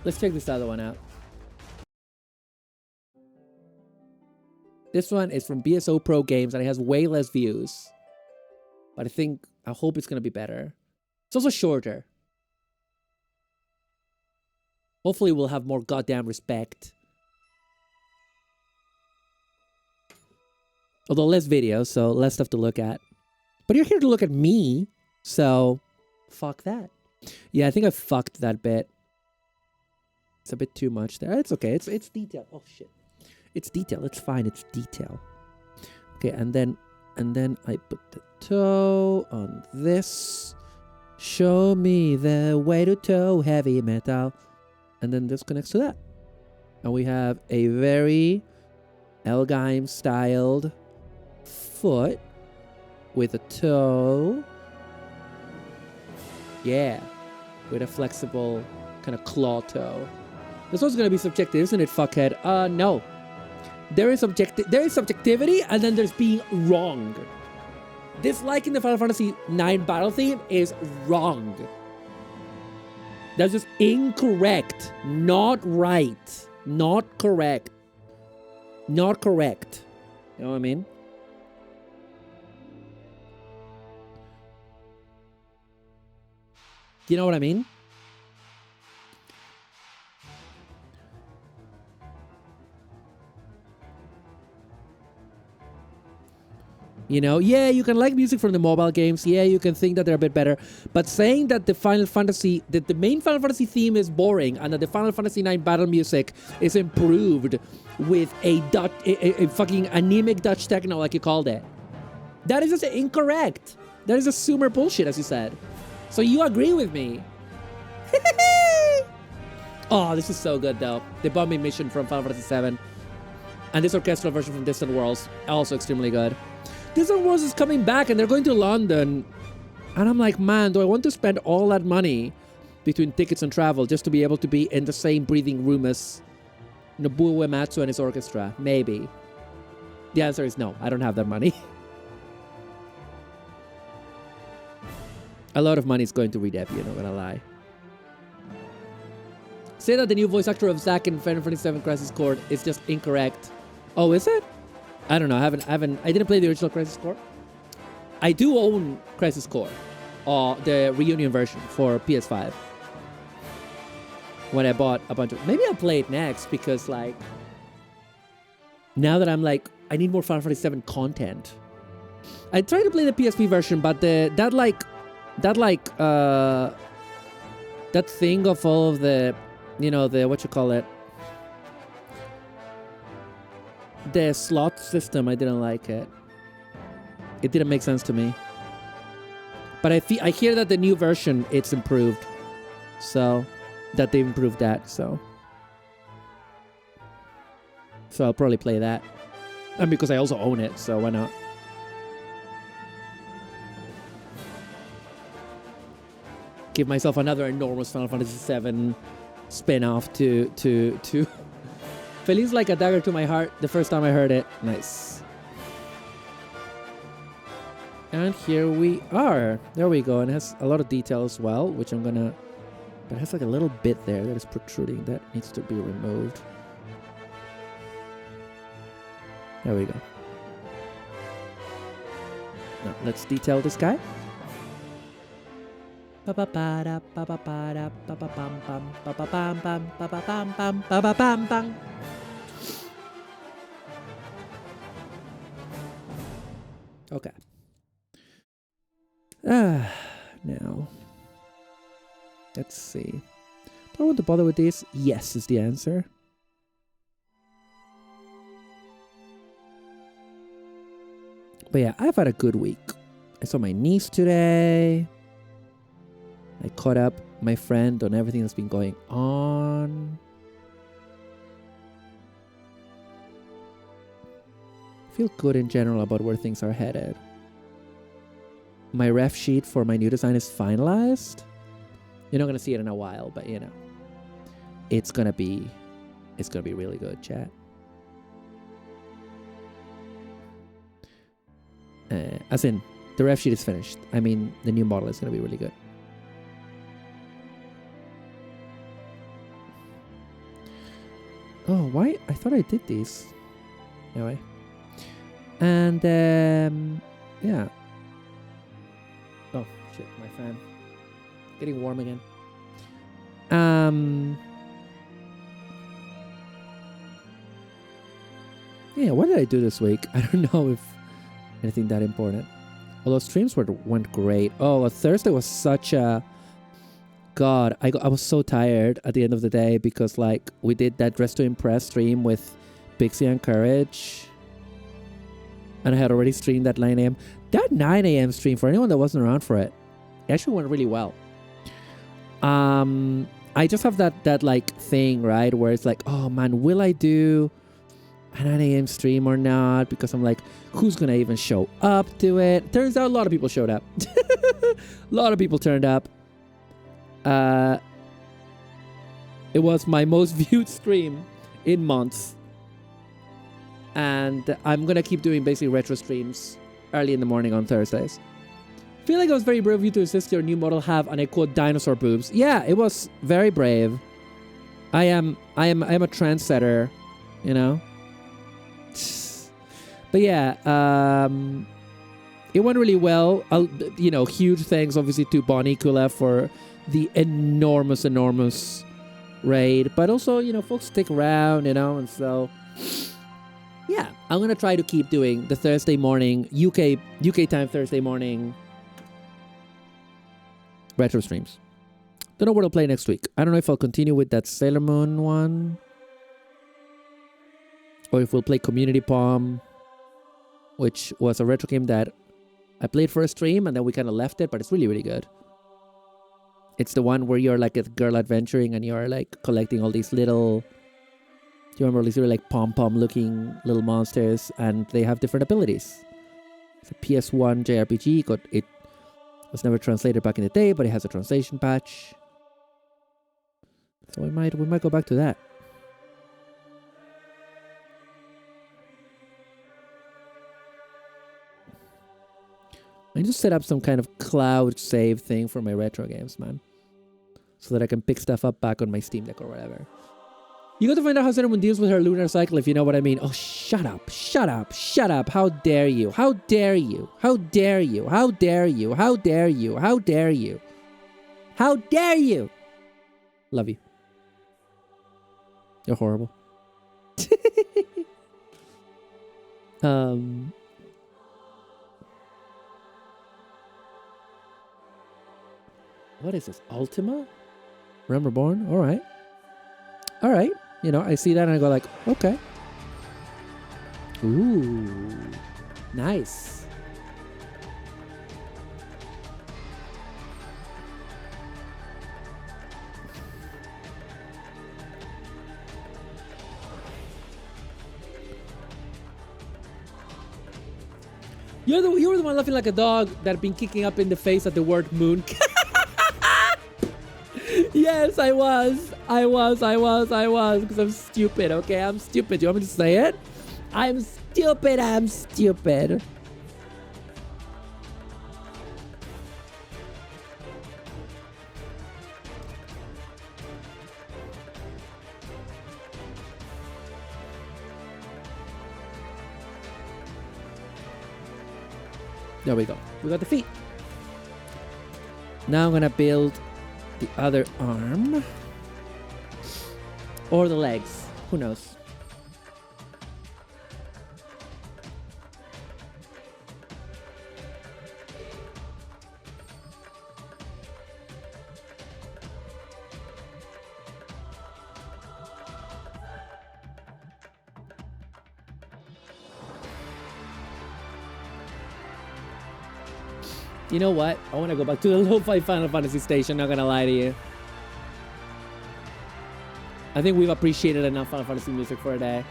Let's check this other one out. This one is from BSO Pro Games and it has way less views. But I hope it's going to be better. It's also shorter. Hopefully we'll have more goddamn respect. Although less videos, so less stuff to look at. But you're here to look at me, so fuck that. Yeah, I think I fucked that bit. It's a bit too much there. It's okay. It's detail. Oh shit. It's detail. It's fine. It's detail. Okay, and then I put the toe on this. Show me the way to toe heavy metal. And then this connects to that. And we have a very Elgheim styled foot with a toe. Yeah. With a flexible kind of claw toe. This one's gonna be subjective, isn't it, fuckhead? No. There is subjectivity, and then there's being wrong. Disliking the Final Fantasy IX battle theme is wrong. That's just incorrect. Not right. Not correct. Not correct. You know what I mean? Do you know what I mean? You know, yeah, you can like music from the mobile games. Yeah, you can think that they're a bit better. But saying that the main Final Fantasy theme is boring and that the Final Fantasy IX battle music is improved with a fucking anemic Dutch techno, like you called it. That is just incorrect. That is just sumer bullshit, as you said. So you agree with me. Oh, this is so good, though. The bombing mission from Final Fantasy VII. And this orchestral version from Distant Worlds. Also extremely good. Distant Worlds is coming back and they're going to London. And I'm like, man, do I want to spend all that money between tickets and travel just to be able to be in the same breathing room as Nobuo Uematsu and his orchestra? Maybe. The answer is no. I don't have that money. A lot of money is going to Redep, you're not gonna lie. Say that the new voice actor of Zack in Final Fantasy VII Crisis Core is just incorrect. Oh, is it? I don't know. I didn't play the original Crisis Core. I do own Crisis Core, the reunion version for PS5. When I bought a bunch of, maybe I'll play it next because like, now that I'm like, I need more Final Fantasy VII content. I tried to play the PSP version, but that thing of all of the, you know, the what you call it. The slot system, I didn't like it. It didn't make sense to me. But I hear that the new version, it's improved. So, that they improved that, so. So I'll probably play that. And because I also own it, so why not? Give myself another enormous Final Fantasy VII spin-off to Feels like a dagger to my heart the first time I heard it. Nice. And here we are. There we go. And it has a lot of detail as well, which I'm gonna... But it has like a little bit there that is protruding. That needs to be removed. There we go. Now, let's detail this guy. Okay. Now. Let's see. Do I want to bother with this? Yes is the answer. But yeah, I've had a good week. I saw my niece today. I caught up my friend on everything that's been going on. I feel good in general about where things are headed. My ref sheet for my new design is finalized. You're not gonna see it in a while, but you know, it's gonna be really good, chat. As in, the ref sheet is finished. I mean, the new model is gonna be really good. Oh, why? I thought I did these. Anyway. And, yeah. Oh, shit, my fan. Getting warm again. Yeah, what did I do this week? I don't know if anything that important. Although streams went great. Oh, Thursday was such a... God, I was so tired at the end of the day because, like, we did that Dress to Impress stream with Pixie and Courage. And I had already streamed at 9 a.m. That 9 a.m. stream, for anyone that wasn't around for it, actually went really well. I just have that like thing, right, where it's like, oh man, will I do a 9 a.m. stream or not? Because I'm like, who's gonna even show up to it? Turns out a lot of people showed up. A lot of people turned up. It was my most viewed stream in months. And I'm gonna keep doing basically retro streams early in the morning on Thursdays. Feel like I was very brave of you to insist your new model have, and I quote, dinosaur boobs. Yeah, it was very brave. I am a trendsetter, you know. But yeah, it went really well. You know, huge thanks obviously to Bonnie Kula for the enormous raid, but also, you know, folks stick around, you know, and so yeah, I'm gonna try to keep doing the Thursday morning UK time Thursday morning retro streams. Don't know what I'll play next week. I don't know if I'll continue with that Sailor Moon one, or if we'll play Community Palm, which was a retro game that I played for a stream and then we kind of left it, but it's really good. It's the one where you're like a girl adventuring and you're like collecting all these little... Do you remember these little like pom-pom looking little monsters, and they have different abilities? It's a PS1 JRPG. It was never translated back in the day, but it has a translation patch. So we might go back to that. I need to set up some kind of cloud save thing for my retro games, man, so that I can pick stuff up back on my Steam Deck or whatever. You got to find out how Sailor Moon deals with her lunar cycle, if you know what I mean. Oh, shut up. Shut up. Shut up. How dare you? How dare you? How dare you? How dare you? How dare you? How dare you? How dare you? Love you. You're horrible. What is this? Ultima? Realm Reborn? All right. All right. You know, I see that and I go like, okay. Ooh. Nice. You were the one laughing like a dog that had been kicking up in the face at the word moon. Yes, I was. Because I'm stupid, okay? I'm stupid. You want me to say it? I'm stupid. There we go. We got the feet. Now I'm gonna build the other arm. Or the legs. Who knows? You know what? I want to go back to the lo-fi Final Fantasy station, not gonna lie to you. I think we've appreciated enough Final Fantasy music for a day.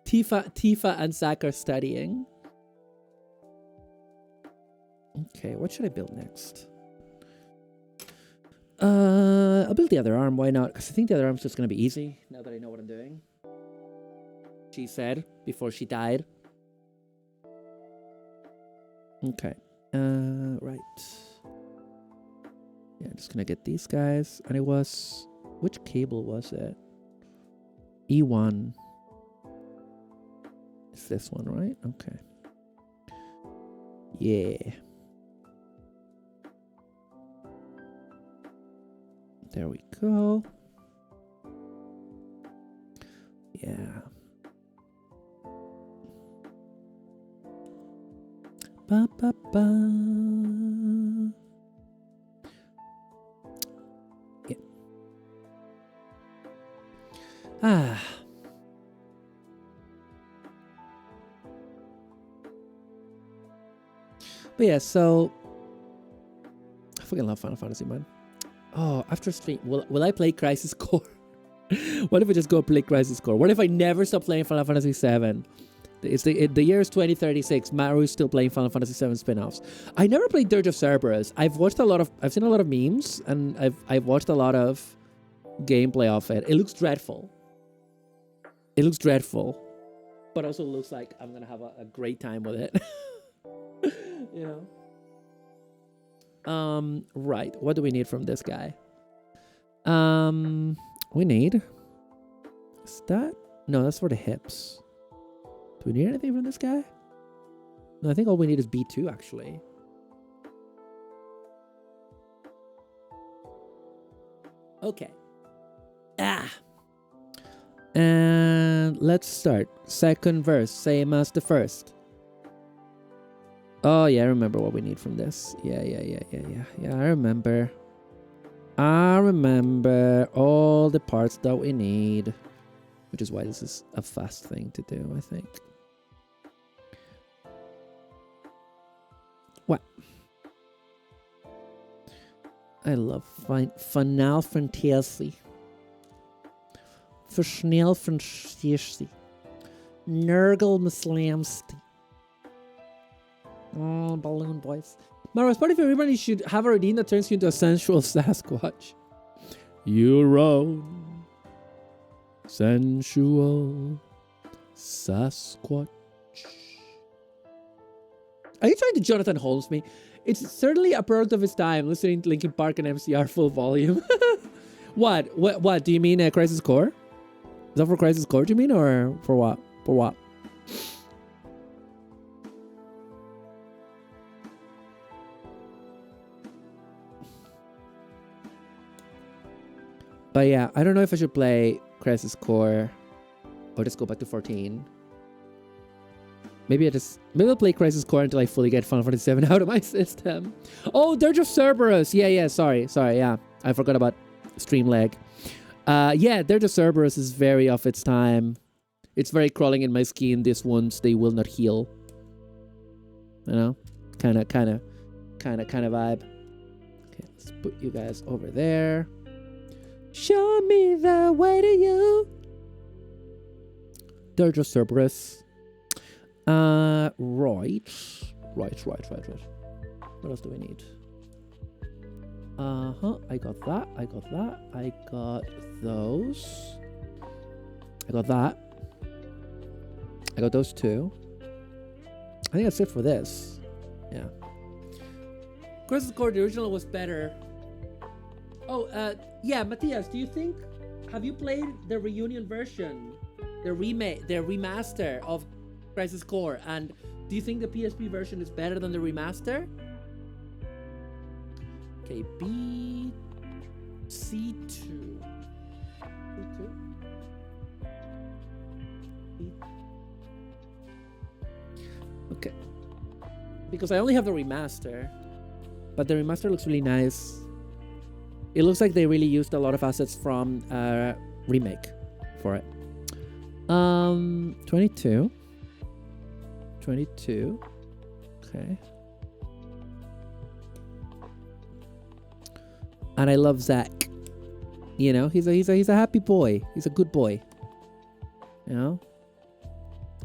Tifa and Zach are studying. Okay, what should I build next? I'll build the other arm. Why not? Because I think the other arm's just gonna be easy now that I know what I'm doing. She said before she died. Okay. Right. Yeah, I'm just gonna get these guys. And it was... Which cable was it? E1. It's this one, right? Okay. Yeah. There we go. Yeah. Ba ba ba. Yeah. Ah. But yeah, so I fucking love Final Fantasy, man. Oh, after stream, will I play Crisis Core? What if I just go play Crisis Core? What if I never stop playing Final Fantasy 7? It's the year is 2036. MAMORU is still playing Final Fantasy 7 spin-offs. I never played Dirge of Cerberus. I've seen a lot of memes, and I've watched a lot of gameplay of it. It looks dreadful. It looks dreadful, but also looks like I'm gonna have a great time with it. You know. Right. What do we need from this guy? We need... Is that... No, that's for the hips. Do we need anything from this guy? No, I think all we need is B2, actually. Okay. Ah! And let's start. Second verse, same as the first. Oh, yeah, I remember what we need from this. Yeah, I remember. I remember all the parts that we need. Which is why this is a fast thing to do, I think. What? I love Final Fantasy. Final Fantasy. Nurgle Muslamsty. Oh, balloon boys. Maros, what if everybody should have a routine that turns you into a sensual Sasquatch? Your own sensual Sasquatch. Are you trying to Jonathan Holmes me? It's certainly a product of his time, listening to Linkin Park and MCR full volume. What? Do you mean Crisis Core? Is that for Crisis Core, do you mean? Or for what? For what? But yeah, I don't know if I should play Crisis Core or just go back to 14. Maybe I'll play Crisis Core until I fully get Final Fantasy 7 out of my system. Oh, Dirge of Cerberus. Yeah, sorry, yeah. I forgot about stream lag. Yeah, Dirge of Cerberus is very off its time. It's very crawling in my skin. These wounds, they will not heal. You know? Kind of vibe. Okay, let's put you guys over there. Show me the way to you. Dirge of Cerberus. Right. What else do we need? I got that. I got those. I got that. I got those two. I think that's it for this. Yeah. Crisis Core, the original was better. Oh, yeah, Matthias, have you played the reunion version? The remaster of Crisis Core, and do you think the PSP version is better than the remaster? Okay, C2. Okay. Because I only have the remaster, but the remaster looks really nice. It looks like they really used a lot of assets from remake for it. 22. Okay. And I love Zack. You know, he's a happy boy. He's a good boy. You know?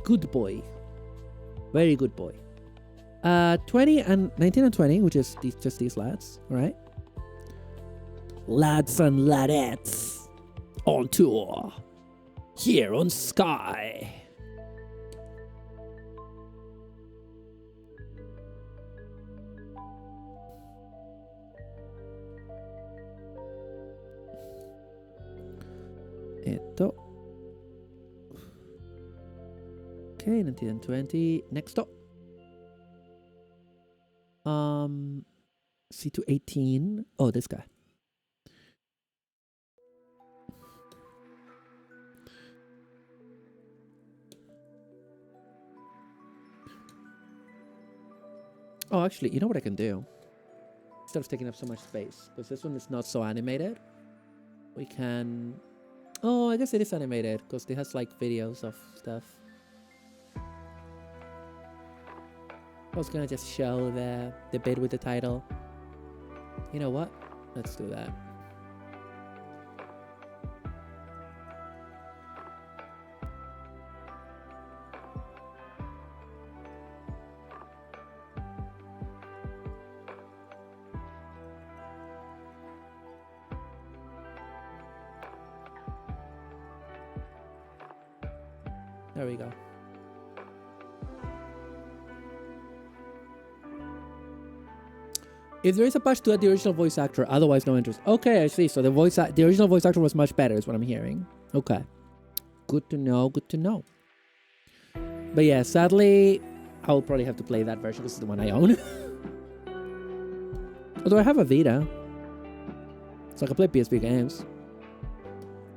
Good boy. Very good boy. 19 and 20, which is just these lads, all right? Lads and ladettes on tour here on Sky. Eto. Okay, 1920. Next up. C218. Oh, this guy. Oh, actually, you know what I can do? Instead of taking up so much space, because this one is not so animated, we can... Oh, I guess it is animated, because it has, like, videos of stuff. I was gonna just show the bit with the title. You know what? Let's do that. There we go. If there is a patch to add the original voice actor, otherwise no interest. Okay, I see. So the original voice actor was much better, is what I'm hearing. Okay. Good to know, good to know. But yeah, sadly, I'll probably have to play that version because it's the one I own. Although I have a Vita. So I can play PSP games.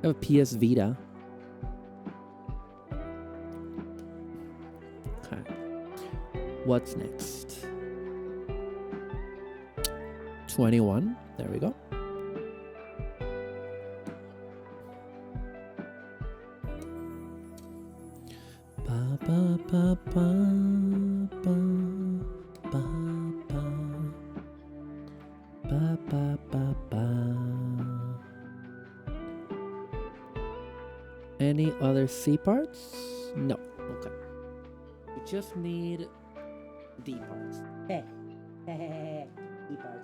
I have a PS Vita. Okay. What's next? 21. There we go. Ba ba ba ba ba ba ba ba ba ba ba. Any other C parts? No. Okay. We just need D parts. D parts.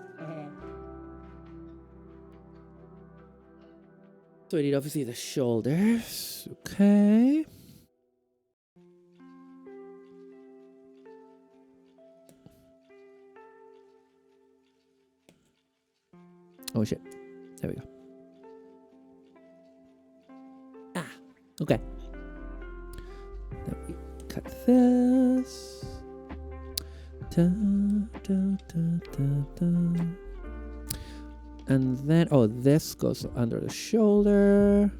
So we need obviously the shoulders. Okay. Oh shit. There we go. Ah. Okay. Then we cut this. Da, da, da, da, da. And then, oh, this goes under the shoulder.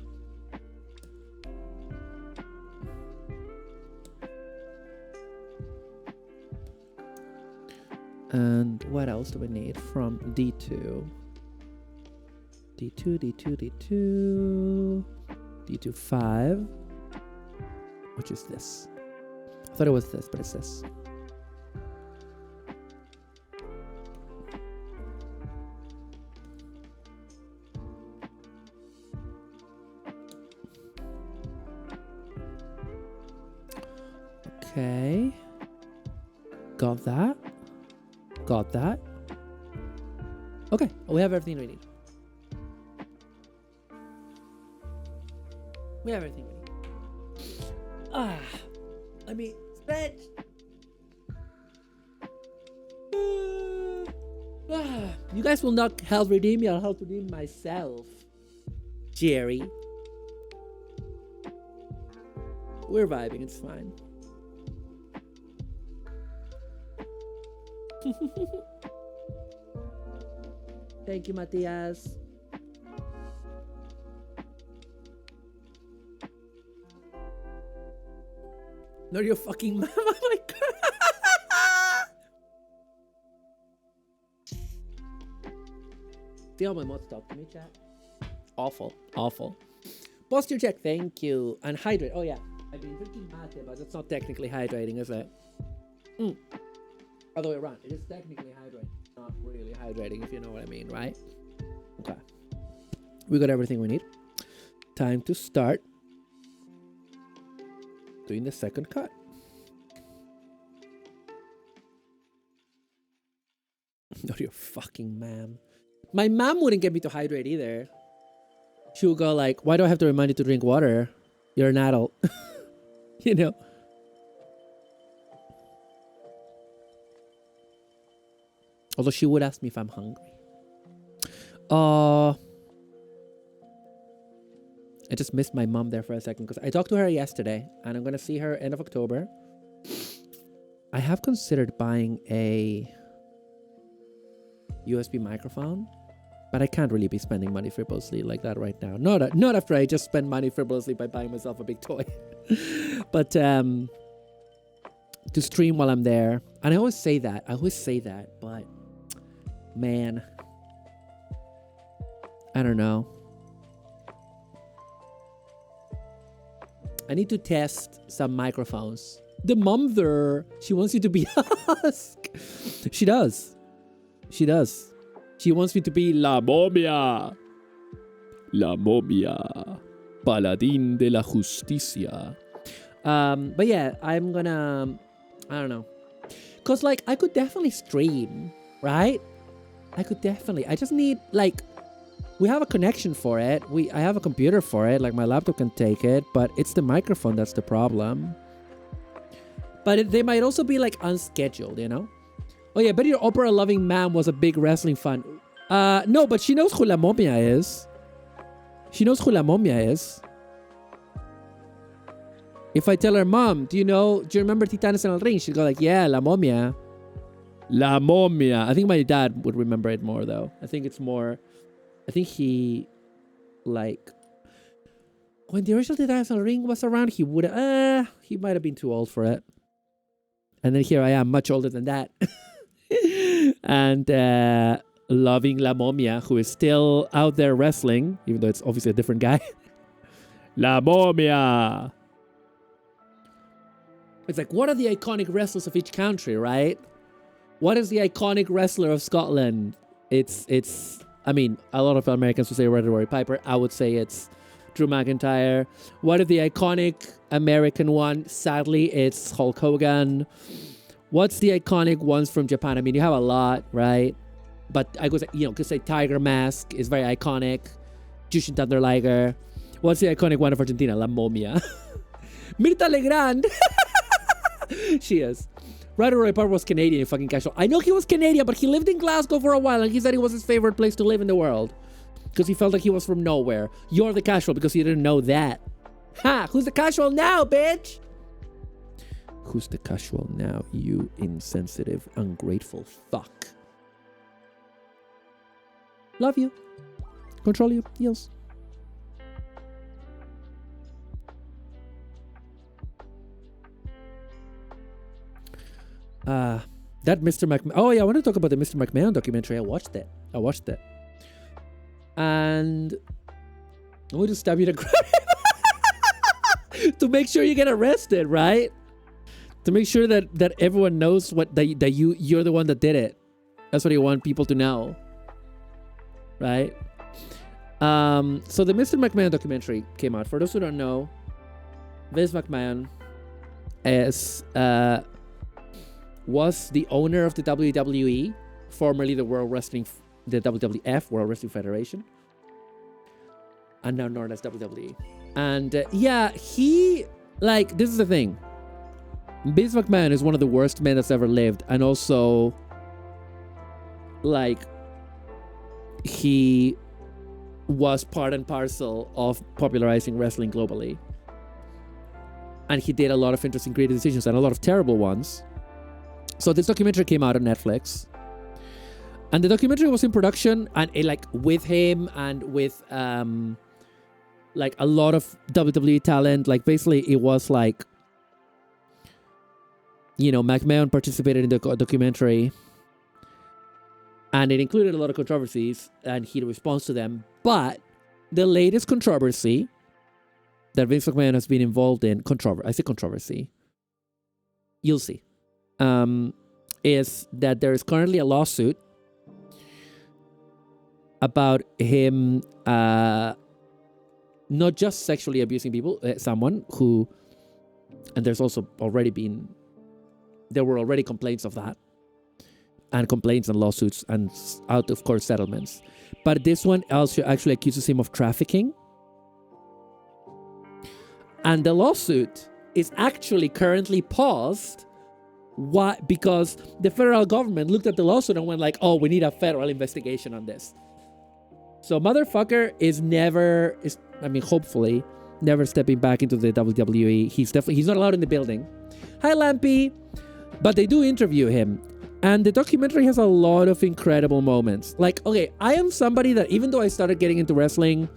And what else do we need from D2? D2, D2, D2, D2 5, which is this. I thought it was this, but it's this. Okay. Got that. Got that. Okay, we have everything we need. We have everything we need. Ah, let me stretch. You guys will not help redeem me. I'll help redeem myself. Jerry. We're vibing. It's fine. Thank you, Matias. Not your fucking mom. Oh my god. See how my mods talk to me, chat? Awful. Awful. Posture check. Thank you. And hydrate. Oh, yeah. I've been drinking mate, but it's not technically hydrating, is it? Other way around. It is technically hydrating. Not really hydrating, if you know what I mean, right? Okay. We got everything we need. Time to start doing the second cut. Not your fucking mom. My mom wouldn't get me to hydrate either. She would go like, why do I have to remind you to drink water? You're an adult. You know? Although she would ask me if I'm hungry. I just missed my mom there for a second because I talked to her yesterday and I'm going to see her end of October. I have considered buying a USB microphone, but I can't really be spending money frivolously like that right now. Not after I just spend money frivolously by buying myself a big toy. But to stream while I'm there. And I always say that, but man, I don't know. I need to test some microphones. The mom there, she wants you to be Husk. She does. She wants me to be La Momia. La Momia. Paladín de la Justicia. But yeah, I'm gonna, I don't know. Cause like, I could definitely stream, right? I just need like, we have a connection for it. I have a computer for it. Like my laptop can take it, but it's the microphone that's the problem. But they might also be like unscheduled, you know? Oh yeah, but your opera-loving mom was a big wrestling fan. No, but she knows who La Momia is. If I tell her, Mom, do you remember Titanes en el Ring? She'll go like, yeah, La Momia. La Momia. I think my dad would remember it more though. I think he, like, when the original Titanes en el Ring was around, he might have been too old for it. And then here I am, much older than that. And loving La Momia, who is still out there wrestling, even though it's obviously a different guy. La Momia. It's like, what are the iconic wrestlers of each country, right? What is the iconic wrestler of Scotland? I mean, a lot of Americans would say Roddy Piper. I would say it's Drew McIntyre. What is the iconic American one? Sadly, it's Hulk Hogan. What's the iconic ones from Japan? I mean, you have a lot, right? But I could say Tiger Mask is very iconic. Jushin Thunder Liger. What's the iconic one of Argentina? La Momia. Mirta Legrand. She is. Roddy Piper was Canadian, fucking casual. I know he was Canadian, but he lived in Glasgow for a while, and he said it was his favorite place to live in the world. Because he felt like he was from nowhere. You're the casual because you didn't know that. Ha! Who's the casual now, bitch? Who's the casual now, you insensitive, ungrateful fuck? Love you. Control you. Yes. That Mr. McMahon. Oh yeah, I want to talk about the Mr. McMahon documentary. I watched it. And I want to stab you to to make sure you get arrested, right? To make sure that everyone knows that you're the one that did it. That's what you want people to know, right? So the Mr. McMahon documentary came out. For those who don't know, Vince McMahon was the owner of the WWE, formerly the WWF, World Wrestling Federation, and now known as WWE. And this is the thing. Vince McMahon is one of the worst men that's ever lived, and also, like, he was part and parcel of popularizing wrestling globally. And he did a lot of interesting creative decisions and a lot of terrible ones. So this documentary came out on Netflix. And the documentary was in production and with him and with like a lot of WWE talent. Like basically it was like, McMahon participated in the documentary. And it included a lot of controversies and he responds to them. But the latest controversy that Vince McMahon has been involved in, I say controversy, you'll see, is that there is currently a lawsuit about him not just sexually abusing people, someone who, and there were already complaints of that, and complaints and lawsuits and out of court settlements. But this one also actually accuses him of trafficking. And the lawsuit is actually currently paused. Why? Because the federal government looked at the lawsuit and went like, oh, we need a federal investigation on this. So motherfucker is hopefully never stepping back into the WWE. He's not allowed in the building. Hi, Lampy. But they do interview him. And the documentary has a lot of incredible moments. Like, okay, I am somebody that even though I started getting into wrestling,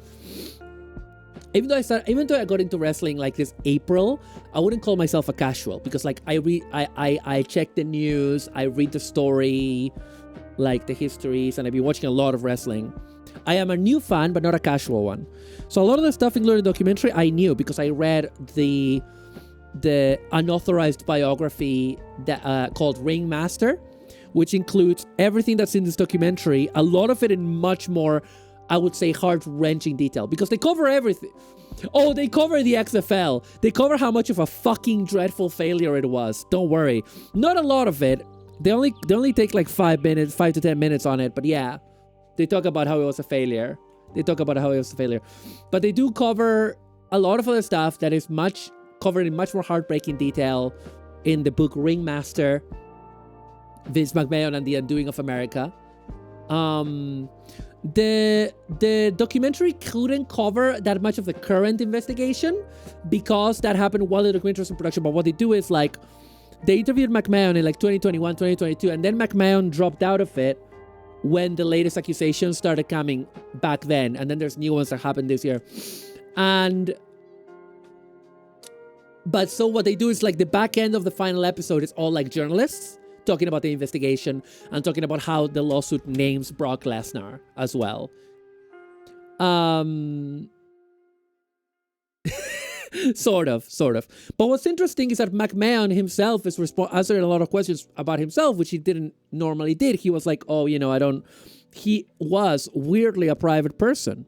even though I got into wrestling like this April, I wouldn't call myself a casual because like I check the news, I read the story, like the histories, and I've been watching a lot of wrestling. I am a new fan, but not a casual one. So a lot of the stuff included in the documentary I knew because I read the unauthorized biography that called Ringmaster, which includes everything that's in this documentary, a lot of it in much more, I would say, heart-wrenching detail, because they cover everything. Oh, they cover the XFL. They cover how much of a fucking dreadful failure it was. Don't worry. Not a lot of it. They only take like 5 to 10 minutes on it, but yeah. They talk about how it was a failure. But they do cover a lot of other stuff that is covered in much more heartbreaking detail in the book Ringmaster, Vince McMahon and the Undoing of America. The documentary couldn't cover that much of the current investigation because that happened while the documentary was in production. But what they do is like they interviewed McMahon in like 2021, 2022, and then McMahon dropped out of it when the latest accusations started coming back then, and then there's new ones that happened this year. But so what they do is like the back end of the final episode is all like journalists talking about the investigation and talking about how the lawsuit names Brock Lesnar as well. Sort of. But what's interesting is that McMahon himself is answering a lot of questions about himself, which he didn't normally did. He was like, oh, he was weirdly a private person.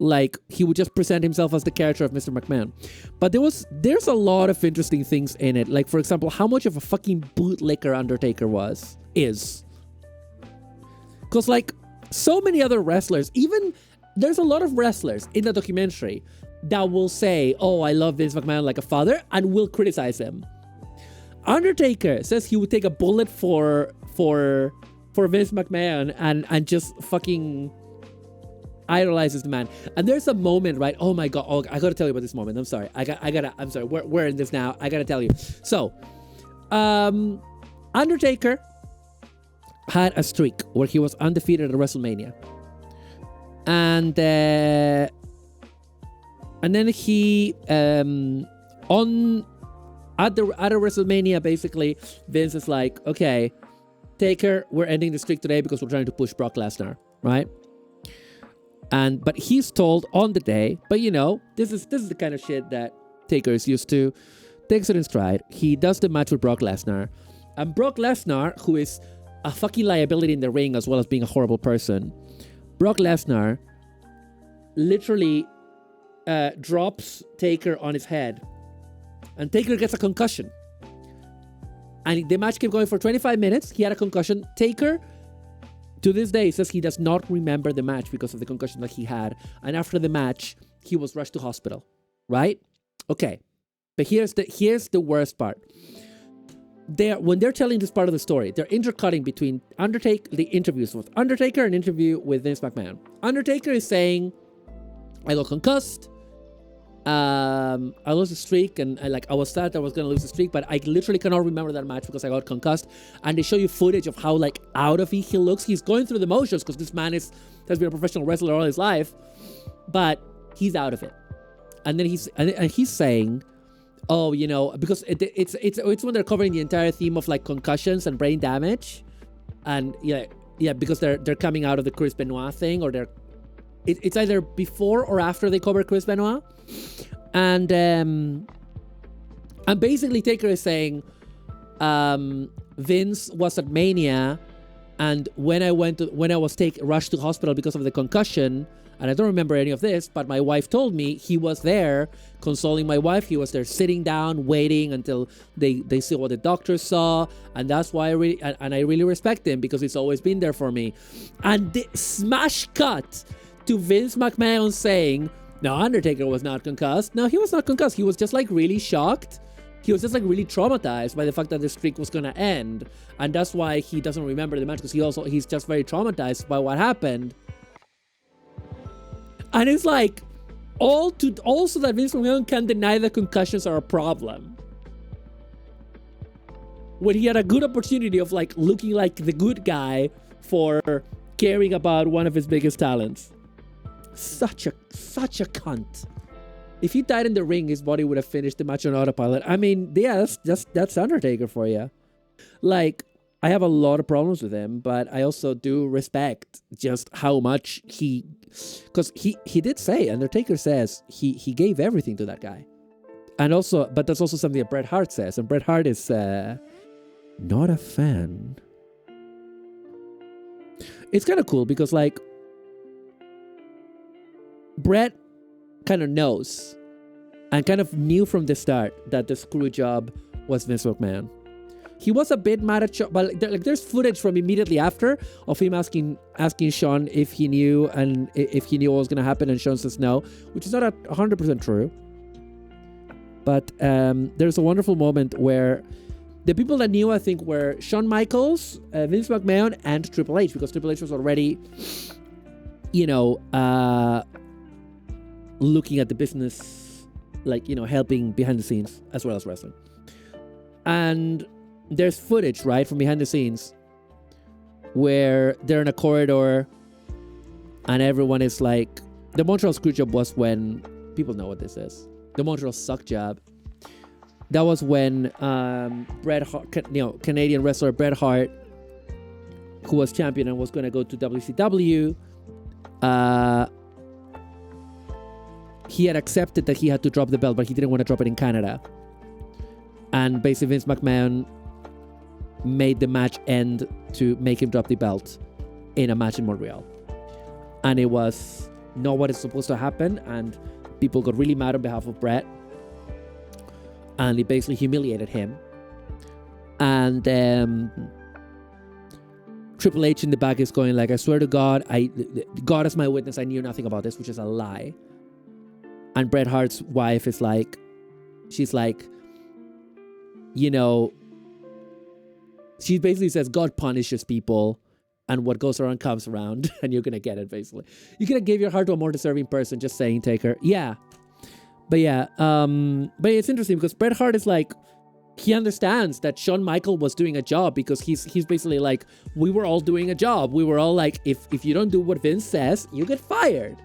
Like, he would just present himself as the character of Mr. McMahon. But there's a lot of interesting things in it. Like, for example, how much of a fucking bootlicker Undertaker is. Because, like, so many other wrestlers, there's a lot of wrestlers in the documentary that will say, oh, I love Vince McMahon like a father, and will criticize him. Undertaker says he would take a bullet for Vince McMahon and just fucking idolizes the man. And there's a moment, right? Oh my god! Oh, I gotta tell you about this moment. I'm sorry. I'm sorry. We're in this now. I gotta tell you. So, Undertaker had a streak where he was undefeated at WrestleMania, and then he at a WrestleMania, basically, Vince is like, okay, Taker, we're ending the streak today because we're trying to push Brock Lesnar, right? But he's told on the day, but this is the kind of shit that Taker is used to. Takes it in stride. He does the match with Brock Lesnar. And Brock Lesnar, who is a fucking liability in the ring as well as being a horrible person, Brock Lesnar literally drops Taker on his head. And Taker gets a concussion. And the match kept going for 25 minutes. He had a concussion. Taker, to this day, says he does not remember the match because of the concussion that he had. And after the match, he was rushed to hospital. Right? Okay. But here's the worst part. When they're telling this part of the story, they're intercutting between the interviews with Undertaker and interview with Vince McMahon. Undertaker is saying, I got concussed. I lost the streak, and I was sad I was gonna lose the streak, but I literally cannot remember that match because I got concussed. And they show you footage of how out of it he looks. He's going through the motions because this man has been a professional wrestler all his life, but he's out of it. And then he's saying, oh, because it's when they're covering the entire theme of concussions and brain damage, and yeah, because they're coming out of the Chris Benoit thing, or it's either before or after they cover Chris Benoit. And basically Taker is saying, Vince was at Mania, and when I was rushed to hospital because of the concussion, and I don't remember any of this, but my wife told me he was there consoling my wife. He was there sitting down, waiting until they see what the doctors saw, and that's why I really respect him, because he's always been there for me. And the smash cut to Vince McMahon saying, no, Undertaker was not concussed. No, he was not concussed. He was just really shocked. He was just really traumatized by the fact that the streak was gonna end, and that's why he doesn't remember the match, because he's just very traumatized by what happened. And it's like, also that Vince McMahon can deny that concussions are a problem. When he had a good opportunity of like looking like the good guy for caring about one of his biggest talents. Such a cunt. If he died in the ring, his body would have finished the match on autopilot. I mean, yeah, that's Undertaker for you. Like, I have a lot of problems with him, but I also do respect just how much because he did say, Undertaker says he gave everything to that guy. And also, but that's also something that Bret Hart says, and Bret Hart is not a fan. It's kind of cool because like Bret kind of knows and kind of knew from the start that the screw job was Vince McMahon. He was a bit mad at Shawn, but like there's footage from immediately after of him asking Shawn if he knew and if he knew what was going to happen, and Shawn says no, which is not 100% true. But there's a wonderful moment where the people that knew, I think, were Shawn Michaels, Vince McMahon, and Triple H, because Triple H was already, looking at the business, like, helping behind the scenes as well as wrestling. And there's footage, right, from behind the scenes where they're in a corridor and everyone is like, the Montreal Screwjob was when, people know what this is, the Montreal Suck Job. That was when Bret Hart, Canadian wrestler Bret Hart, who was champion and was going to go to WCW, he had accepted that he had to drop the belt, but he didn't want to drop it in Canada. And basically Vince McMahon made the match end to make him drop the belt in a match in Montreal. And it was not what is supposed to happen, and people got really mad on behalf of Bret. And he basically humiliated him. And Triple H in the back is going like, I swear to God, God is my witness, I knew nothing about this, which is a lie. And Bret Hart's wife is like, she's like, she basically says God punishes people and what goes around comes around, and you're going to get it, basically. You could have gave your heart to a more deserving person, just saying, Taker. Yeah. But yeah, but it's interesting because Bret Hart is like, he understands that Shawn Michaels was doing a job, because he's basically like, we were all doing a job. We were all like, if you don't do what Vince says, you get fired.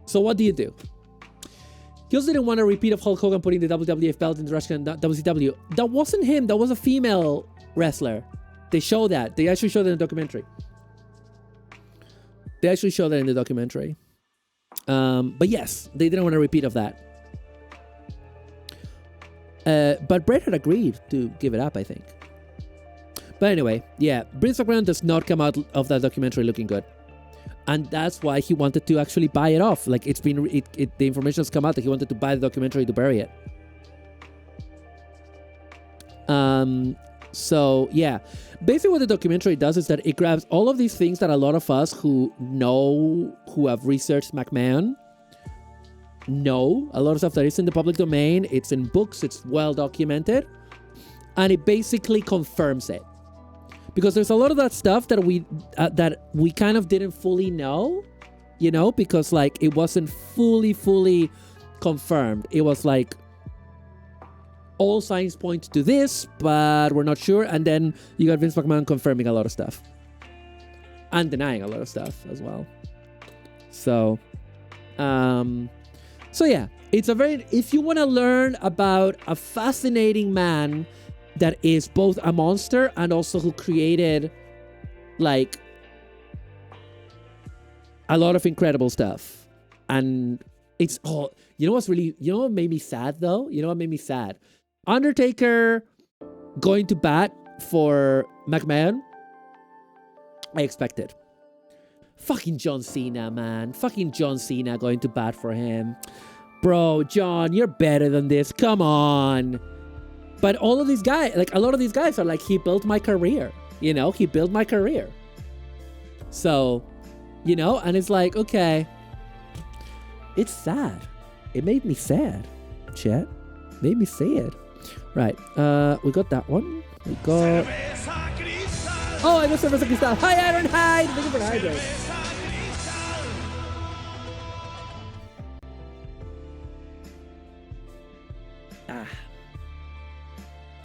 So what do you do? He also didn't want a repeat of Hulk Hogan putting the WWF belt in the Russian WCW. That wasn't him. That was a female wrestler. They show that. They actually showed that in the documentary. But yes, they didn't want a repeat of that. But Bret had agreed to give it up, I think. But anyway, yeah, Vince McMahon does not come out of that documentary looking good. And that's why he wanted to actually buy it off. Like, the information has come out that he wanted to buy the documentary to bury it. So yeah, basically what the documentary does is that it grabs all of these things that a lot of us who have researched McMahon know, a lot of stuff that is in the public domain, it's in books, it's well documented, and it basically confirms it. Because there's a lot of that stuff that we kind of didn't fully know, because like it wasn't fully confirmed. It was like, all signs point to this, but we're not sure. And then you got Vince McMahon confirming a lot of stuff and denying a lot of stuff as well. So yeah, if you want to learn about a fascinating man that is both a monster and also who created like a lot of incredible stuff. And it's all, what made me sad though? What made me sad? Undertaker going to bat for McMahon, I expected. Fucking John Cena, man. Fucking John Cena going to bat for him. Bro, John, you're better than this. Come on. But all of these guys, like a lot of these guys are like, he built my career. He built my career. So, and it's like, okay. It's sad. It made me sad, chat. Made me sad. Right. We got that one. We got Oh, I got Cerveza Cristal. Hi, Iron Hide. Thank you for the hydrate.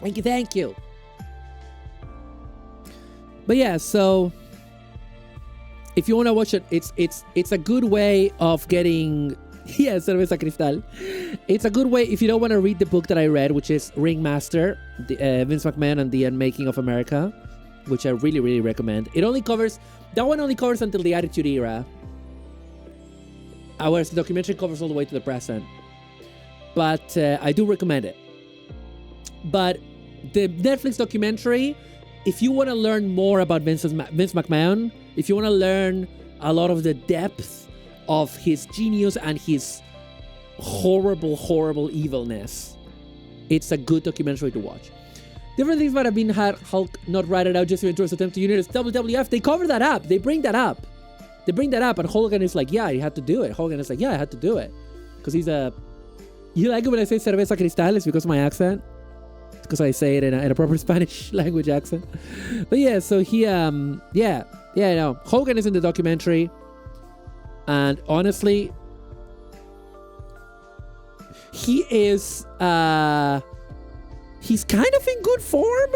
Thank you, thank you. But yeah, so if you want to watch it, it's a good way of getting Cerveza Cristal. It's a good way if you don't want to read the book that I read, which is Ringmaster, Vince McMahon and the Unmaking of America, which I really, really recommend. That one only covers until the Attitude Era, whereas the documentary covers all the way to the present. But I do recommend it. But the Netflix documentary, if you want to learn more about Vince McMahon, if you want to learn a lot of the depth of his genius and his horrible, horrible evilness, it's a good documentary to watch. Different things might have been had Hulk not ratted out just to ensure his attempt to unite as WWF. They cover that up. They bring that up. And Hogan is like, yeah, he had to do it. Hogan is like, yeah, I had to do it. Because he's a... You like it when I say Cerveza Cristal? It's because of my accent. Because I say it in a proper Spanish language accent. But yeah, so he, Hogan is in the documentary. And honestly, he is, he's kind of in good form.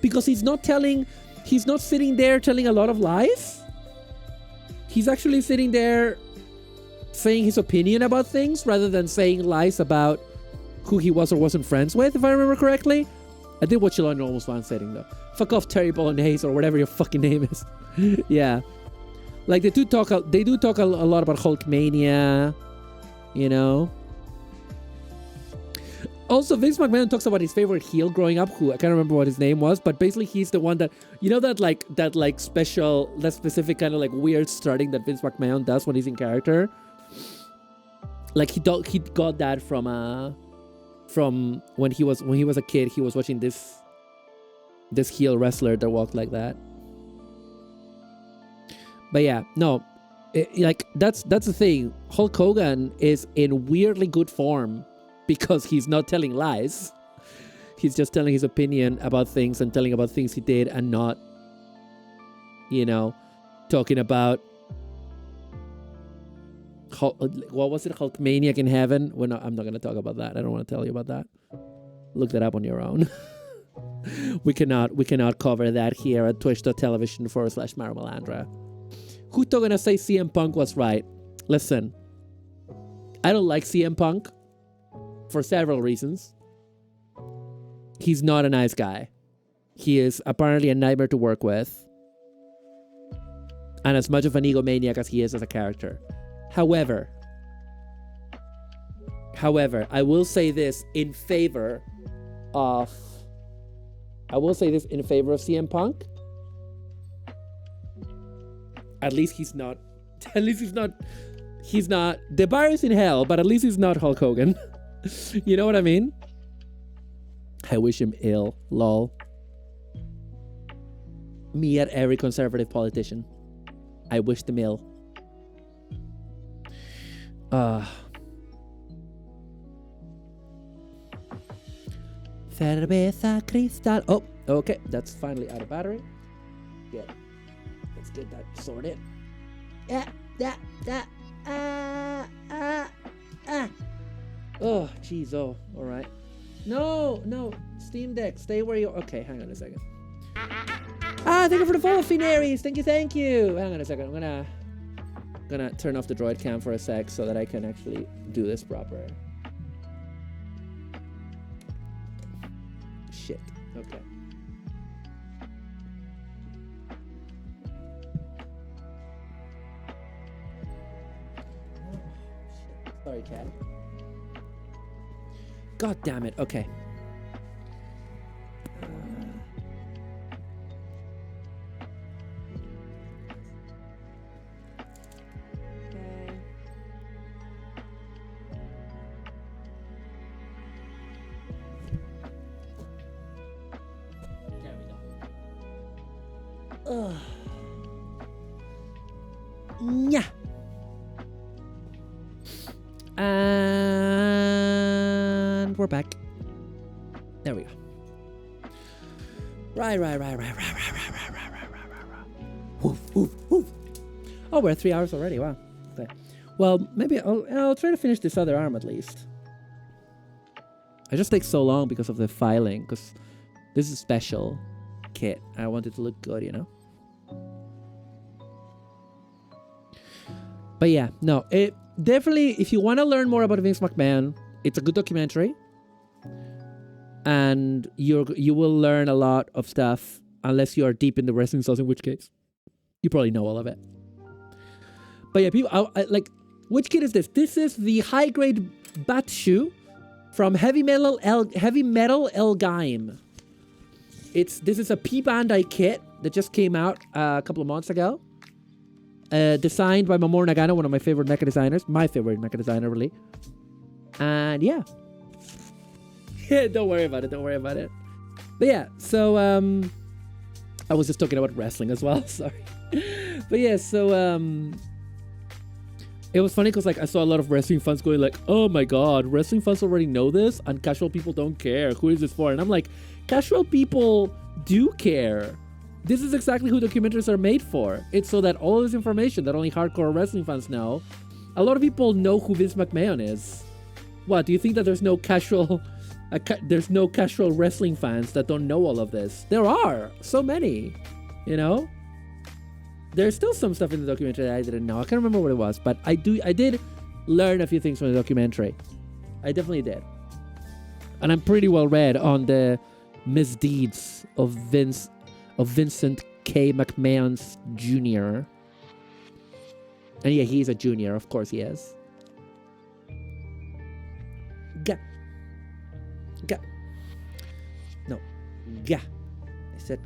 Because he's not sitting there telling a lot of lies. He's actually sitting there saying his opinion about things rather than saying lies about who he was or wasn't friends with, if I remember correctly. I did watch a lot of Normal Swan setting though. Fuck off, Terry Bolognese or whatever your fucking name is. Yeah. Like they do talk a lot about Hulkmania, you know. Also, Vince McMahon talks about his favorite heel growing up, who I can't remember what his name was, but basically he's the one that, you know, that specific kind of like weird starting that Vince McMahon does when he's in character. Like he got that from when he was a kid. He was watching this heel wrestler that walked like that. But yeah, no, that's the thing. Hulk Hogan is in weirdly good form because he's not telling lies. He's just telling his opinion about things and telling about things he did and not, you know, talking about what was it? Hulkmaniac in Heaven? Well, no, I'm not going to talk about that. I don't want to tell you about that. Look that up on your own. We cannot cover that here at twitch.tv/Maromalandra. Who's going to say CM Punk was right? Listen, I don't like CM Punk for several reasons. He's not a nice guy. He is apparently a nightmare to work with. And as much of an egomaniac as he is as a character. However, I will say this in favor of CM Punk. At least he's not the bar is in hell, but at least he's not Hulk Hogan. You know what I mean? I wish him ill, lol. Me at every conservative politician. I wish them ill. Cerveza Cristal. Oh, okay. That's finally out of battery. Good. Let's get that sorted. Oh, jeez. Oh, all right. No. Steam Deck. Stay where you are. Okay, hang on a second. Thank you for the follow, Finaries. Thank you. Hang on a second. I'm gonna turn off the droid cam for a sec so that I can actually do this proper. Shit. Okay. Sorry, cat. God damn it. Okay. Yeah. And we're back. There we go. Right. Oh, we're at 3 hours already. Wow. Okay. Well, maybe I'll try to finish this other arm at least. It just takes so long because of the filing, because this is a special kit. I want it to look good, you know? But yeah, no, it definitely, if you want to learn more about Vince McMahon, it's a good documentary. And you will learn a lot of stuff, unless you are deep in the wrestling sauce, in which case you probably know all of it. But yeah, people, like, which kit is this? This is the high-grade Bat-Shu from Heavy Metal El Gaim. This is a P-Bandai kit that just came out a couple of months ago. Designed by Mamoru Nagano, one of my favorite mecha designers. My favorite mecha designer, really. And yeah. Don't worry about it. Don't worry about it. But yeah, so I was just talking about wrestling as well. Sorry. But yeah, so it was funny because like I saw a lot of wrestling fans going like, "Oh my god, wrestling fans already know this, and casual people don't care. Who is this for?" And I'm like, casual people do care. This is exactly who documentaries are made for. It's so that all this information that only hardcore wrestling fans know, a lot of people know who Vince McMahon is. What, do you think that there's no casual wrestling fans that don't know all of this? There are so many, you know? There's still some stuff in the documentary that I didn't know. I can't remember what it was, but I did learn a few things from the documentary. I definitely did. And I'm pretty well read on the misdeeds of Vincent K. McMahon's Jr. And yeah, he's a junior. Of course he is. Ga. No. Ga. I said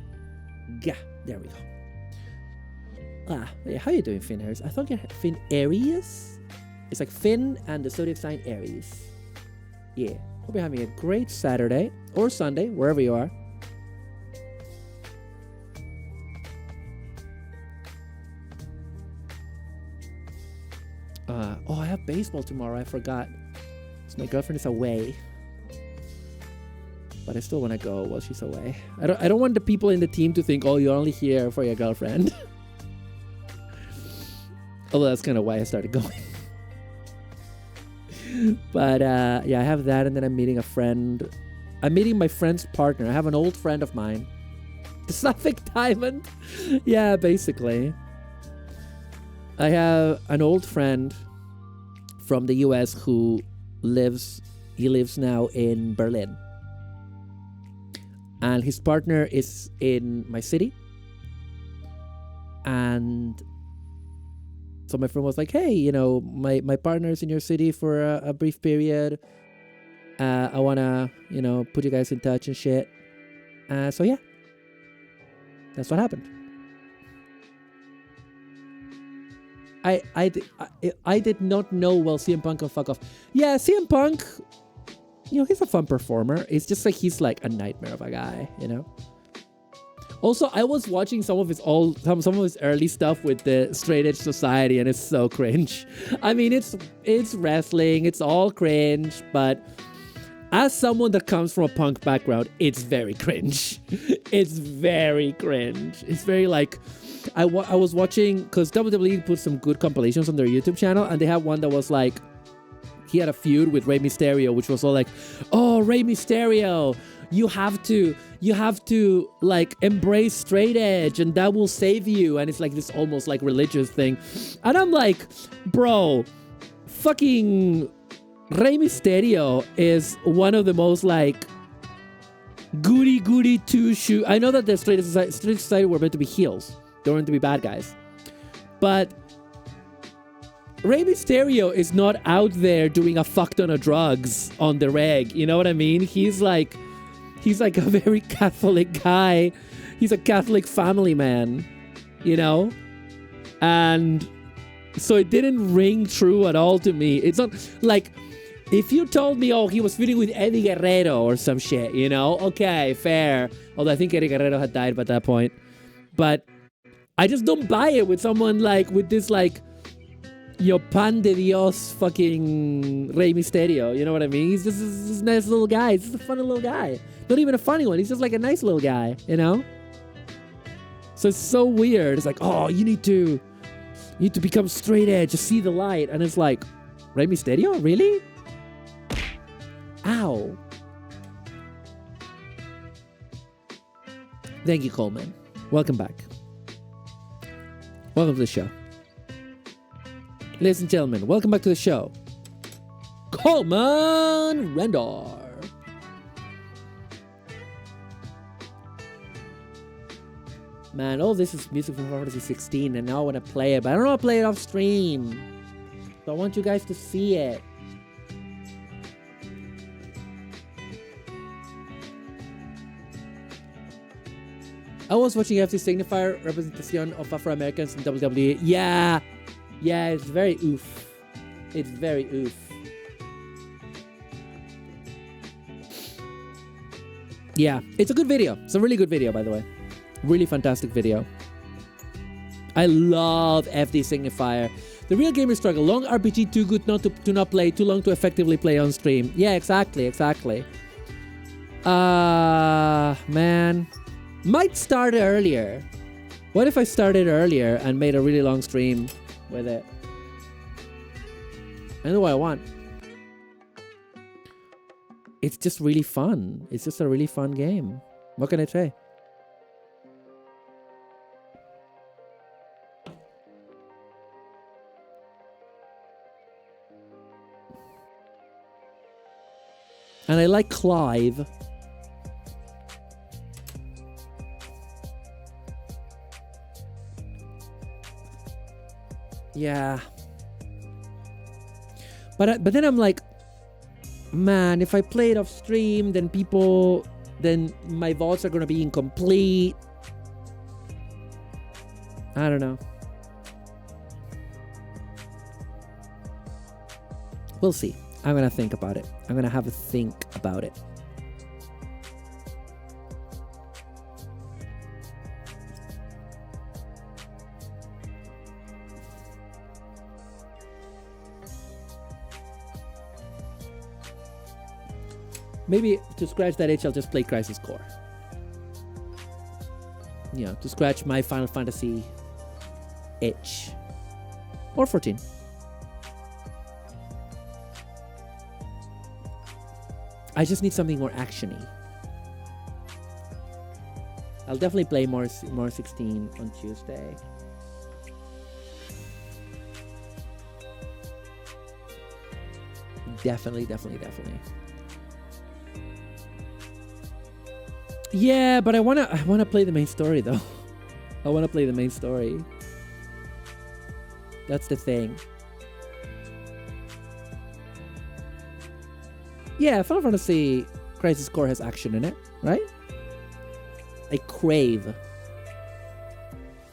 ga. There we go. Yeah, how you doing, Finn Aries? I thought you're Finn Aries? It's like Finn and the zodiac sign Aries. Yeah. Hope you're having a great Saturday or Sunday, wherever you are. I have baseball tomorrow. I forgot. So my girlfriend is away. But I still want to go while she's away. I don't want the people in the team to think, oh, you're only here for your girlfriend. Although that's kind of why I started going. But yeah, I have that, and then I'm meeting a friend. I'm meeting my friend's partner. I have an old friend of mine. The Slavic Diamond. Yeah, basically. I have an old friend from the US who lives now in Berlin. And his partner is in my city. And so my friend was like, hey, you know, my partner's in your city for a brief period. I want to, you know, put you guys in touch and shit. So yeah, that's what happened. I did not know, well, CM Punk can fuck off. Yeah, CM Punk, you know, he's a fun performer. It's just like he's like a nightmare of a guy, you know? Also, I was watching some of his early stuff with the Straight Edge Society, and it's so cringe. I mean, it's wrestling, it's all cringe, but as someone that comes from a punk background, it's very cringe. It's very cringe. It's very like, I was watching, because WWE put some good compilations on their YouTube channel, and they have one that was like, he had a feud with Rey Mysterio, which was all like, oh, Rey Mysterio, you have to like embrace straight edge and that will save you. And it's like this almost like religious thing. And I'm like, bro, fucking Rey Mysterio is one of the most like goody two shoe. I know that the Straight Society were meant to be heels. They weren't to be bad guys. But Rey Mysterio is not out there doing a fuck ton of drugs on the reg. You know what I mean? He's like a very Catholic guy. He's a Catholic family man, you know? And so it didn't ring true at all to me. It's not like, if you told me, oh, he was feuding with Eddie Guerrero or some shit, you know? Okay, fair. Although I think Eddie Guerrero had died by that point. But I just don't buy it with someone like, with this like, yo, pan de Dios fucking Rey Mysterio. You know what I mean? He's just this nice little guy. He's just a funny little guy. Not even a funny one. He's just like a nice little guy, you know? So it's so weird. It's like, oh, you need to become straight edge, just see the light. And it's like, Rey Mysterio? Really? Ow. Thank you, Coleman. Welcome back. Welcome to the show. Ladies and gentlemen, welcome back to the show. Coleman Rendar. Man, all this is music from Final Fantasy 16, and now I want to play it, but I don't know how to play it off stream. So I want you guys to see it. I was watching FC Signifier representation of Afro-Americans in WWE. Yeah, it's very oof. It's very oof. Yeah, it's a good video. It's a really good video, by the way. Really fantastic video. I love FD Signifier. The real gamer struggle. Long RPG too good not to not play. Too long to effectively play on stream. Yeah, exactly. Man. Might start earlier. What if I started earlier and made a really long stream with it? I know what I want. It's just really fun. It's just a really fun game. What can I say? And I like Clive. Yeah. But then I'm like, man, if I play it off stream, then my VODs are gonna be incomplete. I don't know. We'll see. I'm gonna think about it. I'm gonna have a think about it. Maybe to scratch that itch, I'll just play Crisis Core. Yeah, to scratch my Final Fantasy itch. Or 14. I just need something more actiony. I'll definitely play more 16 on Tuesday. Definitely. Yeah, but I wanna play the main story though. I wanna play the main story. That's the thing. Yeah, Final Fantasy Crisis Core has action in it, right? I crave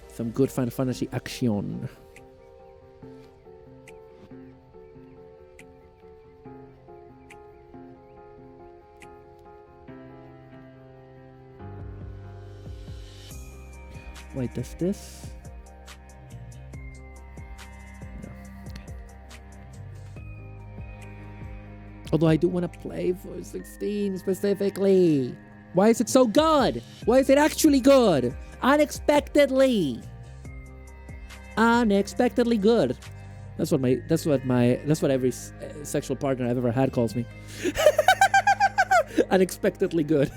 some good Final Fantasy action. Wait, does this? No. Okay. Although I do want to play for 16 specifically. Why is it so good? Why is it actually good? Unexpectedly good. That's what every sexual partner I've ever had calls me. Unexpectedly good.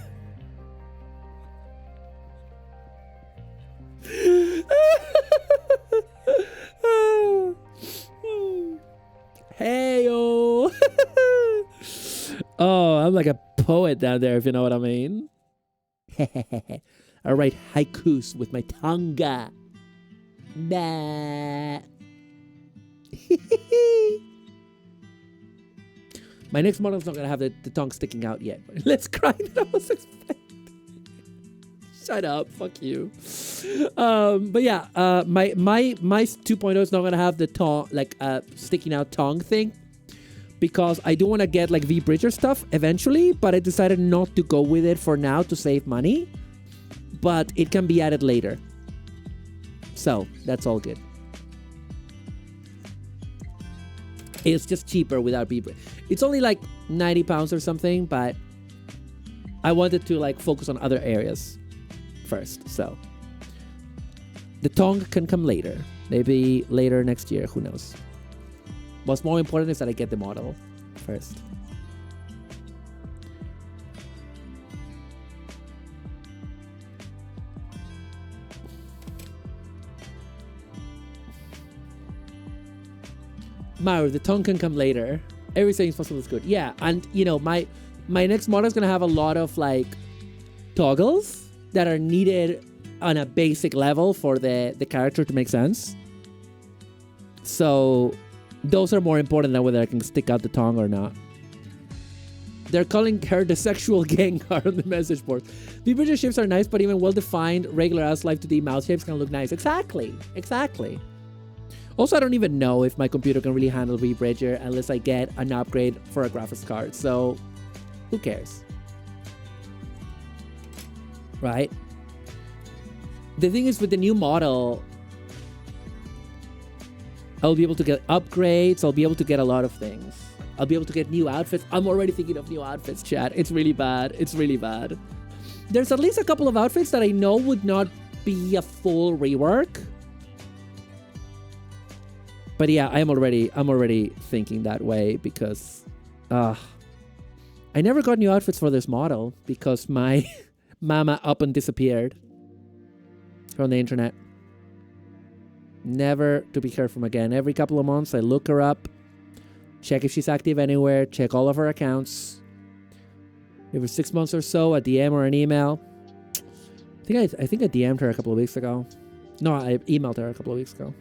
Hey-o. Oh, I'm like a poet down there, if you know what I mean. I write haikus with my tongue. Bah. My next model's not gonna have the tongue sticking out yet. Let's cry that I was expecting. Shut up, fuck you. But yeah, my 2.0 is not gonna have the tongue, like sticking out tongue thing, because I do want to get like V-Bridger stuff eventually, but I decided not to go with it for now to save money. But it can be added later, so that's all good. It's just cheaper without V-Bridger. It's only like 90 pounds or something, but I wanted to like focus on other areas first, so The tongue can come later. Maybe later next year. Who knows? What's more important is that I get the model first. Maru, the tongue can come later. Everything's possible is good. Yeah, and you know, my next model is gonna have a lot of like toggles that are needed on a basic level for the character to make sense. So those are more important than whether I can stick out the tongue or not. They're calling her the sexual Gengar on the message board. V-bridger shapes are nice, but even well-defined regular ass life 2D mouse shapes can look nice. Exactly. Also, I don't even know if my computer can really handle V-bridger unless I get an upgrade for a graphics card. So, who cares? Right? The thing is, with the new model, I'll be able to get upgrades. I'll be able to get a lot of things. I'll be able to get new outfits. I'm already thinking of new outfits, chat. It's really bad. It's really bad. There's at least a couple of outfits that I know would not be a full rework. But yeah, I'm already thinking that way because I never got new outfits for this model because my mama up and disappeared from the internet. Never to be heard from again. Every couple of months I look her up, check if she's active anywhere, check all of her accounts. Every 6 months or so, a DM or an email. I think I DM'd her a couple of weeks ago. No, I emailed her a couple of weeks ago.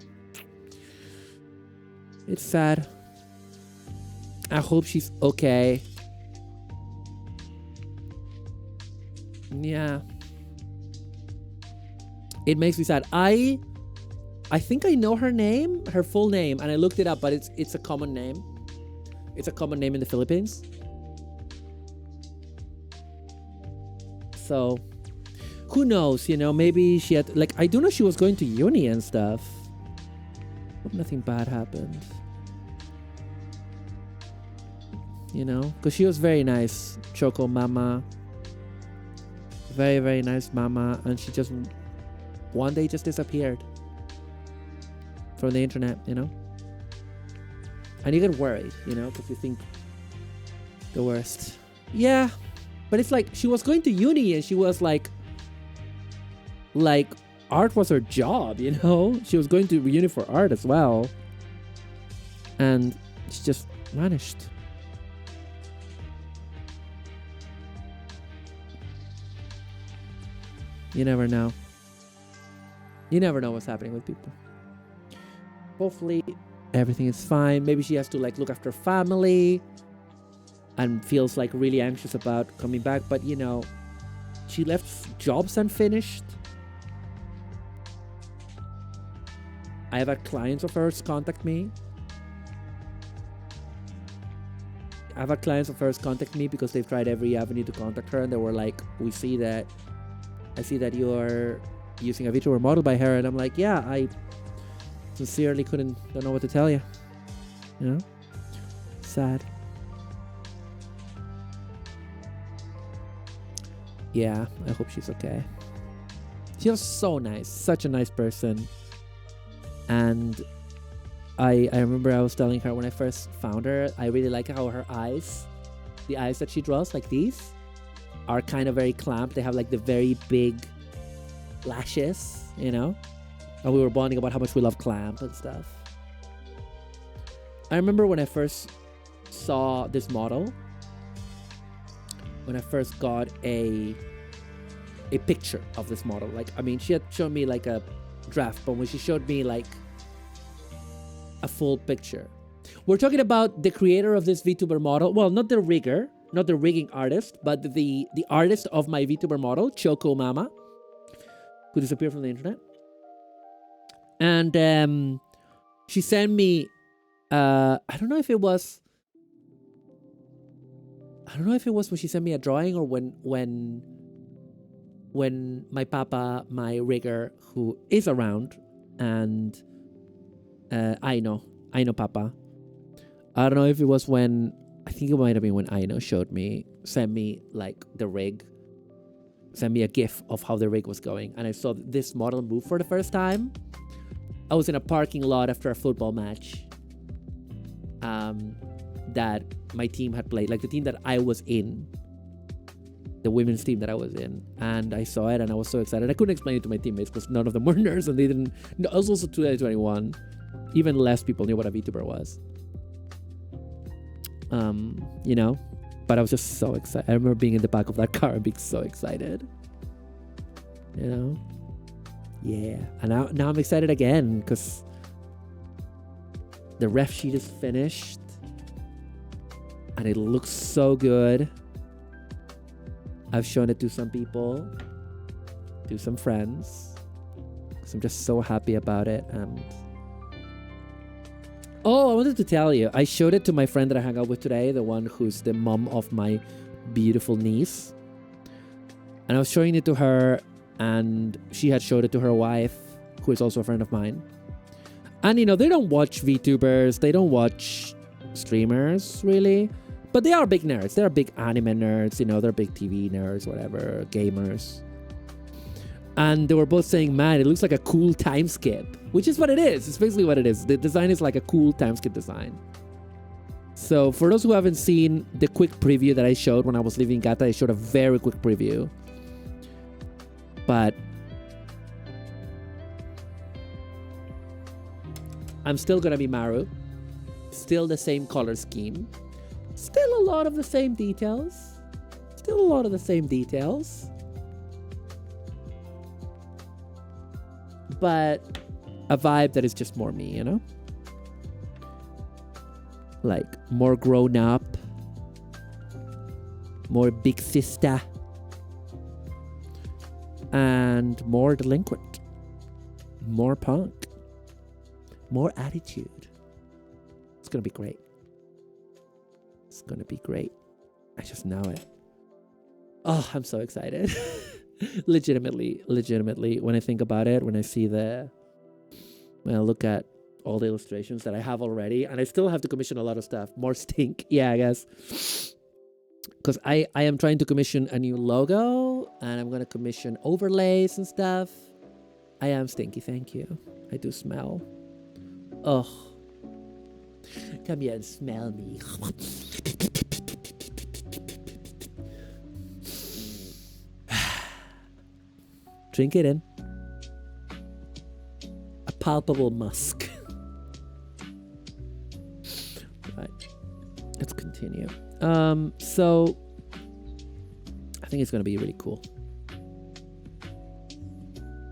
It's sad. I hope she's okay. Yeah. It makes me sad. I think I know her name, her full name, and I looked it up, but it's a common name. It's a common name in the Philippines. So, who knows, you know, maybe she had, like, I do know she was going to uni and stuff. Hope nothing bad happened. You know, because she was very nice. Choco Mama. Very, very nice mama. And she just, one day just disappeared from the internet, you know? And you get worried, you know, because you think the worst. Yeah, but it's like she was going to uni and she was like art was her job, you know? She was going to uni for art as well. And she just vanished. You never know. You never know what's happening with people. Hopefully everything is fine. Maybe she has to like look after family and feels like really anxious about coming back. But you know, she left jobs unfinished. I have had clients of hers contact me. I've had clients of hers contact me because they've tried every avenue to contact her and they were like, I see that you're using a VTuber model by her, and I'm like, yeah, I sincerely don't know what to tell you. You know? Sad. Yeah, I hope she's okay. She was so nice, such a nice person. And I remember I was telling her when I first found her, I really like how her eyes, the eyes that she draws, like these, are kind of very clamped. They have like the very big lashes, you know? And we were bonding about how much we love clamp and stuff. I remember when I first saw this model, when I first got a picture of this model. Like, I mean, she had shown me like a draft, but when she showed me like a full picture. We're talking about the creator of this VTuber model. Well, not the rigger, not the rigging artist, but the artist of my VTuber model, Choco Mama, who disappeared from the internet. And she sent me, I don't know if it was when she sent me a drawing or when my papa, my rigger, who is around, and I know papa. I don't know if it was when, I think it might have been when Aino sent me like the rig sent me a gif of how the rig was going, and I saw this model move for the first time. I was in a parking lot after a football match that my team had played, like the team that I was in, the women's team that I was in, and I saw it and I was so excited. I couldn't explain it to my teammates because none of them were nerds and they didn't. No, it was also 2021. Even less people knew what a VTuber was. You know, but I was just so excited. I remember being in the back of that car and being so excited. You know, yeah. And now I'm excited again because the ref sheet is finished and it looks so good. I've shown it to some people, to some friends, because I'm just so happy about it. And oh, I wanted to tell you, I showed it to my friend that I hung out with today, the one who's the mom of my beautiful niece. And I was showing it to her, and she had showed it to her wife, who is also a friend of mine. And, you know, they don't watch VTubers, they don't watch streamers, really. But they are big nerds. They're big anime nerds, you know, they're big TV nerds, whatever, gamers. And they were both saying, man, it looks like a cool time skip, which is what it is. It's basically what it is. The design is like a cool time skip design. So for those who haven't seen the quick preview that I showed when I was leaving Gata, I showed a very quick preview. But I'm still going to be Maru. Still the same color scheme. Still a lot of the same details. Still a lot of the same details. But a vibe that is just more me, you know? Like more grown up. More big sister. And more delinquent. More punk. More attitude. It's gonna be great. It's gonna be great. I just know it. Oh, I'm so excited. legitimately, when I think about it, when I look at all the illustrations that I have already, and I still have to commission a lot of stuff. More stink. Yeah, I guess. Because I am trying to commission a new logo, and I'm gonna commission overlays and stuff. I am stinky, thank you. I do smell. Oh. Come here and smell me. Drink it in. A palpable musk. Right. Let's continue. So I think it's gonna be really cool.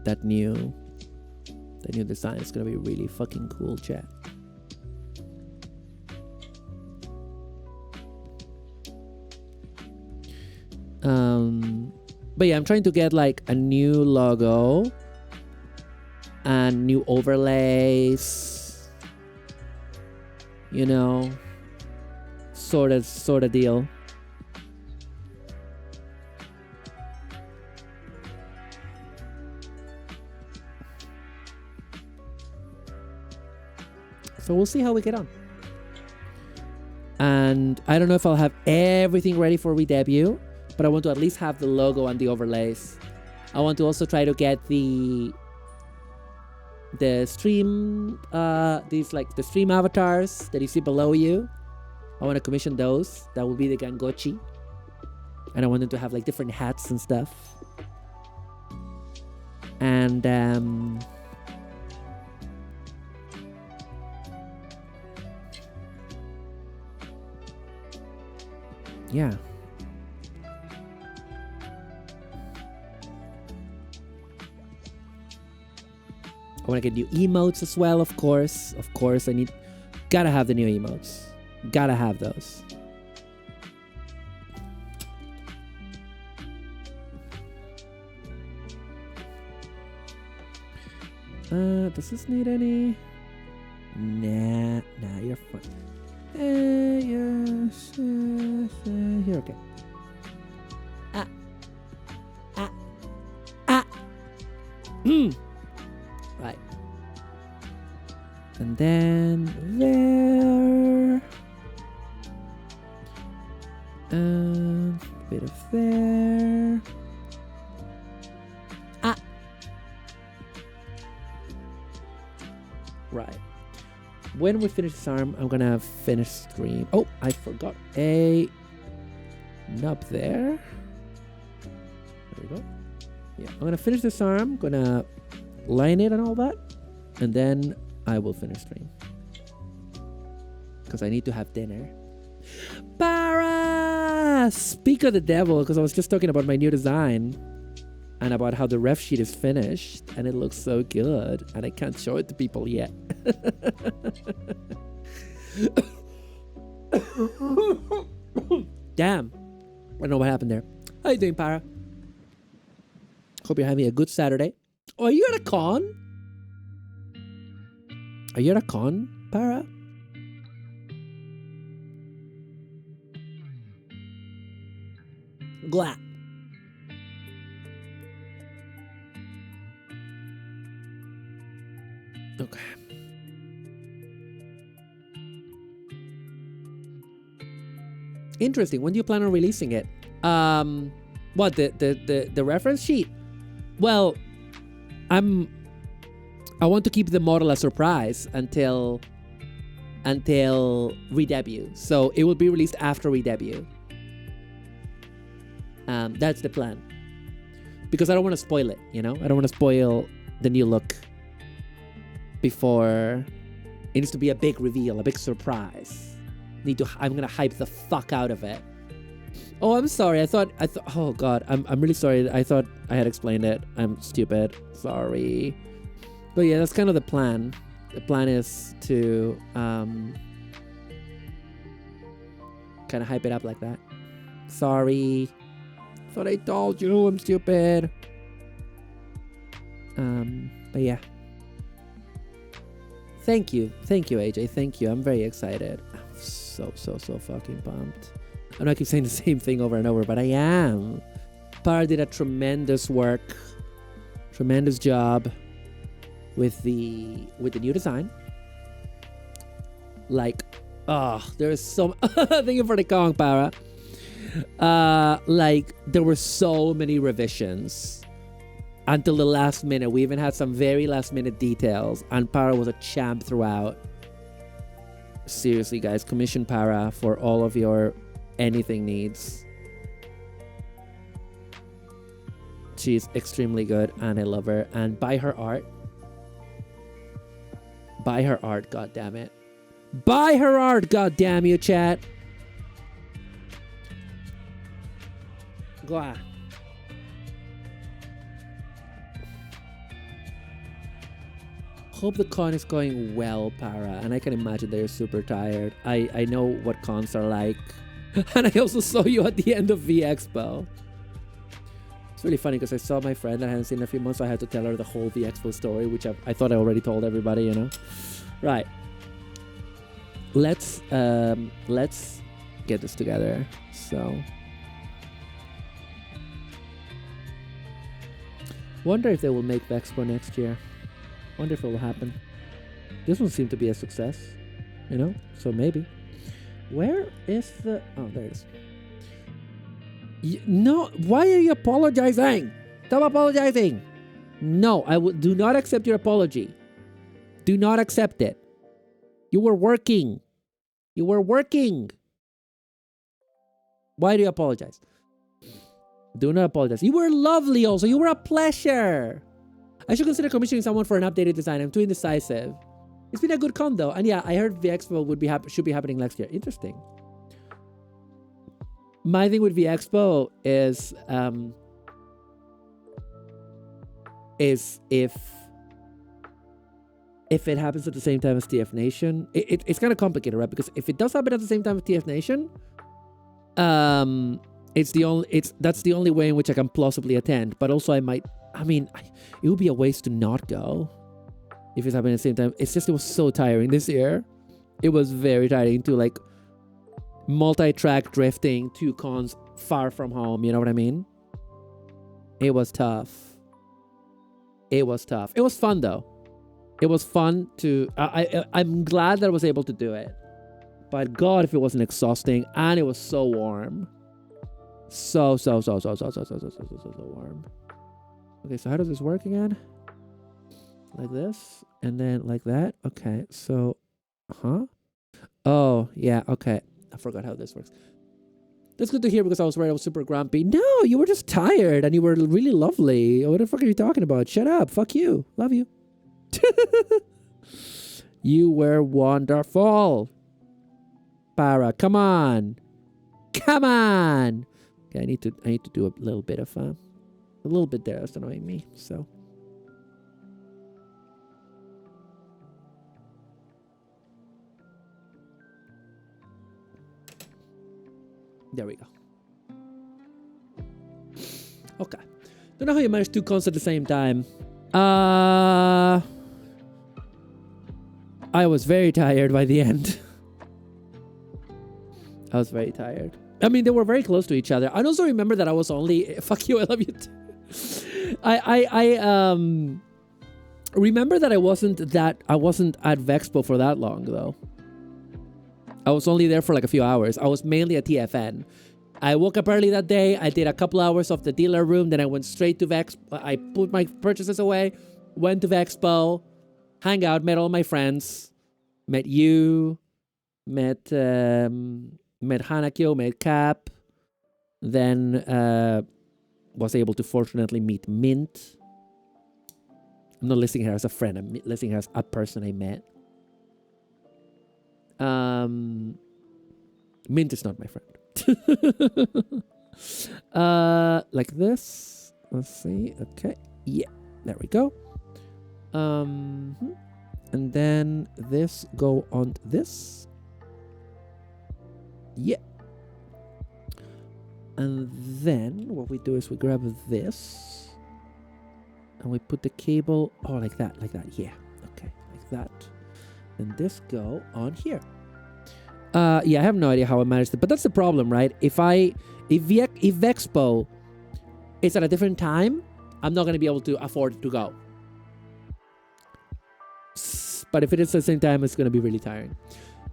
That new design is gonna be really fucking cool, chat. But yeah, I'm trying to get like a new logo and new overlays, you know, sort of deal. So we'll see how we get on. And I don't know if I'll have everything ready for re-debut, but I want to at least have the logo and the overlays. I want to also try to get the stream, these like the stream avatars that you see below you. I want to commission those. That will be the Gangochi. And I want them to have like different hats and stuff. And yeah. I want to get new emotes as well, of course. Of course, gotta have the new emotes. Gotta have those. Does this need any? Nah, you're fine. Yes, you're okay. Right. And then there. And a bit of there. when we finish this arm, I'm gonna finish stream. Oh, I forgot a nub there. There we go. Yeah, I'm gonna finish this arm, gonna line it and all that, and then I will finish stream. Because I need to have dinner. Para! Speak of the devil, because I was just talking about my new design and about how the ref sheet is finished and it looks so good and I can't show it to people yet. Damn. I don't know what happened there. How you doing, Para? Hope you're having a good Saturday. Oh, are you at a con? Are you at a con, Para? Glad. Okay. Interesting. When do you plan on releasing it? What, the reference sheet? Well, I want to keep the model a surprise until re-debut. So it will be released after re-debut. That's the plan. Because I don't want to spoil it, you know? I don't want to spoil the new look before it needs to be a big reveal, a big surprise. I'm gonna hype the fuck out of it. Oh, I'm sorry. I thought oh god, I'm really sorry. I thought I had explained it. I'm stupid. Sorry. But yeah, that's kind of the plan. The plan is to kind of hype it up like that. Sorry. Thought I told you I'm stupid. But yeah. Thank you, AJ. Thank you. I'm very excited. I'm so fucking pumped. I know I keep saying the same thing over and over, but I am. Par did a tremendous job with the new design. Like, there's so. Thank you for the Kong, Para. Like there were so many revisions until the last minute. We even had some very last minute details, and Para was a champ throughout. Seriously, guys, commission Para for all of your anything needs. She's extremely good, and I love her. And buy her art. Buy her art, god damn it. Buy her art, god damn you, chat. Go on. Hope the con is going well, Para, and I can imagine they're super tired. I know what cons are like. And I also saw you at the end of V Expo. It's really funny because I saw my friend that I hadn't seen in a few months. So I had to tell her the whole V Expo story, which I thought I already told everybody, you know. Right. Let's get this together. So wonder if they will make Expo next year. Wonder if it will happen. This one seemed to be a success, you know, so maybe. Where is the... Oh, there it is. No, why are you apologizing? Stop apologizing. No, do not accept your apology. Do not accept it. You were working. You were working. Why do you apologize? Do not apologize. You were lovely also. You were a pleasure. I should consider commissioning someone for an updated design. I'm too indecisive. It's been a good con though. And yeah, I heard the Expo should be happening next year. Interesting. My thing with V Expo is if it happens at the same time as TF Nation, it's kind of complicated, right? Because if it does happen at the same time as TF Nation, that's the only way in which I can plausibly attend. But also it would be a waste to not go if it's happening at the same time. It's just, it was so tiring this year. It was very tiring to like multi-track drifting, 2 cons far from home. You know what I mean? It was tough. It was tough. It was fun though. It was fun to, I'm glad that I was able to do it. But God, if it wasn't exhausting, and it was so warm. So warm. Okay, so how does this work again? Like this, and then like that. Okay, so Huh? Oh, yeah, okay. I forgot how this works. That's good to hear because I was worried I was super grumpy. No, you were just tired and you were really lovely. What the fuck are you talking about? Shut up. Fuck you. Love you. You were wonderful. Para, come on. Come on. Okay, I need to do a little bit of a little bit there. That's annoying me. So there we go. Okay. Don't know how you manage two cons at the same time. I was very tired by the end. I was very tired. I mean, they were very close to each other. I also remember that I was only... Fuck you, I love you too. I remember that I wasn't at Vexpo for that long, though. I was only there for like a few hours. I was mainly at TFN. I woke up early that day. I did a couple hours of the dealer room. Then I went straight to Vexpo. I put my purchases away, went to Vexpo, hang out, met all my friends, met you, met Hanakyo, met Cap, then was able to fortunately meet Mint. I'm not listing her as a friend. I'm listing her as a person I met. Mint is not my friend. Like this. Let's see. Okay. Yeah. There we go. And then this go on this. Yeah. And then what we do is we grab this and we put the cable, oh, like that, yeah. Okay, like that. And this go on here. Yeah, I have no idea how I managed it, but that's the problem, right? If Vexpo is at a different time, I'm not going to be able to afford to go. But if it is at the same time, it's going to be really tiring.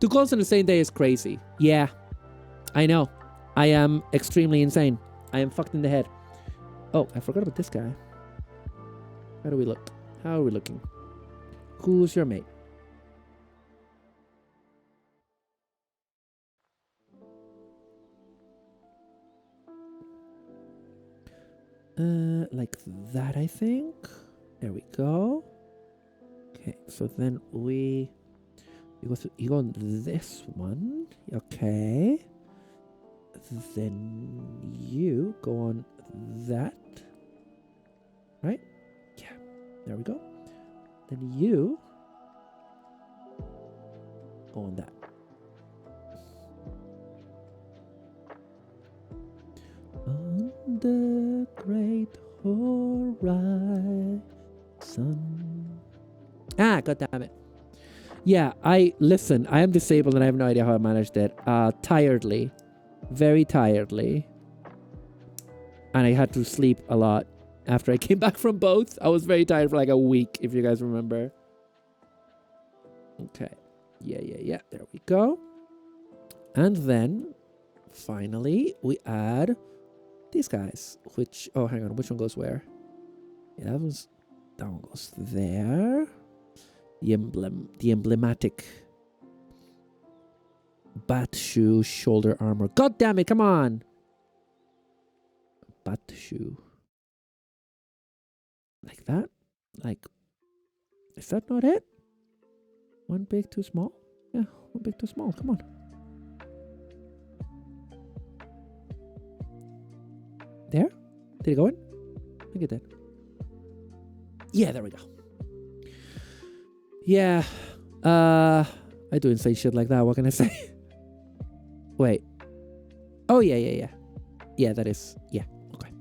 2 calls on the same day is crazy. Yeah, I know. I am extremely insane. I am fucked in the head. Oh, I forgot about this guy. How do we look? How are we looking? Who's your mate? Like that, I think. There we go. Okay, so then you go on this one. Okay. Then you go on that. Right? Yeah. There we go. Then you go on that. On the great horizon. Ah, god damn it. Yeah, I am disabled and I have no idea how I managed it. Tiredly. Very tiredly. And I had to sleep a lot after I came back from both. I was very tired for like a week, if you guys remember. Okay. Yeah. There we go. And then, finally, we add these guys. Which, oh, hang on. Which one goes where? Yeah, that one goes there. The emblematic Bat-Shu shoulder armor. God damn it, come on! Bat-Shu. Like that? Like, is that not it? One big, too small? Yeah, one big, too small, come on. There? Did it go in? I think it did. Yeah, there we go. Yeah, I do insane shit like that, what can I say? Wait. Oh, yeah. Yeah, that is, yeah, okay.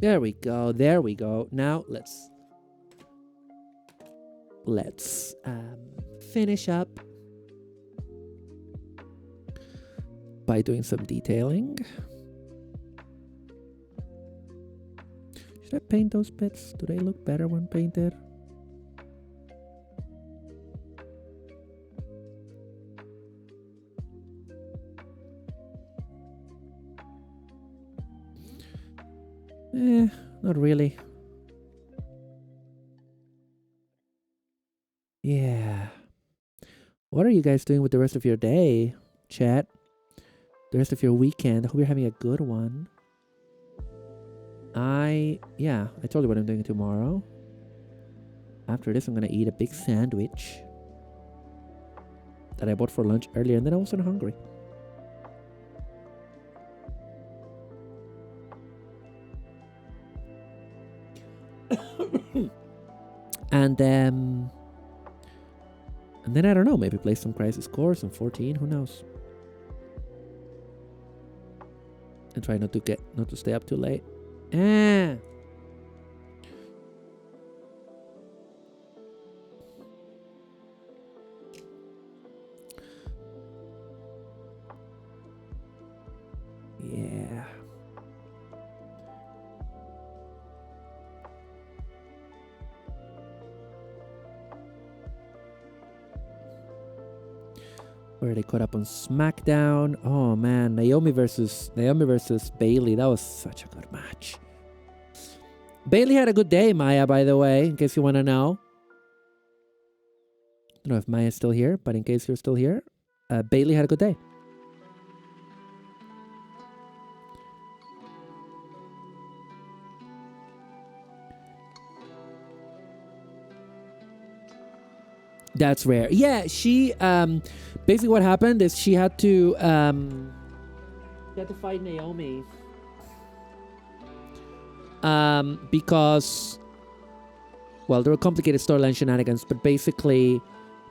There we go. Now, let's finish up by doing some detailing. Should I paint those bits? Do they look better when painted? Not really. Yeah. What are you guys doing with the rest of your day, chat? The rest of your weekend? I hope you're having a good one. I told you what I'm doing tomorrow. After this, I'm gonna eat a big sandwich that I bought for lunch earlier, and then I wasn't hungry. And then I don't know, maybe play some Crisis Core, some 14, who knows? And try not to stay up too late. Yeah. Where they caught up on SmackDown. Oh man, Naomi versus Bailey. That was such a good match. Bailey had a good day, Maya, by the way, in case you want to know. I don't know if Maya's still here, but in case you're still here, Bailey had a good day. That's rare. Yeah, she basically what happened is she had to fight Naomi because, well, there were complicated storyline shenanigans, but basically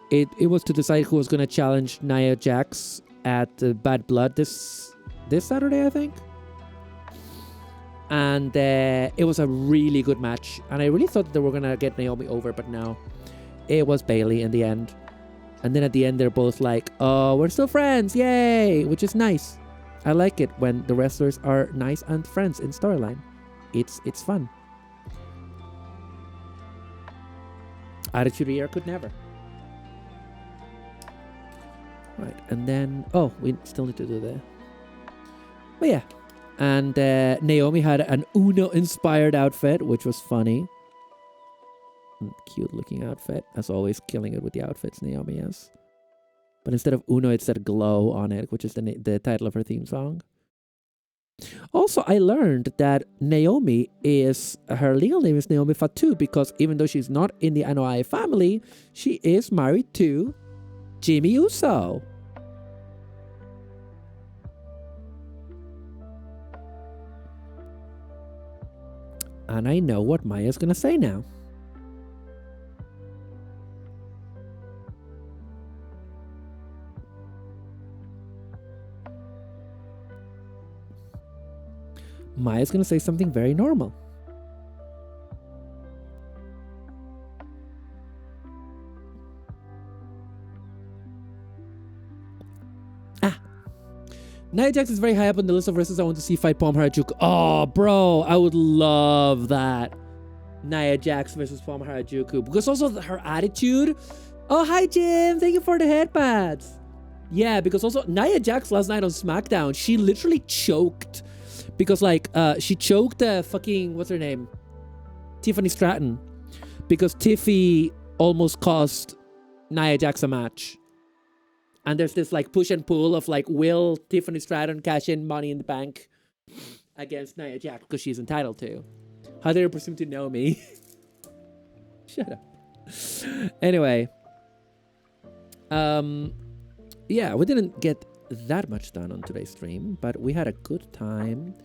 it was to decide who was going to challenge Nia Jax at Bad Blood this Saturday, I think. And it was a really good match, and I really thought that they were going to get Naomi over, but no. It was Bailey in the end. And then at the end, they're both like, oh, we're still friends. Yay. Which is nice. I like it when the wrestlers are nice and friends in storyline. It's fun. Attitude Era could never. Right. And then, oh, we still need to do that. But yeah. And Naomi had an Uno-inspired outfit, which was funny. Cute looking outfit, as always, killing it with the outfits Naomi has. But instead of Uno, it said Glow on it, which is the title of her theme song. Also, I learned that Naomi her legal name is Naomi Fatu, because even though she's not in the Anoa'i family, she is married to Jimmy Uso. And I know what Maya's gonna say now. Maya's gonna say something very normal. Nia Jax is very high up on the list of wrestlers I want to see fight Palm Harajuku. Oh, bro, I would love that. Nia Jax versus Palm Harajuku. Because also her attitude. Oh, hi, Jim. Thank you for the headpads. Yeah, because also Nia Jax last night on SmackDown, she literally choked. Because, like, she choked fucking, what's her name? Tiffany Stratton. Because Tiffy almost cost Nia Jax a match. And there's this, like, push and pull of, like, will Tiffany Stratton cash in Money in the Bank against Nia Jax? Because she's entitled to. How dare you presume to know me? Shut up. Anyway. Yeah, we didn't get that much done on today's stream, but we had a good time.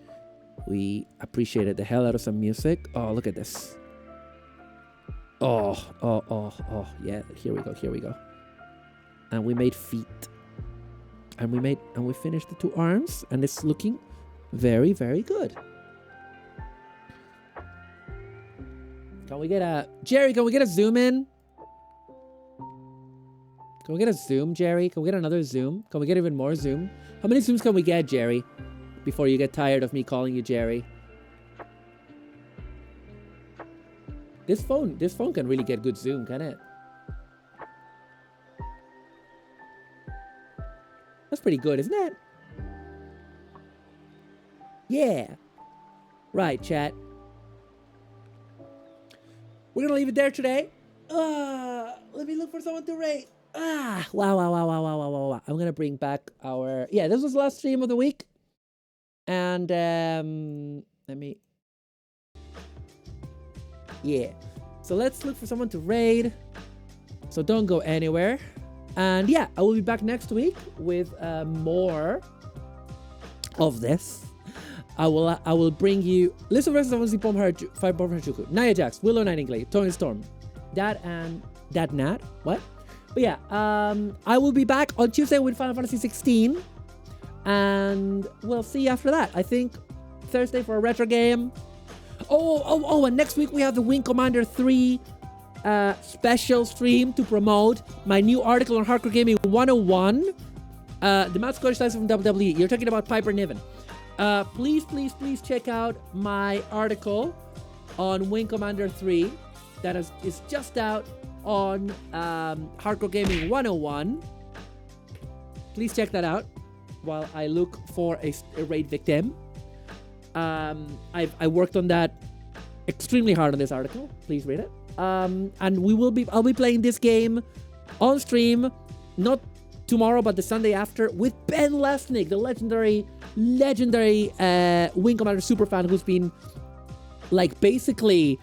We appreciated the hell out of some music. Oh, look at this. Oh, yeah, here we go. And we made feet. And we finished the two arms, and it's looking very, very good. Can we get a Jerry, can we get a zoom in? Can we get a zoom, Jerry? Can we get another zoom? Can we get even more zoom? How many zooms can we get, Jerry? Before you get tired of me calling you Jerry. This phone can really get good zoom, can it? That's pretty good, isn't it? Yeah. Right, chat. We're gonna leave it there today. Let me look for someone to rate. Wow. I'm gonna bring back our this was the last stream of the week. And let me so let's look for someone to raid. So don't go anywhere. And I will be back next week with more of this. I will bring you Listen versus Avansi Pom Harajuku, Naya Jax, Willow Nightingale, Tony Storm, Dad Nat. What? But I will be back on Tuesday with Final Fantasy 16. And we'll see you after that. I think Thursday for a retro game. And next week we have the Wing Commander 3 special stream to promote my new article on Hardcore Gaming 101. The Matt Scottish Slicer from WWE. You're talking about Piper Niven. Please check out my article on Wing Commander 3 that is just out on Hardcore Gaming 101. Please check that out while I look for a raid victim. I worked on that extremely hard on this article. Please read it. And I'll be playing this game on stream, not tomorrow, but the Sunday after, with Ben Lesnick, the legendary Wing Commander superfan who's been basically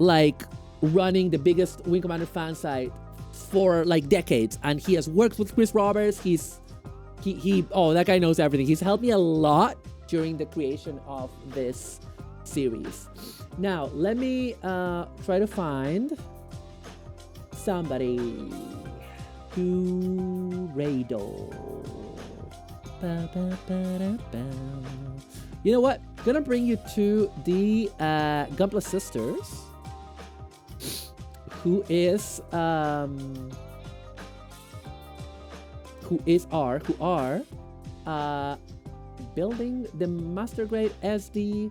running the biggest Wing Commander fan site for decades. And he has worked with Chris Roberts. That guy knows everything. He's helped me a lot during the creation of this series. Now, let me try to find somebody to raidle. You know what? I'm gonna bring you to the Gunpla sisters, who are building the Master Grade SD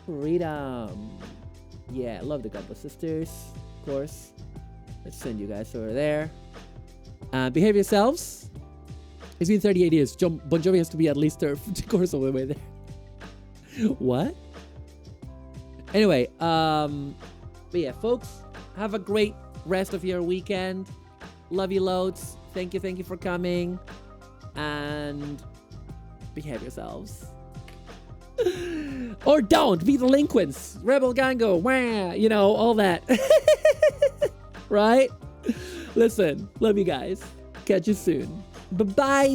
Freedom. I love the Gunpla sisters, of course. Let's send you guys over there. Behave yourselves. It's been 38 years. Bon Jovi has to be at least third course all the way there. What? Anyway, but folks, have a great rest of your weekend. Love you loads. Thank you for coming. And behave yourselves. Or don't be delinquents. Rebel Gango. Wah, all that. Right? Listen, love you guys. Catch you soon. Bye-bye.